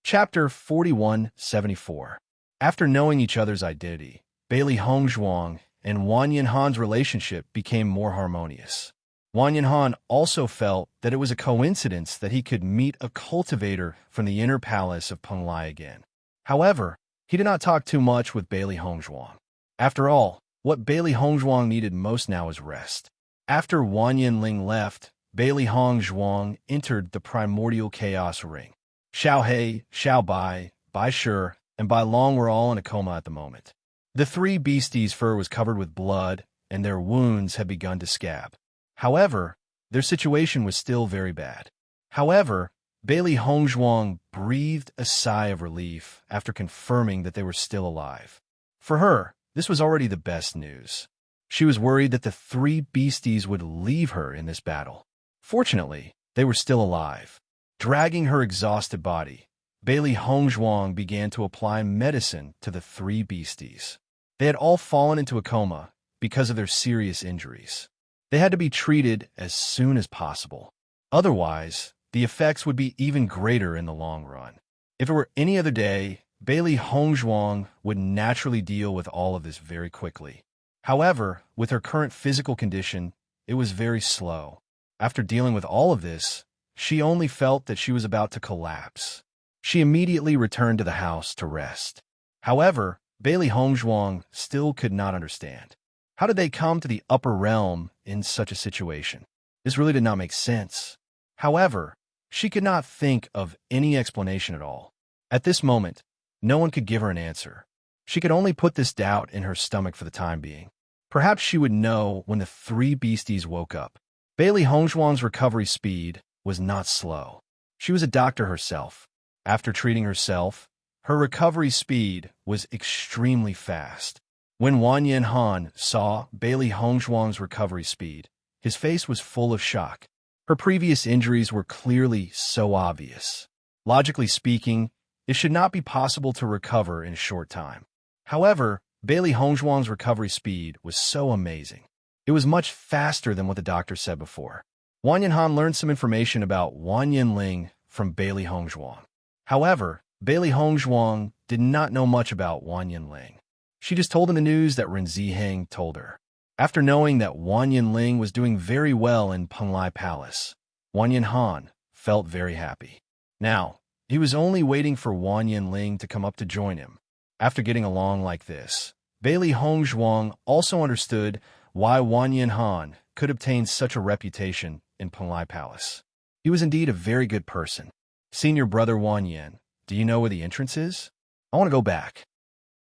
Chapter 4174. After knowing each other's identity, Bailey Hongzhuang and Wang Yanhan's relationship became more harmonious. Wang Yanhan also felt that it was a coincidence that he could meet a cultivator from the inner palace of Penglai again. However, he did not talk too much with Bailey Hongzhuang. After all, what Bailey Hongzhuang needed most now was rest. After Wang Yinling left, Bailey Hongzhuang entered the primordial chaos ring. Xiao He, Xiao Bai, Bai Shi, and Bai Long were all in a coma at the moment. The three beasties' fur was covered with blood, and their wounds had begun to scab. However, their situation was still very bad. However, Bailey Hongzhuang breathed a sigh of relief after confirming that they were still alive. For her, this was already the best news. She was worried that the three beasties would leave her in this battle. Fortunately, they were still alive. Dragging her exhausted body, Bailey Hongzhuang began to apply medicine to the three beasties. They had all fallen into a coma because of their serious injuries. They had to be treated as soon as possible. Otherwise, the effects would be even greater in the long run. If it were any other day, Bailey Hongzhuang would naturally deal with all of this very quickly. However, with her current physical condition, it was very slow. After dealing with all of this, she only felt that she was about to collapse. She immediately returned to the house to rest. However, Bailey Hongzhuang still could not understand. How did they come to the upper realm in such a situation? This really did not make sense. However, she could not think of any explanation at all. At this moment, no one could give her an answer. She could only put this doubt in her stomach for the time being. Perhaps she would know when the three beasties woke up. Bailey Hongzhuang's recovery speed was not slow. She was a doctor herself. After treating herself, her recovery speed was extremely fast. When Wang Yanhan saw Bailey Hongzhuang's recovery speed, his face was full of shock. Her previous injuries were clearly so obvious. Logically speaking, it should not be possible to recover in a short time. However, Bailey Hongzhuang's recovery speed was so amazing. It was much faster than what the doctor said before. Wang Yanhan learned some information about Wang Yinling from Bailey Hongzhuang. However, Bailey Hongzhuang did not know much about Wang Yinling. She just told him the news that Ren Ziheng told her. After knowing that Wang Yinling was doing very well in Penglai Palace, Wang Yinhan felt very happy. Now, he was only waiting for Wang Yinling to come up to join him. After getting along like this, Bailey Hongzhuang also understood why Wang Yinhan could obtain such a reputation in Penglai Palace. He was indeed a very good person. Senior brother Wang Yin, do you know where the entrance is? I want to go back.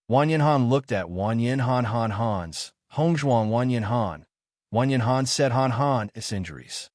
Wang Yinhan looked at Wang Yinhan Han's, Hongzhuang Wang Yinhan. Wang Yinhan said Han is injuries.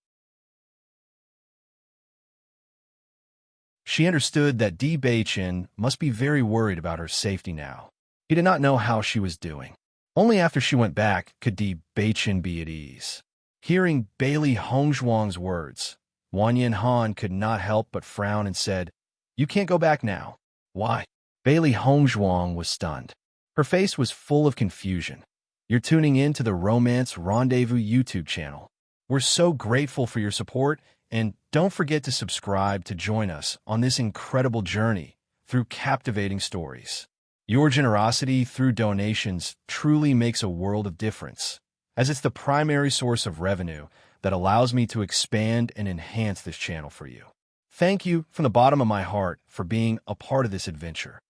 She understood that Di Beichen must be very worried about her safety now. He did not know how she was doing. Only after she went back could Di Beichen be at ease. Hearing Bailey Hongzhuang's words, Wang Yinhan could not help but frown and said, "You can't go back now." "Why?" Bailey Hongzhuang was stunned. Her face was full of confusion. You're tuning in to the Romance Rendezvous YouTube channel. We're so grateful for your support, and don't forget to subscribe to join us on this incredible journey through captivating stories. Your generosity through donations truly makes a world of difference, as it's the primary source of revenue that allows me to expand and enhance this channel for you. Thank you from the bottom of my heart for being a part of this adventure.